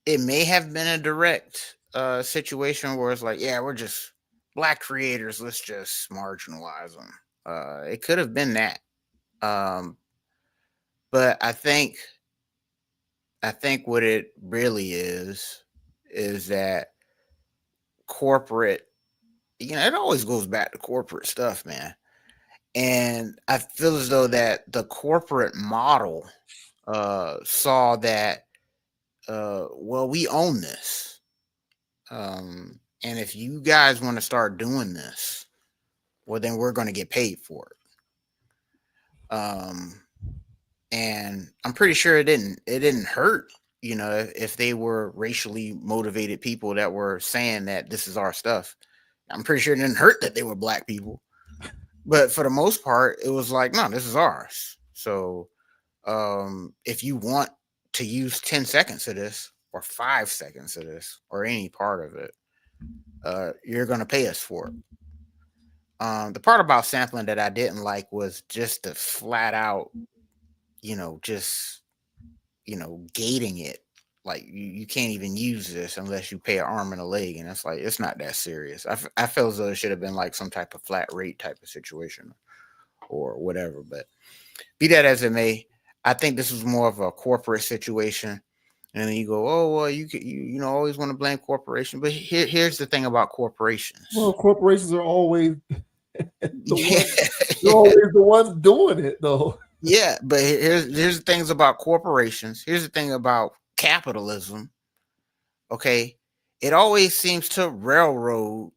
It may have been a direct situation where it's like, yeah, we're just black creators, let's just marginalize them. It could have been that, but I think what it really is that corporate, it always goes back to corporate stuff, man. And I feel as though that the corporate model saw that, well, we own this. And if you guys want to start doing this, well, then we're going to get paid for it. And I'm pretty sure it didn't hurt, if they were racially motivated people that were saying that this is our stuff. I'm pretty sure it didn't hurt that they were black people. But for the most part, it was like, no, this is ours. So if you want to use 10 seconds of this or 5 seconds of this or any part of it, you're going to pay us for it. The part about sampling that I didn't like was just the flat out, just, gating it. Like you can't even use this unless you pay an arm and a leg. And it's like, it's not that serious. I feel as though it should have been like some type of flat rate type of situation or whatever. But be that as it may, I think this was more of a corporate situation. And then you go, oh, well, you always want to blame corporation. But here's the thing about corporations. Well, corporations are always they're always the ones doing it, though. Yeah, but here's the things about corporations. Here's the thing about capitalism. Okay, it always seems to railroad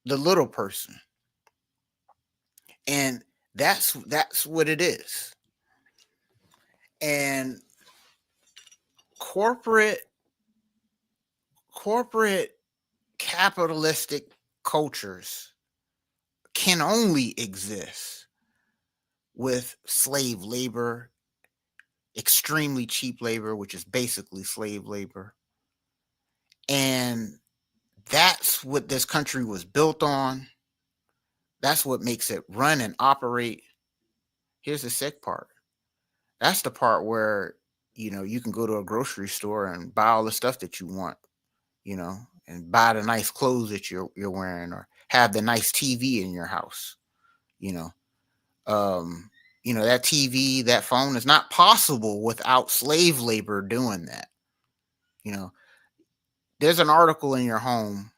the little person, and that's what it is. And corporate capitalistic cultures can only exist with slave labor, extremely cheap labor, which is basically slave labor. And that's what this country was built on. That's what makes it run and operate. Here's the sick part. That's the part where, you can go to a grocery store and buy all the stuff that you want, and buy the nice clothes that you're wearing, or have the nice TV in your house, that TV, that phone is not possible without slave labor doing that. There's an article in your home,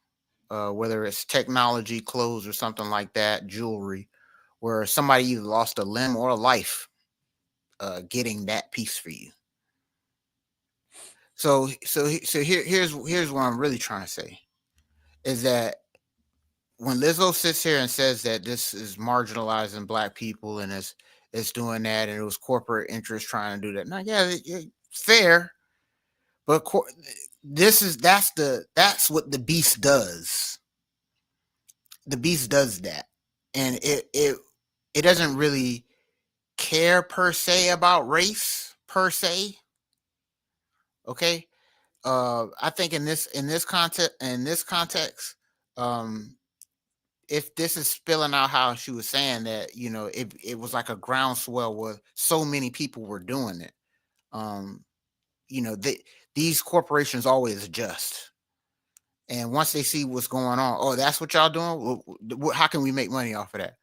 whether it's technology, clothes, or something like that, jewelry, where somebody either lost a limb or a life getting that piece for you. So here's what I'm really trying to say is that when Lizzo sits here and says that this is marginalizing Black people and it's doing that, and it was corporate interest trying to do that. Now, yeah, fair, but that's what the beast does. The beast does that, and it doesn't really care per se about race per se. Okay, I think in this context, if this is spilling out how she was saying that, it was like a groundswell where so many people were doing it. These corporations always adjust, and once they see what's going on, oh, that's what y'all doing. Well, how can we make money off of that?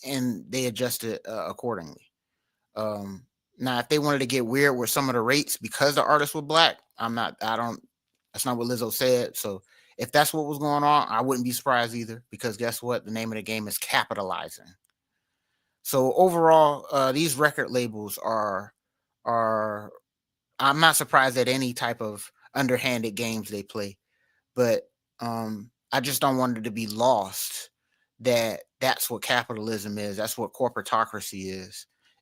And they adjust it accordingly. Now, if they wanted to get weird with some of the rates because the artists were Black, that's not what Lizzo said. So if that's what was going on, I wouldn't be surprised either, because guess what? The name of the game is capitalizing. So overall, these record labels are I'm not surprised at any type of underhanded games they play, but I just don't want it to be lost that that's what capitalism is. That's what corporatocracy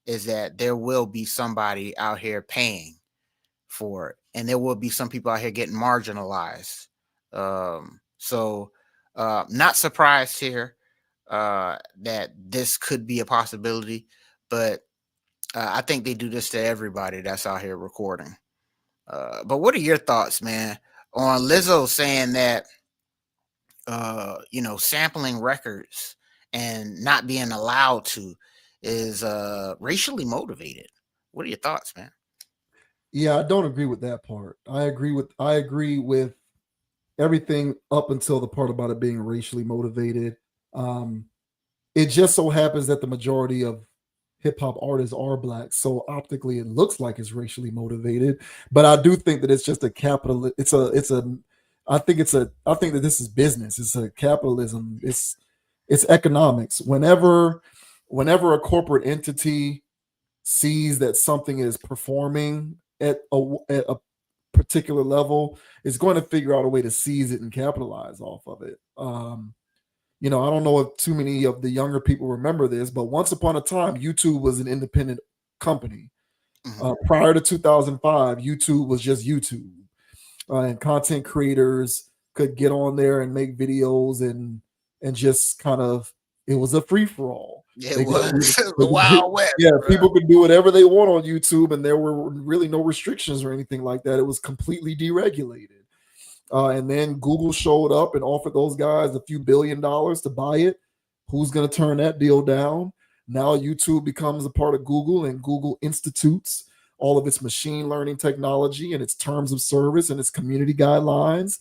is that there will be somebody out here paying for it, and there will be some people out here getting marginalized. So not surprised here that this could be a possibility, but I think they do this to everybody that's out here recording. But what are your thoughts, man, on Lizzo saying that sampling records and not being allowed to is racially motivated? What are your thoughts, man? Yeah, I don't agree with that part. I agree with everything up until the part about it being racially motivated. It just so happens that the majority of hip hop artists are Black, so optically it looks like it's racially motivated. But I do think that it's just a capital. I think that this is business. It's a capitalism. It's economics. Whenever a corporate entity sees that something is performing at a particular level, it's going to figure out a way to seize it and capitalize off of it. I don't know if too many of the younger people remember this, but once upon a time, YouTube was an independent company. Prior to 2005, YouTube was just YouTube, and content creators could get on there and make videos and just kind of, it was a free for all. It was the Wild West. Yeah, people could do whatever they want on YouTube, and there were really no restrictions or anything like that. It was completely deregulated. And then Google showed up and offered those guys a few $1 billion to buy it. Who's going to turn that deal down? Now YouTube becomes a part of Google, and Google institutes all of its machine learning technology and its terms of service and its community guidelines.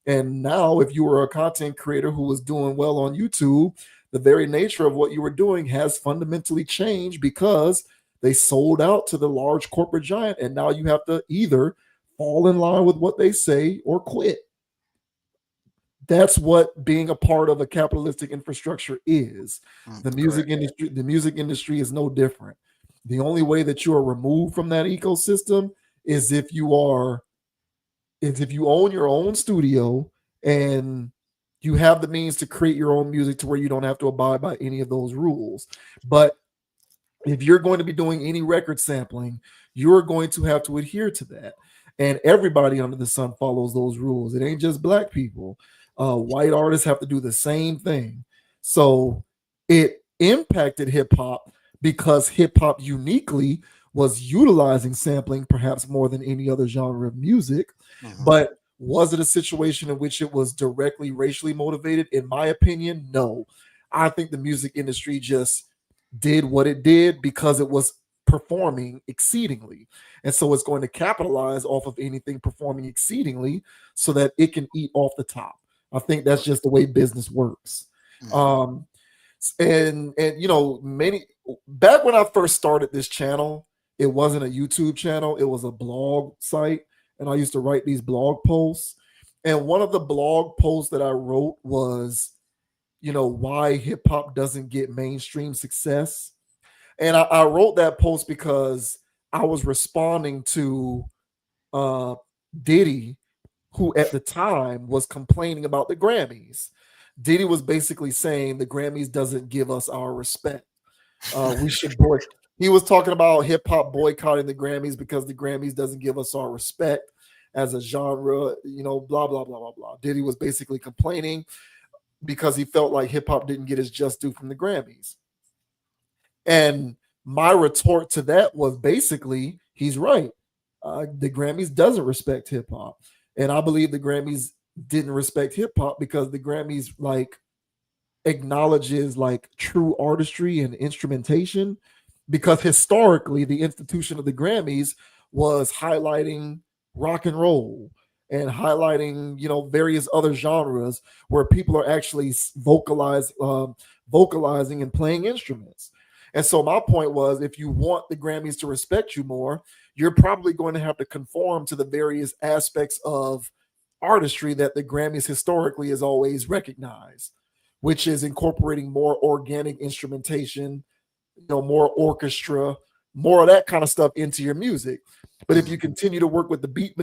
And now if you were a content creator who was doing well on YouTube, the very nature of what you were doing has fundamentally changed because they sold out to the large corporate giant. And now you have to either fall in line with what they say or quit. That's what being a part of a capitalistic infrastructure is. The music industry is no different. The only way that you are removed from that ecosystem is if you own your own studio and you have the means to create your own music to where you don't have to abide by any of those rules. But if you're going to be doing any record sampling, you're going to have to adhere to that. And everybody under the sun follows those rules. It ain't just black people. White artists have to do the same thing. So it impacted hip hop because hip hop uniquely was utilizing sampling perhaps more than any other genre of music. But was it a situation in which it was directly racially motivated? In my opinion, no. I think the music industry just did what it did because it was performing exceedingly. And so it's going to capitalize off of anything performing exceedingly so that it can eat off the top. I think that's just the way business works. And you know, back when I first started this channel, it wasn't a YouTube channel, it was a blog site. And I used to write these blog posts. And one of the blog posts that I wrote was, you know, why hip hop doesn't get mainstream success. And I wrote that post because I was responding to Diddy, who at the time was complaining about the Grammys. Diddy was basically saying the Grammys doesn't give us our respect. We should boycott. He was talking about hip hop boycotting the Grammys because the Grammys doesn't give us our respect as a genre, you know, blah, blah, blah, blah, blah. Diddy was basically complaining because he felt like hip hop didn't get his just due from the Grammys. And my retort to that was basically, he's right. The Grammys doesn't respect hip hop. And I believe the Grammys didn't respect hip hop because the Grammys like acknowledges like true artistry and instrumentation, because historically the institution of the Grammys was highlighting rock and roll and highlighting, you know, various other genres where people are actually vocalizing and playing instruments. And so my point was, if you want the Grammys to respect you more, you're probably going to have to conform to the various aspects of artistry that the Grammys historically has always recognized, which is incorporating more organic instrumentation, you know, more orchestra, more of that kind of stuff into your music. But if you continue to work with the beat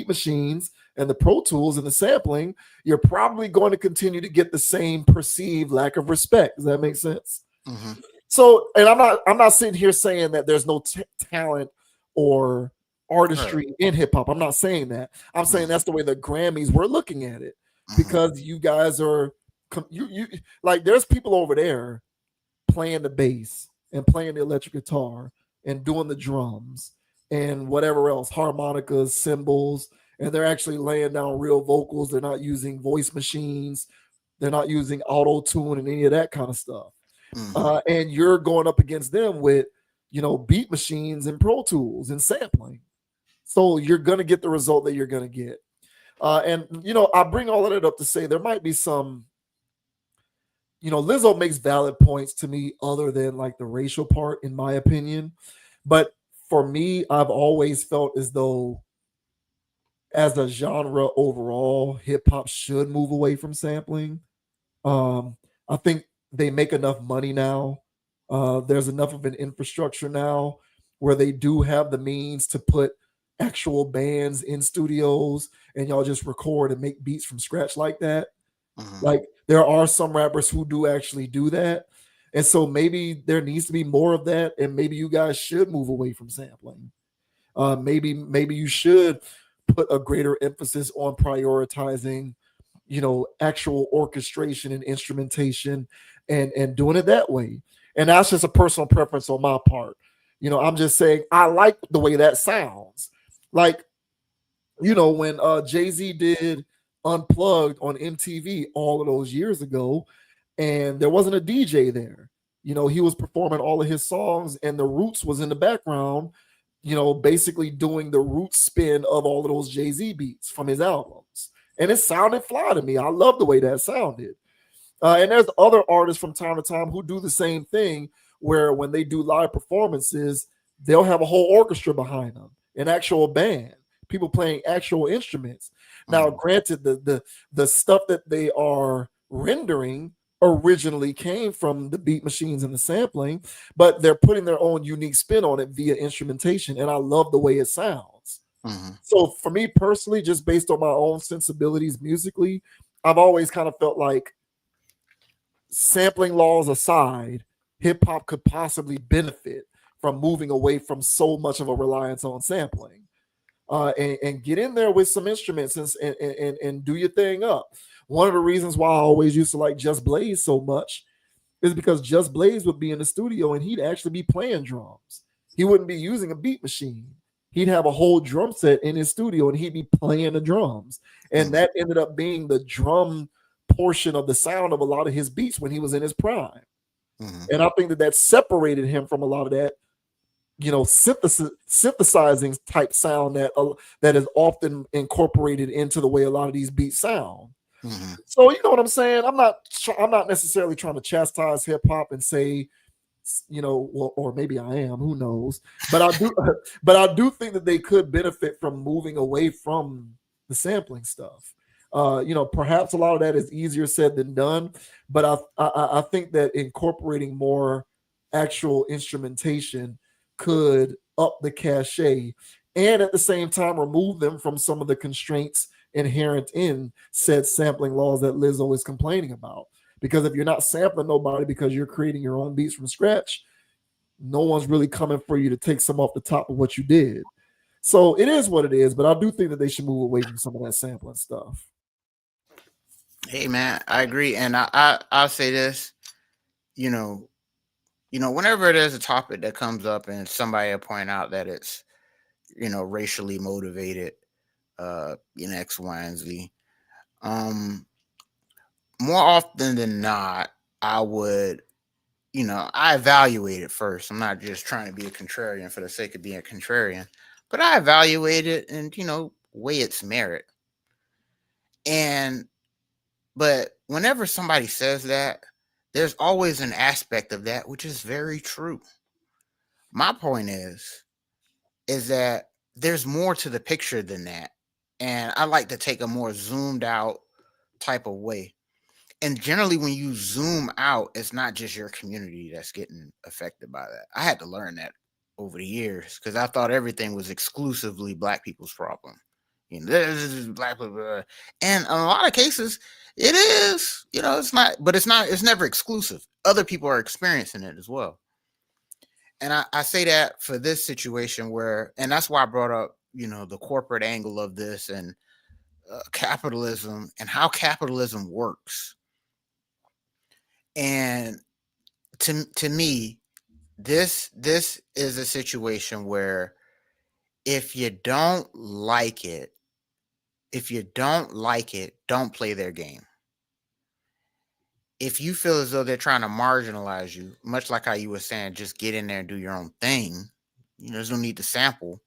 machines and the Pro Tools and the sampling, you're probably going to continue to get the same perceived lack of respect. Does that make sense? So, and I'm not sitting here saying that there's no talent or artistry in hip hop. I'm not saying that. I'm saying that's the way the Grammys were looking at it, because you guys are you like, there's people over there playing the bass and playing the electric guitar and doing the drums and whatever else, harmonicas, cymbals, and they're actually laying down real vocals. They're not using voice machines. They're not using auto tune and any of that kind of stuff. And you're going up against them with, you know, beat machines and Pro Tools and sampling. So you're going to get the result that you're going to get. And, you know, I bring all of that up to say there might be some, you know, Lizzo makes valid points to me other than like the racial part, in my opinion. But for me, I've always felt as though as a genre overall, hip hop should move away from sampling. I think they make enough money now. There's enough of an infrastructure now where they do have the means to put actual bands in studios and y'all just record and make beats from scratch like that. Like, there are some rappers who do actually do that. And so maybe there needs to be more of that, and maybe you guys should move away from sampling. Maybe you should put a greater emphasis on prioritizing, you know, actual orchestration and instrumentation and doing it that way. And that's just a personal preference on my part. You know, I'm just saying I like the way that sounds. Like, You know, when Jay-Z did Unplugged on MTV all of those years ago, and there wasn't a DJ there. You know, he was performing all of his songs, and the Roots was in the background, you know, basically doing the Roots spin of all of those Jay-Z beats from his albums. And it sounded fly to me. I love the way that sounded. And there's other artists from time to time who do the same thing, where when they do live performances, they'll have a whole orchestra behind them, an actual band, people playing actual instruments. Now, granted, the stuff that they are rendering originally came from the beat machines and the sampling, but they're putting their own unique spin on it via instrumentation, and I love the way it sounds. So for me personally, just based on my own sensibilities musically, I've always kind of felt like, sampling laws aside, hip hop could possibly benefit from moving away from so much of a reliance on sampling, and get in there with some instruments and do your thing up. One of the reasons why I always used to like Just Blaze so much is because Just Blaze would be in the studio and he'd actually be playing drums. He wouldn't be using a beat machine. He'd have a whole drum set in his studio and he'd be playing the drums. And that ended up being the drum portion of the sound of a lot of his beats when he was in his prime. And I think that separated him from a lot of that, you know, synthesizing type sound that is often incorporated into the way a lot of these beats sound. So you know what I'm saying? I'm not necessarily trying to chastise hip hop and say, you know, well, or maybe I am, who knows? But I do think that they could benefit from moving away from the sampling stuff. You know, perhaps a lot of that is easier said than done, but I think that incorporating more actual instrumentation could up the cachet and at the same time remove them from some of the constraints inherent in said sampling laws that Lizzo is complaining about. Because if you're not sampling nobody because you're creating your own beats from scratch, no one's really coming for you to take some off the top of what you did. So it is what it is, but I do think that they should move away from some of that sampling stuff. Hey man, I agree, and I'll say this, you know, whenever there's a topic that comes up and somebody will point out that it's, you know, racially motivated, in X, Y, and Z, more often than not, I would, you know, I evaluate it first. I'm not just trying to be a contrarian for the sake of being a contrarian, but I evaluate it and, you know, weigh its merit. But whenever somebody says that, there's always an aspect of that which is very true. My point is that there's more to the picture than that. And I like to take a more zoomed out type of way. And generally, when you zoom out, it's not just your community that's getting affected by that. I had to learn that over the years because I thought everything was exclusively Black people's problem. You know, this is Black people, and in a lot of cases, it is. You know, it's not, but it's not. It's never exclusive. Other people are experiencing it as well. And I say that for this situation where, and that's why I brought up, you know, the corporate angle of this and capitalism and how capitalism works. And to me, this is a situation where if you don't like it, don't play their game. If you feel as though they're trying to marginalize you, much like how you were saying, just get in there and do your own thing. You know, there's no need to sample.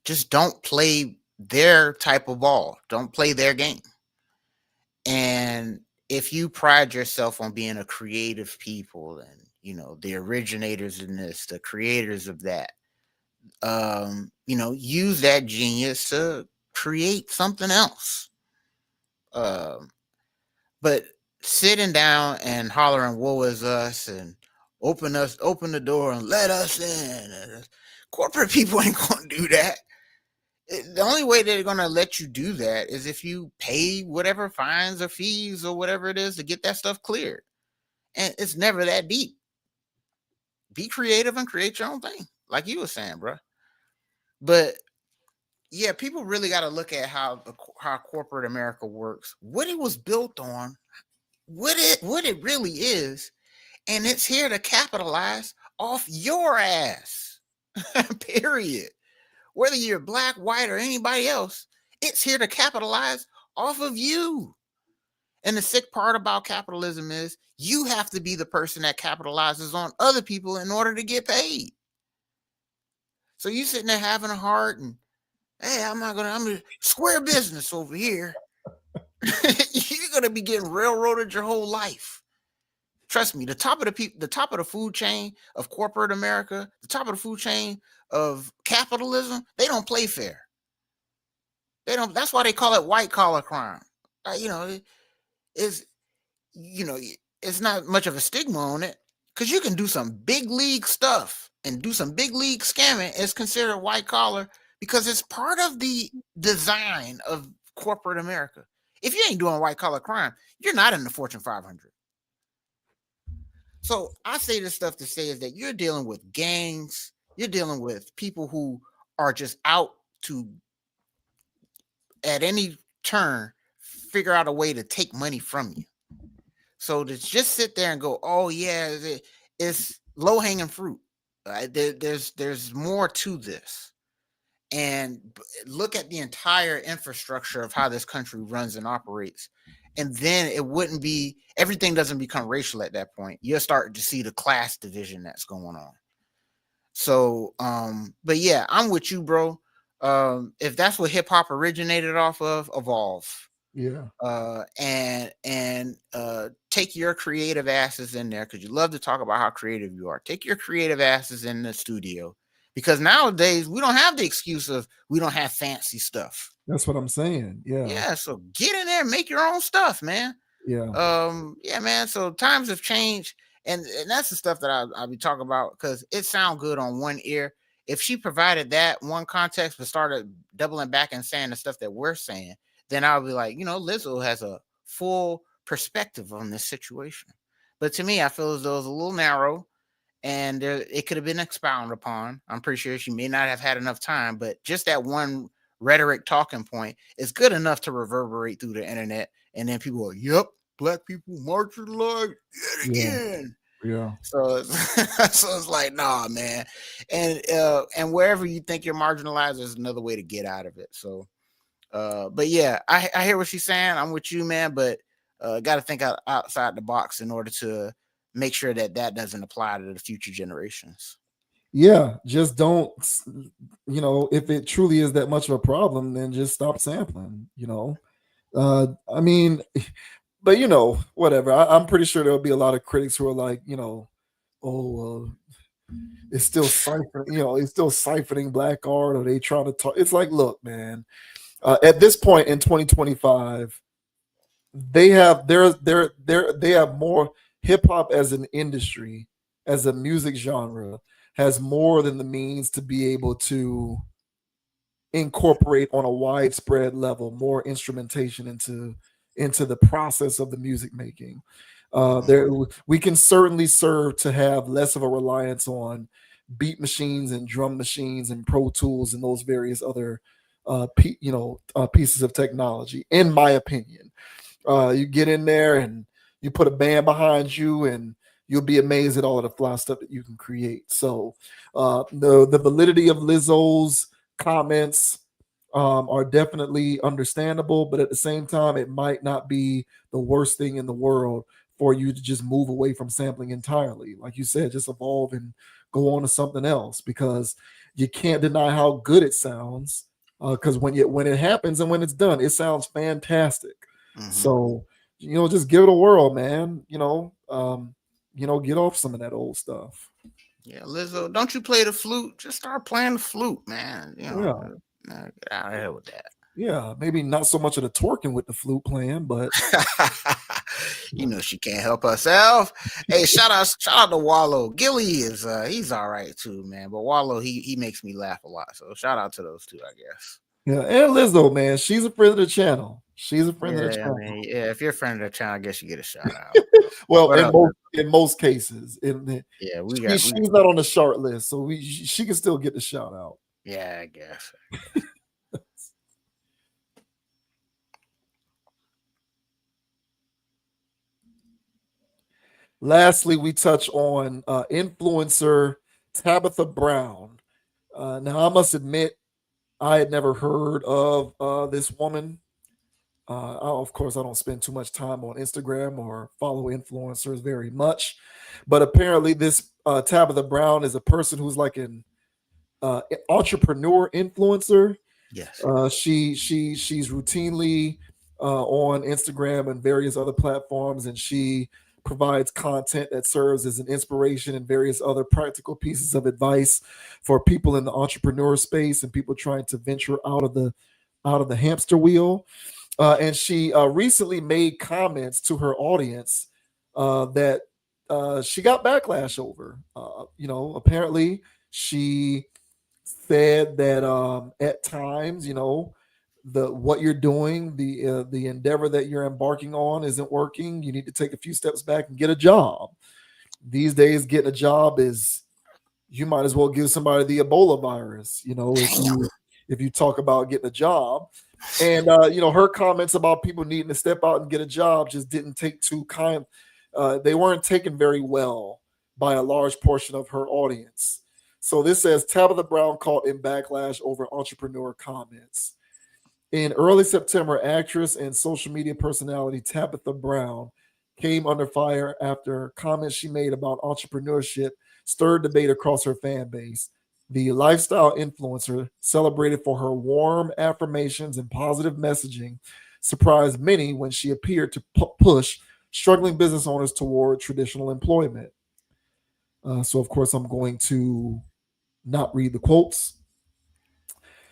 Just don't play their type of ball. Don't play their game. And if you pride yourself on being a creative people and, you know, the originators in this, the creators of that, you know, use that genius to create something else. But sitting down and hollering, woe is us, and open the door and let us in. Corporate people ain't going to do that. The only way they're going to let you do that is if you pay whatever fines or fees or whatever it is to get that stuff cleared. And it's never that deep. Be creative and create your own thing, like you were saying, bro. But yeah, people really got to look at how corporate America works, what it was built on, what it really is, and it's here to capitalize off your ass. Period. Whether you're Black, white, or anybody else, It's here to capitalize off of you. And the sick part about capitalism is you have to be the person that capitalizes on other people in order to get paid. So you sitting there having a heart and, hey, I'm gonna square business over here. You're gonna be getting railroaded your whole life. Trust me, the top of the food chain of corporate America, the top of the food chain of capitalism, they don't play fair. They don't. That's why they call it white collar crime. It's not much of a stigma on it because you can do some big league stuff and do some big league scamming. It's considered white collar because it's part of the design of corporate America. If you ain't doing white collar crime, you're not in the Fortune 500. So I say this stuff to say is that you're dealing with gangs. You're dealing with people who are just out to, at any turn, figure out a way to take money from you. So to just sit there and go, oh yeah, it's low hanging fruit. There's more to this, and look at the entire infrastructure of how this country runs and operates, and then everything doesn't become racial at that point. You're starting to see the class division that's going on. So, but yeah, I'm with you, bro. If that's what hip hop originated off of, evolve. Yeah. And take your creative asses in there because you love to talk about how creative you are. Take your creative asses in the studio because nowadays we don't have the excuse of we don't have fancy stuff. That's what I'm saying. Yeah. Yeah. So get in there and make your own stuff, man. Yeah. Yeah, man. So times have changed. And that's the stuff that I'll be talking about because it sounds good on one ear. If she provided that one context but started doubling back and saying the stuff that we're saying, then I'll be like, Lizzo has a full perspective on this situation. But to me, I feel as though it's a little narrow and it could have been expounded upon. I'm pretty sure she may not have had enough time, but just that one rhetoric talking point is good enough to reverberate through the internet. And then people are, yep, black people marching like yet again. Yeah. So it's like, nah, man. And wherever you think you're marginalized, there's another way to get out of it. So, but yeah, I hear what she's saying. I'm with you, man. But got to think outside the box in order to make sure that doesn't apply to the future generations. Yeah, just don't. If it truly is that much of a problem, then just stop sampling. I mean. But whatever. I'm pretty sure there'll be a lot of critics who are like, it's still it's still siphoning black art, or they trying to talk. It's like, look, man. At this point in 2025, they have more hip hop as an industry, as a music genre, has more than the means to be able to incorporate on a widespread level more instrumentation into the process of the music making. We can certainly serve to have less of a reliance on beat machines and drum machines and Pro Tools and those various other pieces of technology, in my opinion. You get in there and you put a band behind you and you'll be amazed at all of the fly stuff that you can create. So the validity of Lizzo's comments are definitely understandable, but at the same time, it might not be the worst thing in the world for you to just move away from sampling entirely. Like you said, just evolve and go on to something else, because you can't deny how good it sounds. Because when it happens and when it's done, it sounds fantastic. Mm-hmm. So, just give it a whirl, man. Get off some of that old stuff. Yeah, Lizzo, don't you play the flute? Just start playing the flute, man. Get out of here with that. Yeah, maybe not so much of the twerking with the flute playing, but she can't help herself. Hey, shout out to Wallow. Gilly is he's all right too, man. But Wallow, he makes me laugh a lot. So shout out to those two, I guess. Yeah, and Lizzo, man, she's a friend of the channel. She's a friend of the channel. Yeah, if you're a friend of the channel, I guess you get a shout out. Well, in most cases, she's not on the short list, so she can still get the shout out. Yeah, I guess. Lastly, we touch on influencer Tabitha Brown. Now, I must admit, I had never heard of this woman. Of course, I don't spend too much time on Instagram or follow influencers very much, but apparently, this Tabitha Brown is a person who's like an entrepreneur influencer. Yes. She's routinely on Instagram and various other platforms, and she provides content that serves as an inspiration and various other practical pieces of advice for people in the entrepreneur space and people trying to venture out of the hamster wheel. And she recently made comments to her audience that she got backlash over. Apparently she said that at times, the what you're doing, the endeavor that you're embarking on isn't working. You need to take a few steps back and get a job. These days, getting a job is you might as well give somebody the Ebola virus. If you talk about getting a job, and her comments about people needing to step out and get a job just didn't take too kind. They weren't taken very well by a large portion of her audience. So this says Tabitha Brown caught in backlash over entrepreneur comments. In early September, actress and social media personality Tabitha Brown came under fire after comments she made about entrepreneurship stirred debate across her fan base. The lifestyle influencer, celebrated for her warm affirmations and positive messaging, surprised many when she appeared to push struggling business owners toward traditional employment. So, of course, I'm going to not read the quotes.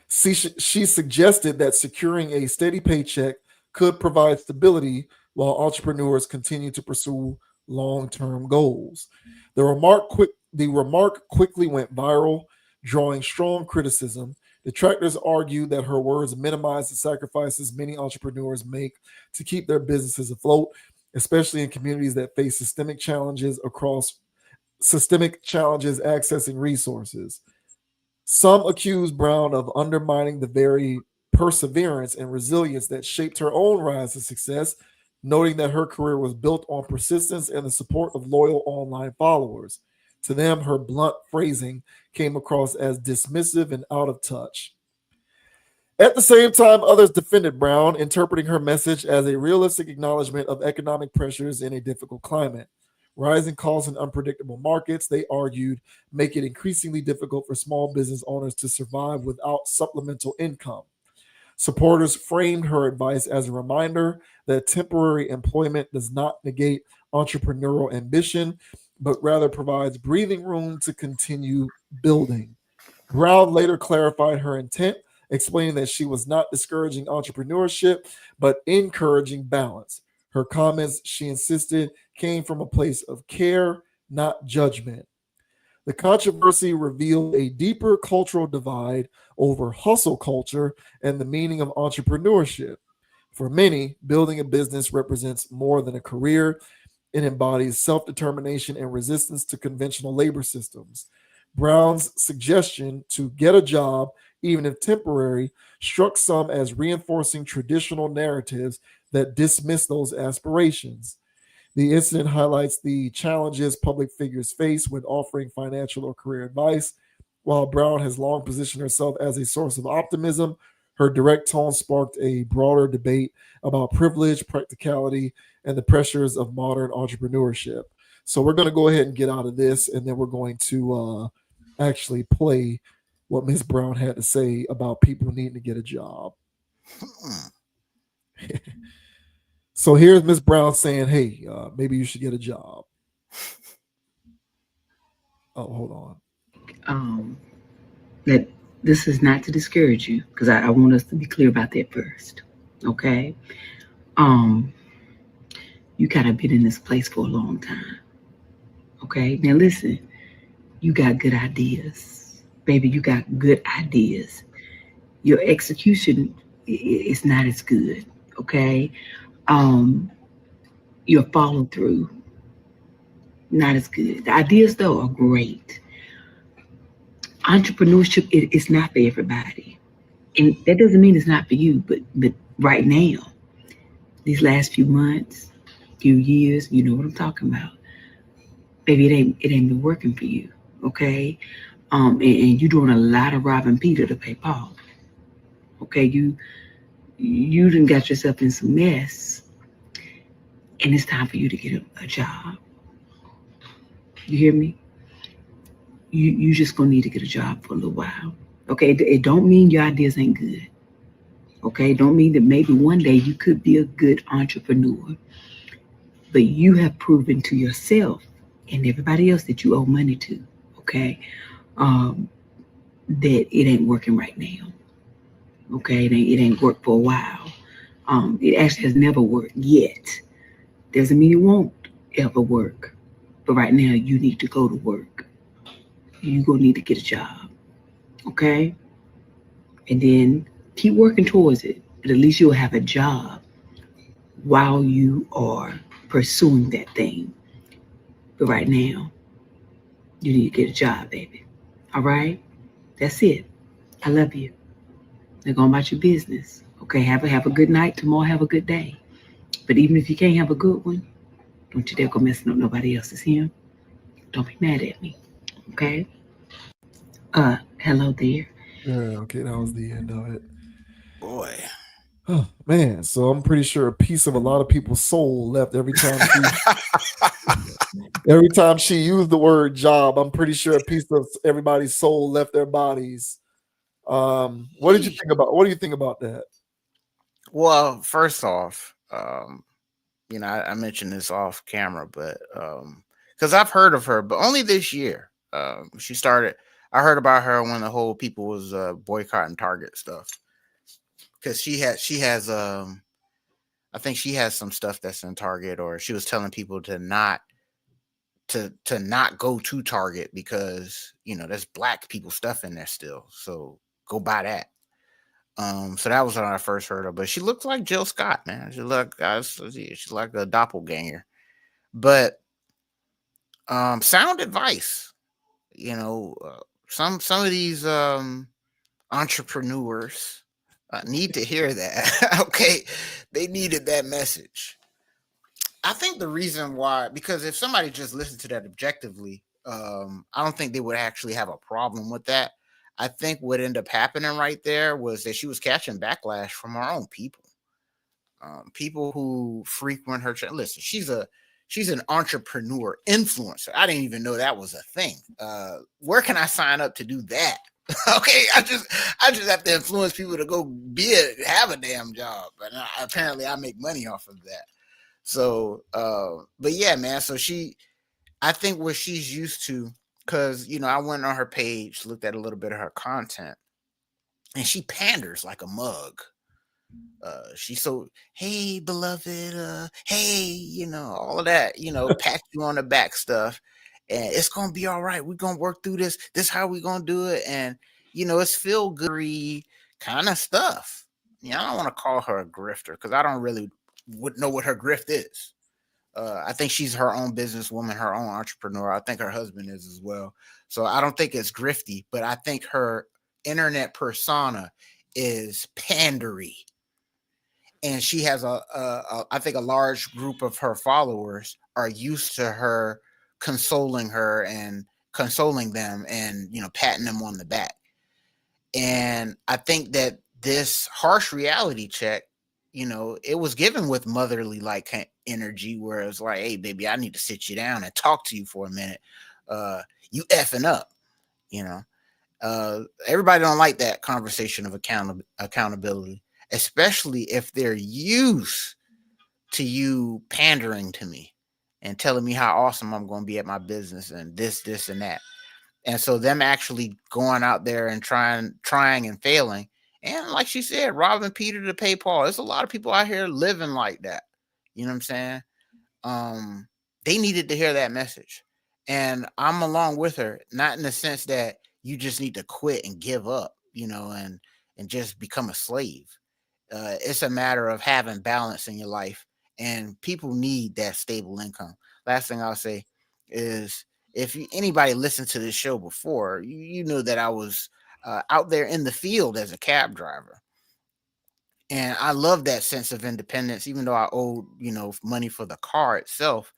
She suggested that securing a steady paycheck could provide stability while entrepreneurs continue to pursue long-term goals. The remark quickly went viral, drawing strong criticism. Detractors argued that her words minimize the sacrifices many entrepreneurs make to keep their businesses afloat, especially in communities that face systemic challenges accessing resources. Some accuse Brown of undermining the very perseverance and resilience that shaped her own rise to success, noting that her career was built on persistence and the support of loyal online followers. To them, her blunt phrasing came across as dismissive and out of touch. At the same time, others defended Brown, interpreting her message as a realistic acknowledgement of economic pressures in a difficult climate. Rising costs and unpredictable markets, they argued, make it increasingly difficult for small business owners to survive without supplemental income. Supporters framed her advice as a reminder that temporary employment does not negate entrepreneurial ambition, but rather provides breathing room to continue building. Brown later clarified her intent, explaining that she was not discouraging entrepreneurship, but encouraging balance. Her comments, she insisted, came from a place of care, not judgment. The controversy revealed a deeper cultural divide over hustle culture and the meaning of entrepreneurship. For many, building a business represents more than a career. It embodies self-determination and resistance to conventional labor systems. Brown's suggestion to get a job, even if temporary, struck some as reinforcing traditional narratives that dismiss those aspirations. The incident highlights the challenges public figures face when offering financial or career advice. While Brown has long positioned herself as a source of optimism, her direct tone sparked a broader debate about privilege, practicality, and the pressures of modern entrepreneurship. So we're going to go ahead and get out of this, and then we're going to actually play what Ms. Brown had to say about people needing to get a job. So here's Ms. Brown saying, hey, maybe you should get a job. Oh, hold on. That this is not to discourage you, because I want us to be clear about that first. Okay? You gotta been in this place for a long time. Okay? Now listen, you got good ideas. Baby, you got good ideas. Your execution is not as good. Okay? Your follow through, not as good. The ideas though are great. Entrepreneurship is not for everybody. And that doesn't mean it's not for you, but right now, these last few months, few years, you know what I'm talking about. Baby, it ain't been working for you, okay? And you're doing a lot of robbing Peter to pay Paul, Okay, you done got yourself in some mess, and it's time for you to get a job. You hear me? You just gonna need to get a job for a little while. Okay, it don't mean your ideas ain't good. Okay, it don't mean that maybe one day you could be a good entrepreneur, but you have proven to yourself and everybody else that you owe money to. Okay, that it ain't working right now. Okay, it ain't worked for a while. It actually has never worked yet. Doesn't mean it won't ever work. But right now, you need to go to work. You're going to need to get a job. Okay? And then keep working towards it. But at least you'll have a job while you are pursuing that thing. But right now, you need to get a job, baby. All right? That's it. I love you. Now go about your business. Okay? Have a good night. Tomorrow, have a good day. But even if you can't have a good one, don't you dare go messing up nobody else's him. Don't be mad at me. Okay? Hello there. Yeah, okay, that was the end of it. Boy. Oh, man, so I'm pretty sure a piece of a lot of people's soul left every time she used the word job. I'm pretty sure a piece of everybody's soul left their bodies. What do you think about that? Well, first off, I mentioned this off camera, but because I've heard of her, but only this year. She started. I heard about her when the whole people was boycotting Target stuff. Because she has I think she has some stuff that's in Target, or she was telling people to not go to Target because there's black people stuff in there still. So go buy that. So that was when I first heard her, but she looks like Jill Scott, man. She's like a doppelganger. But sound advice, some of these entrepreneurs need to hear that. Okay, they needed that message. I think the reason why, because if somebody just listened to that objectively, I don't think they would actually have a problem with that. I think what ended up happening right there was that she was catching backlash from her own people. People who frequent her. Listen, she's an entrepreneur influencer. I didn't even know that was a thing. Where can I sign up to do that? Okay, I just have to influence people to go have a damn job, but apparently I make money off of that. So, but yeah, man. So I think what she's used to, because I went on her page, looked at a little bit of her content, and she panders like a mug. She's so, hey, beloved, hey, all of that, pat you on the back stuff, and it's gonna be all right. We're gonna work through this. This is how we gonna do it, and it's feel good kind of stuff. I don't want to call her a grifter because I don't really would know what her grift is. I think she's her own businesswoman, her own entrepreneur. I think her husband is as well. So I don't think it's grifty, but I think her internet persona is pandery. And she has I think a large group of her followers are used to her consoling them and, patting them on the back. And I think that this harsh reality check, it was given with motherly like energy, where it's like, hey, baby, I need to sit you down and talk to you for a minute. You effing up, everybody don't like that conversation of accountability, especially if they're used to you pandering to me and telling me how awesome I'm going to be at my business and this and that. And so them actually going out there and trying and failing. And like she said, robbing Peter to pay Paul. There's a lot of people out here living like that. You know what I'm saying? They needed to hear that message. And I'm along with her, not in the sense that you just need to quit and give up, and just become a slave. It's a matter of having balance in your life. And people need that stable income. Last thing I'll say is, if anybody listened to this show before, you know that I was out there in the field as a cab driver. And I love that sense of independence, even though I owed, money for the car itself.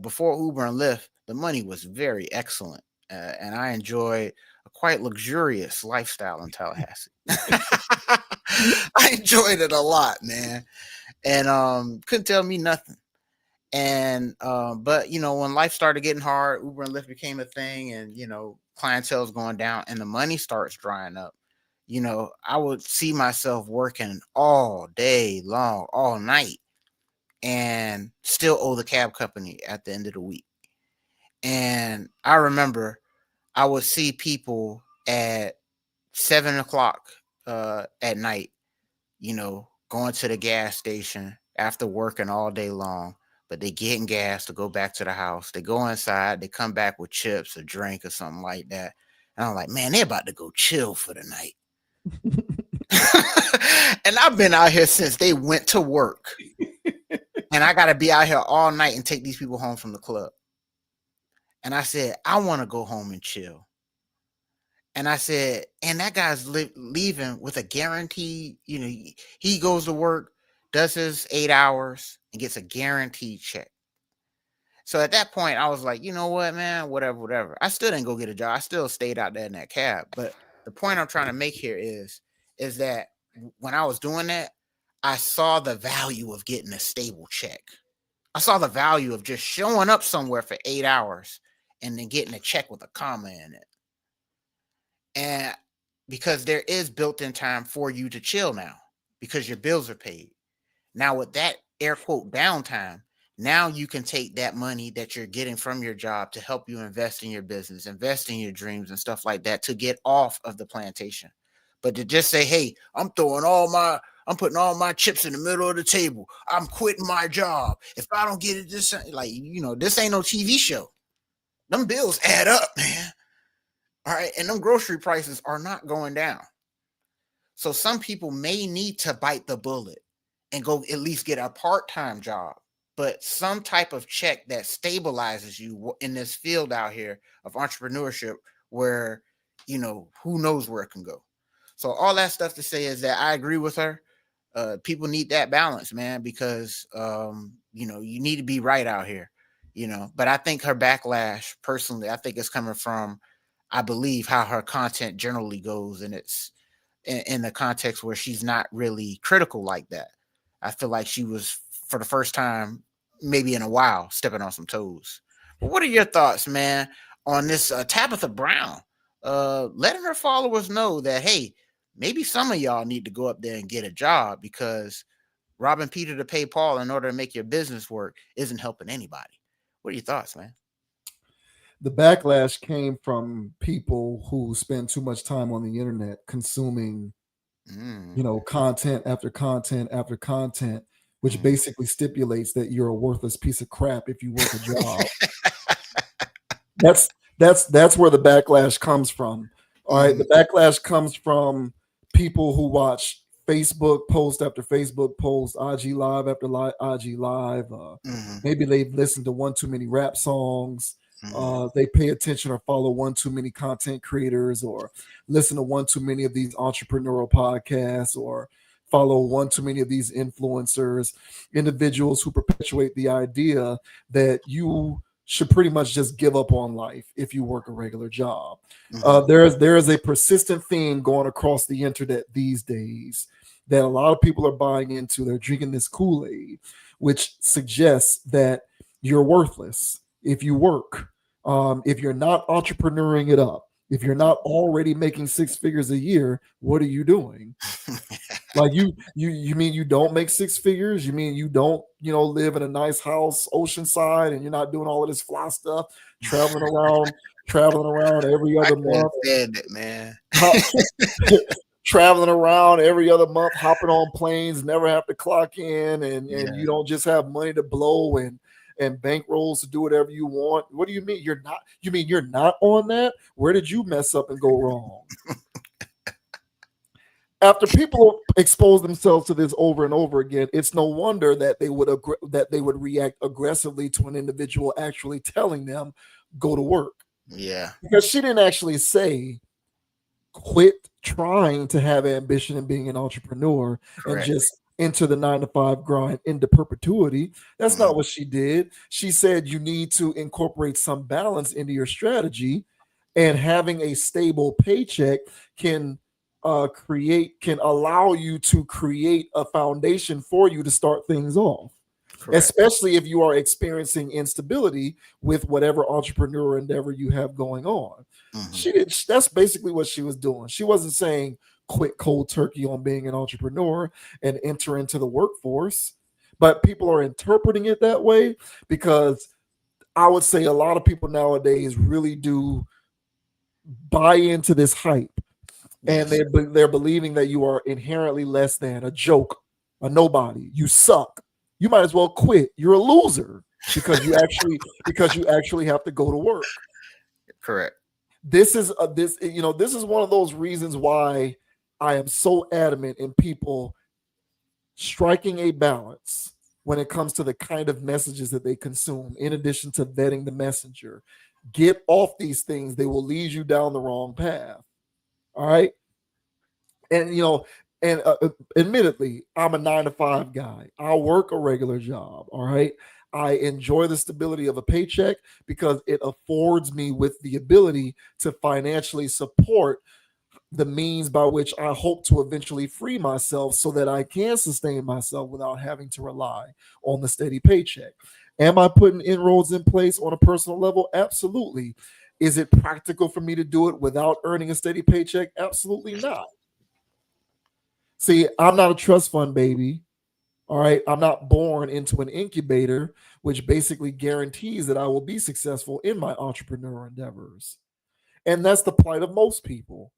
Before Uber and Lyft, the money was very excellent. And I enjoyed a quite luxurious lifestyle in Tallahassee. I enjoyed it a lot, man, and couldn't tell me nothing. And but you know, when life started getting hard, Uber and Lyft became a thing, and you know, clientele's going down, and the money starts drying up. You know, I would see myself working all day long, all night, and still owe the cab company at the end of the week. And I remember I would see people at 7 o'clock at night, you know, going to the gas station after working all day long, but they getting gas to go back to the house. They go inside, they come back with chips, a drink, or something like that. And I'm like, man, they're about to go chill for the night. And I've been out here since they went to work. And I got to be out here all night and take these people home from the club. And I said, I want to go home and chill. And I said, and that guy's leaving with a guarantee. You know, he goes to work, does his 8 hours, and gets a guaranteed check. So at that point, I was like, you know what, man, whatever. I still didn't go get a job. I still stayed out there in that cab. But the point I'm trying to make here is that when I was doing that, I saw the value of getting a stable check. I saw the value of just showing up somewhere for 8 hours and then getting a check with a comma in it. And because there is built-in time for you to chill now because your bills are paid. Now with that air quote downtime, now you can take that money that you're getting from your job to help you invest in your business, invest in your dreams and stuff like that to get off of the plantation. But to just say, hey, I'm putting all my chips in the middle of the table. I'm quitting my job. If I don't get it, this ain't no TV show. Them bills add up, man. All right. And them grocery prices are not going down. So some people may need to bite the bullet and go at least get a part-time job, but some type of check that stabilizes you in this field out here of entrepreneurship where, you know, who knows where it can go. So all that stuff to say is that I agree with her. People need that balance, man, because, you know, you need to be right out here, you know, but I think her backlash personally, I think it's coming from, I believe, how her content generally goes. And it's in the context where she's not really critical like that. I feel like she was, for the first time, maybe in a while, stepping on some toes. But what are your thoughts, man, on this Tabitha Brown, letting her followers know that, hey, maybe some of y'all need to go up there and get a job because robbing Peter to pay Paul in order to make your business work isn't helping anybody. What are your thoughts, man? The backlash came from people who spend too much time on the internet consuming, you know, content after content after content, which basically stipulates that you're a worthless piece of crap if you work a job. That's where the backlash comes from. All right, the backlash comes from people who watch Facebook post after Facebook post, IG live after IG live. Maybe they've listened to one too many rap songs. They pay attention or follow one too many content creators, or listen to one too many of these entrepreneurial podcasts, or follow one too many of these influencers, individuals who perpetuate the idea that you should pretty much just give up on life if you work a regular job. There is a persistent theme going across the internet these days that a lot of people are buying into. They're drinking this Kool-Aid, which suggests that you're worthless if you work. If you're not entrepreneuring it up, if you're not already making 6 figures a year, what are you doing? Like you mean you don't make 6 figures? You mean you don't, you know, live in a nice house, oceanside, and you're not doing all of this fly stuff, traveling around every other month? It, man. Traveling around every other month, hopping on planes, never have to clock in, and you don't just have money to blow and bankrolls to do whatever you want. What do you mean you're not? You mean you're not on that? Where did you mess up and go wrong? After people expose themselves to this over and over again, it's no wonder that they would react aggressively to an individual actually telling them go to work. Yeah, because she didn't actually say quit trying to have ambition and being an entrepreneur. Correct. And just enter the 9-to-5 grind into perpetuity. That's not what she did. She said you need to incorporate some balance into your strategy And having a stable paycheck can allow you to create a foundation for you to start things off. Correct. Especially if you are experiencing instability with whatever entrepreneur endeavor you have going on. That's basically what she was doing. She wasn't saying quit cold turkey on being an entrepreneur and enter into the workforce, but people are interpreting it that way because I would say a lot of people nowadays really do buy into this hype. Yes. And they're believing that you are inherently less than a joke, a nobody. You suck. You might as well quit. You're a loser because you actually have to go to work. Correct. This is one of those reasons why I am so adamant in people striking a balance when it comes to the kind of messages that they consume, in addition to vetting the messenger. Get off these things. They will lead you down the wrong path. All right. And, admittedly, I'm a 9-to-5 guy. I work a regular job. All right. I enjoy the stability of a paycheck because it affords me with the ability to financially support the means by which I hope to eventually free myself so that I can sustain myself without having to rely on the steady paycheck. Am I putting inroads in place on a personal level? Absolutely. Is it practical for me to do it without earning a steady paycheck? Absolutely not. See, I'm not a trust fund baby. All right. I'm not born into an incubator, which basically guarantees that I will be successful in my entrepreneurial endeavors. And that's the plight of most people.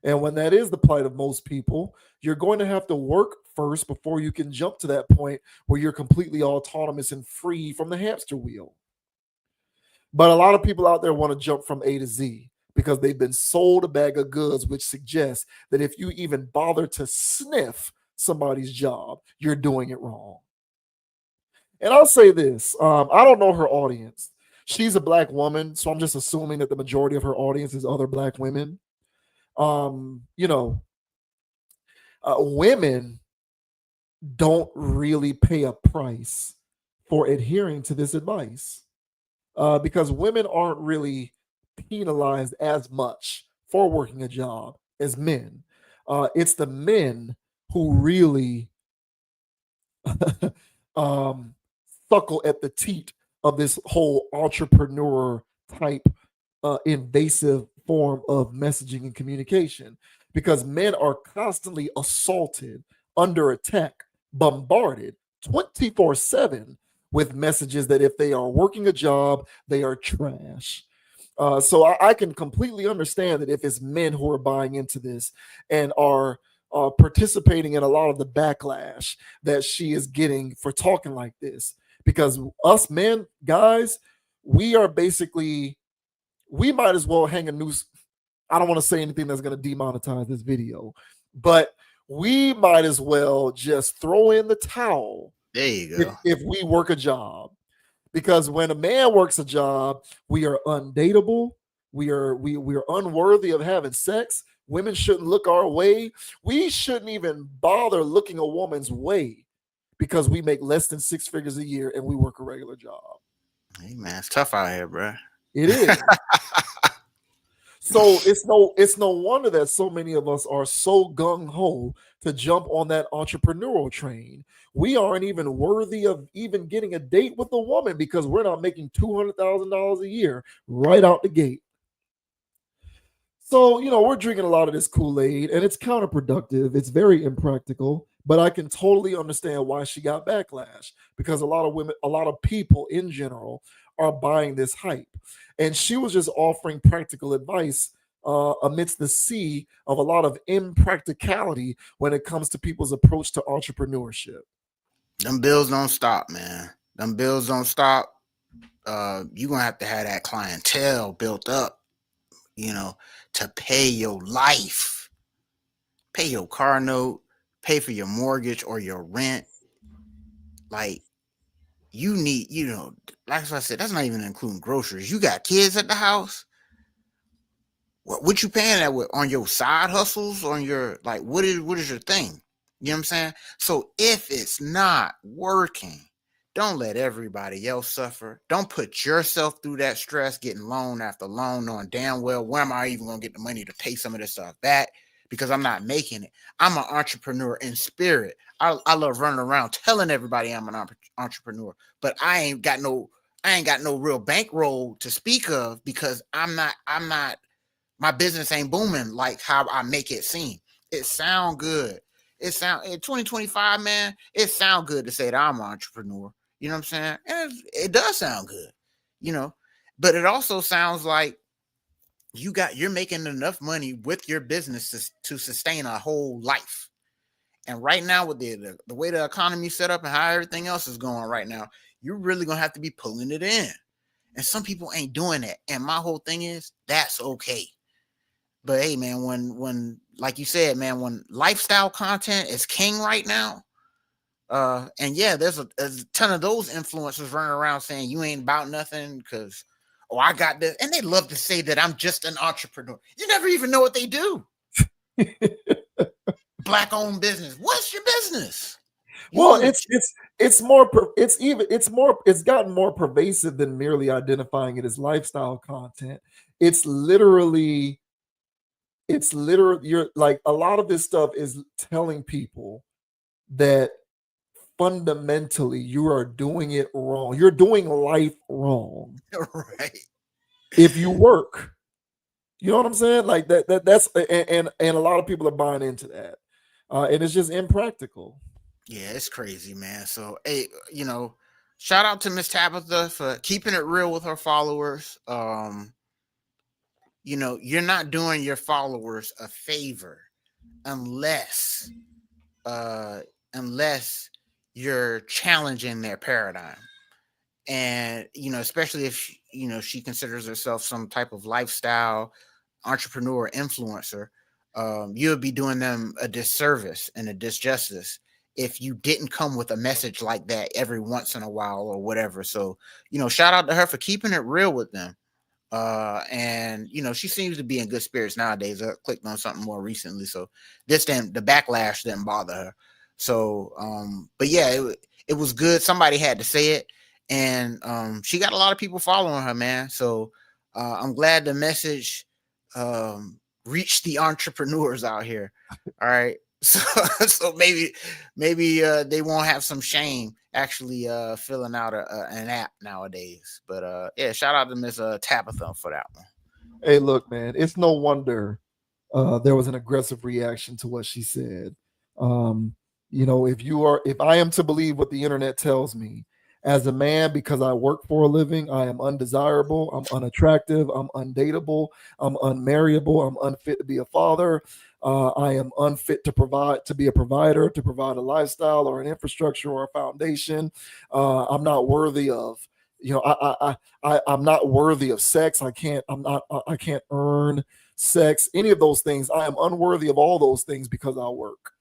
And when that is the plight of most people, you're going to have to work first before you can jump to that point where you're completely autonomous and free from the hamster wheel. But a lot of people out there want to jump from A to Z because they've been sold a bag of goods, which suggests that if you even bother to sniff somebody's job, you're doing it wrong. And I'll say this, I don't know her audience. She's a Black woman, so I'm just assuming that the majority of her audience is other Black women. Women don't really pay a price for adhering to this advice because women aren't really penalized as much for working a job as men. It's the men who really suckle at the teat of this whole entrepreneur type invasive form of messaging and communication, because men are constantly assaulted, under attack, bombarded 24/7 with messages that if they are working a job, they are trash. So I can completely understand that if it's men who are buying into this and are participating in a lot of the backlash that she is getting for talking like this, because us men, guys, we might as well hang a noose. I don't want to say anything that's going to demonetize this video, but we might as well just throw in the towel. There you go. If we work a job, because when a man works a job, we are undateable. We are unworthy of having sex. Women shouldn't look our way. We shouldn't even bother looking a woman's way because we make less than 6 figures a year and we work a regular job. Hey man, it's tough out here, bro. It is. So it's no wonder that so many of us are so gung-ho to jump on that entrepreneurial train. We aren't even worthy of even getting a date with a woman because we're not making $200,000 a year right out the gate. So, we're drinking a lot of this Kool-Aid and it's counterproductive. It's very impractical, but I can totally understand why she got backlash, because a lot of women, a lot of people in general are buying this hype. And she was just offering practical advice amidst the sea of a lot of impracticality when it comes to people's approach to entrepreneurship. Them bills don't stop, man. Them bills don't stop. You're going to have that clientele built up, to pay your life, pay your car note, pay for your mortgage or your rent. Like, you need, like I said, that's not even including groceries. You got kids at the house. What you paying that with? On your side hustles? On your, what is your thing? You know what I'm saying? So if it's not working, Don't let everybody else suffer. Don't put yourself through that stress, getting loan after loan, knowing damn well where am I even going to get the money to pay some of this stuff back because I'm not making it. I'm an entrepreneur in spirit. I love running around telling everybody I'm an entrepreneur, but I ain't got no real bankroll to speak of because I'm not my business ain't booming like how I make it seem. It sound good. It sound in 2025, man, it sound good to say that I'm an entrepreneur. You know what I'm saying? And it does sound good, you know, but it also sounds like you're making enough money with your business to sustain a whole life. And right now with the way the economy's set up and how everything else is going right now, you're really going to have to be pulling it in. And some people ain't doing that. And my whole thing is that's okay. But hey, man, when like you said, man, when lifestyle content is king right now, and yeah, there's a ton of those influencers running around saying you ain't about nothing because, oh, I got this. And they love to say that I'm just an entrepreneur. You never even know what they do. Black-owned business. What's your business? Well, it's gotten more pervasive than merely identifying it as lifestyle content. It's literally you're like a lot of this stuff is telling people that fundamentally you are doing it wrong. You're doing life wrong. Right. If you work. You know what I'm saying? Like that's and a lot of people are buying into that. And it's just impractical. Yeah, it's crazy, man. So, hey, you know, shout out to Miss Tabitha for keeping it real with her followers. You know, you're not doing your followers a favor unless you're challenging their paradigm. And, you know, especially if, you know, she considers herself some type of lifestyle entrepreneur influencer, you'll be doing them a disservice and a disjustice if you didn't come with a message like that every once in a while or whatever. So, you know, shout out to her for keeping it real with them. And you know, she seems to be in good spirits nowadays. I clicked on something more recently, so the backlash didn't bother her. So, but yeah, it was good. Somebody had to say it, and she got a lot of people following her, man. So, I'm glad the message reached the entrepreneurs out here. All right, so maybe they won't have some shame actually filling out an app nowadays. But yeah, shout out to Miss Tabitha for that one. Hey, look, man, it's no wonder there was an aggressive reaction to what she said. You know, if I am to believe what the internet tells me, as a man, because I work for a living, I am undesirable, I'm unattractive, I'm undateable, I'm unmarriable, I'm unfit to be a father. I am unfit to be a provider, to provide a lifestyle or an infrastructure or a foundation. I'm not worthy of, you know, I'm not worthy of sex. I can't earn sex, any of those things. I am unworthy of all those things because I work.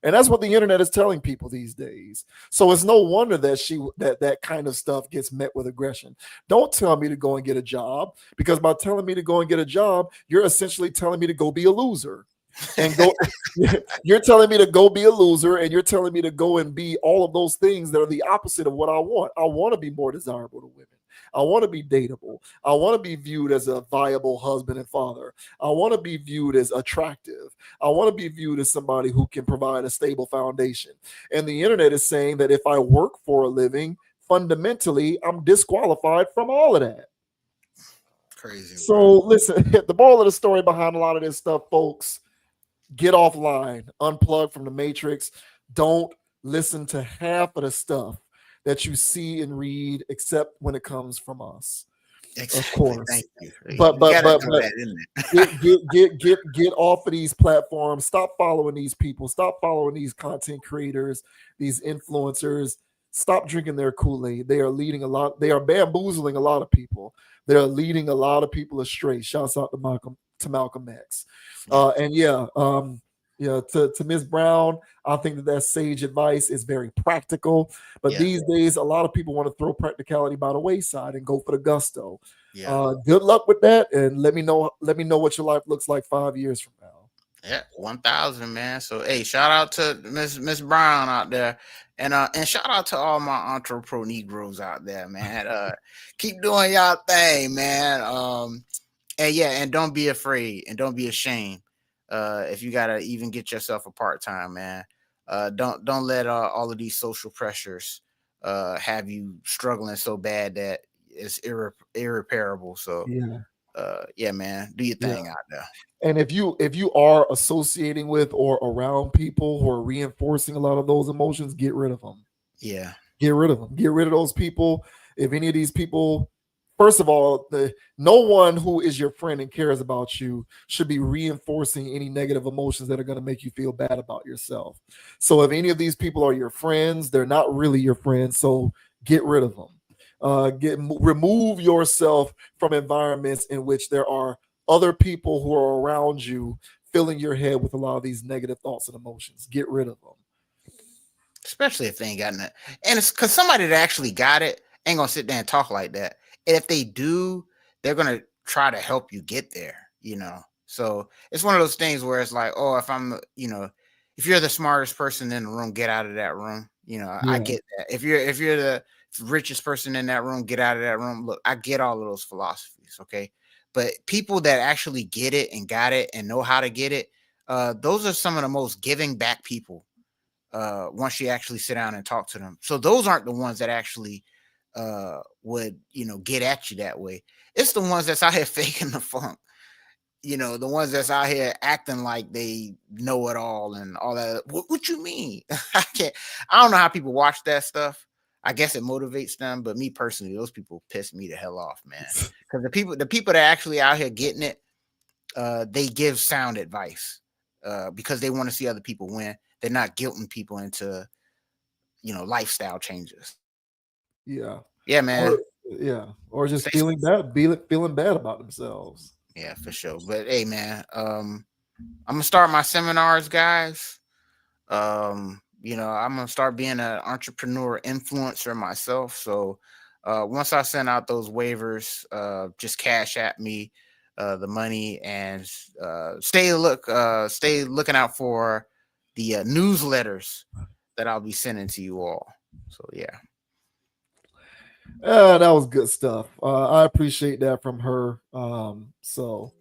And that's what the internet is telling people these days. So it's no wonder that that kind of stuff gets met with aggression. Don't tell me to go and get a job, because by telling me to go and get a job, you're essentially telling me to go be a loser. And you're telling me to go be a loser, and you're telling me to go and be all of those things that are the opposite of what I want. I want to be more desirable to women. I want to be dateable. I want to be viewed as a viable husband and father. I want to be viewed as attractive. I want to be viewed as somebody who can provide a stable foundation. And the internet is saying that if I work for a living, fundamentally, I'm disqualified from all of that. Crazy. So listen, the moral of the story behind a lot of this stuff, folks, get offline, unplug from the matrix. Don't listen to half of the stuff that you see and read, except when it comes from us. Exactly. Of course. Thank you. But get off of these platforms. Stop following these people. Stop following these content creators, these influencers. Stop drinking their Kool-Aid. They are bamboozling a lot of people. They're leading a lot of people astray. Shouts out to Malcolm X. To Ms. Brown, I think that sage advice is very practical. But these days, a lot of people want to throw practicality by the wayside and go for the gusto. Good luck with that, and let me know what your life looks like 5 years from now. Yeah, 1,000, man. So hey, shout out to Miss Brown out there, and shout out to all my entrepreneur Negroes out there, man. Keep doing y'all thing, man. And yeah, and don't be afraid and don't be ashamed. If you gotta even get yourself a part-time, man. Don't let all of these social pressures have you struggling so bad that it's irreparable. So yeah, man, do your thing out there. And if you are associating with or around people who are reinforcing a lot of those emotions, get rid of them. Yeah, get rid of them. Get rid of those people. If any of these people, first of all, no one who is your friend and cares about you should be reinforcing any negative emotions that are going to make you feel bad about yourself. So if any of these people are your friends, they're not really your friends. So get rid of them. Remove yourself from environments in which there are other people who are around you filling your head with a lot of these negative thoughts and emotions. Get rid of them. Especially if they ain't gotten it. And it's because somebody that actually got it ain't gonna sit there and talk like that. And if they do, they're gonna try to help you get there, you know. So it's one of those things where it's like, oh, if you're the smartest person in the room, get out of that room. You know, I get that. If you're the richest person in that room, get out of that room. Look, I get all of those philosophies, okay? But people that actually get it and got it and know how to get it, those are some of the most giving back people. Once you actually sit down and talk to them. So those aren't the ones that actually would, get at you that way. It's the ones that's out here faking the funk. The ones that's out here acting like they know it all and all that. What you mean? I don't know how people watch that stuff. I guess it motivates them, but me personally, those people piss me the hell off, man. Because the people that actually out here getting it, they give sound advice because they want to see other people win. They're not guilting people into, lifestyle changes. Yeah. Yeah, man. Or just feeling bad about themselves. Yeah, for sure. But hey, man, I'm gonna start my seminars, guys. I'm gonna start being an entrepreneur influencer myself. So once I send out those waivers, just cash at me the money and stay looking out for the newsletters that I'll be sending to you all. So yeah. That was good stuff. I appreciate that from her. So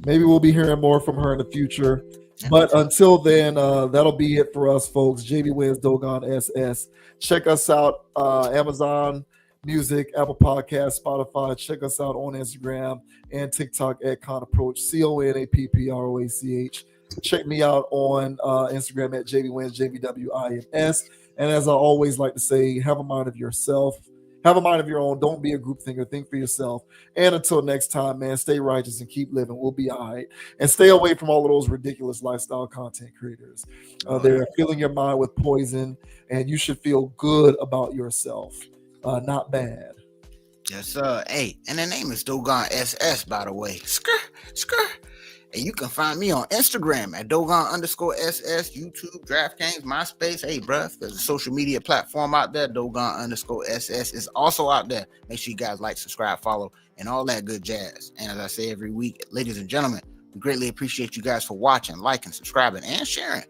maybe we'll be hearing more from her in the future. But until then, that'll be it for us, folks. JB Wins Dogon SS. Check us out, Amazon Music, Apple Podcasts, Spotify. Check us out on Instagram and TikTok at ConApproach, CONAPPROACH. Check me out on Instagram at JB Wins, JBWINS. And as I always like to say, have a mind of yourself. Have a mind of your own. Don't be a group thinker. Think for yourself. And until next time, man, stay righteous and keep living. We'll be all right. And stay away from all of those ridiculous lifestyle content creators. They're filling your mind with poison, and you should feel good about yourself, not bad. Yes, sir. Hey, and the name is Dogon SS, by the way. Skr. And you can find me on Instagram at Dogon_SS, YouTube, DraftKings, MySpace. Hey, bruh, there's a social media platform out there. Dogon_SS is also out there. Make sure you guys like, subscribe, follow, and all that good jazz. And as I say every week, ladies and gentlemen, we greatly appreciate you guys for watching, liking, subscribing, and sharing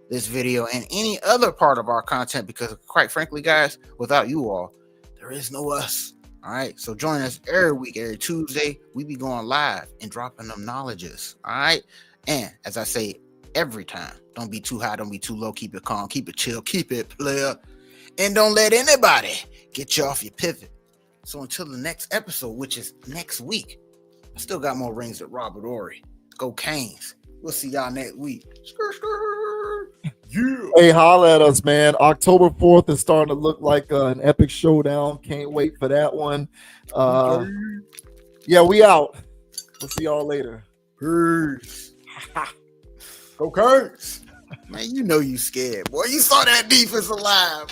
this video and any other part of our content because, quite frankly, guys, without you all, there is no us. All right, so join us every week, every Tuesday. We be going live and dropping them knowledges. All right, and as I say every time, don't be too high, don't be too low. Keep it calm, keep it chill, keep it player, and don't let anybody get you off your pivot. So until the next episode, which is next week, I still got more rings at Robert Ory. Go Canes. We'll see y'all next week. Yeah. Hey, holla at us, man. October 4th is starting to look like an epic showdown. Can't wait for that one. Yeah, we out. We'll see y'all later. Peace. Go Kirks. Man, you know you scared, boy. You saw that defense alive.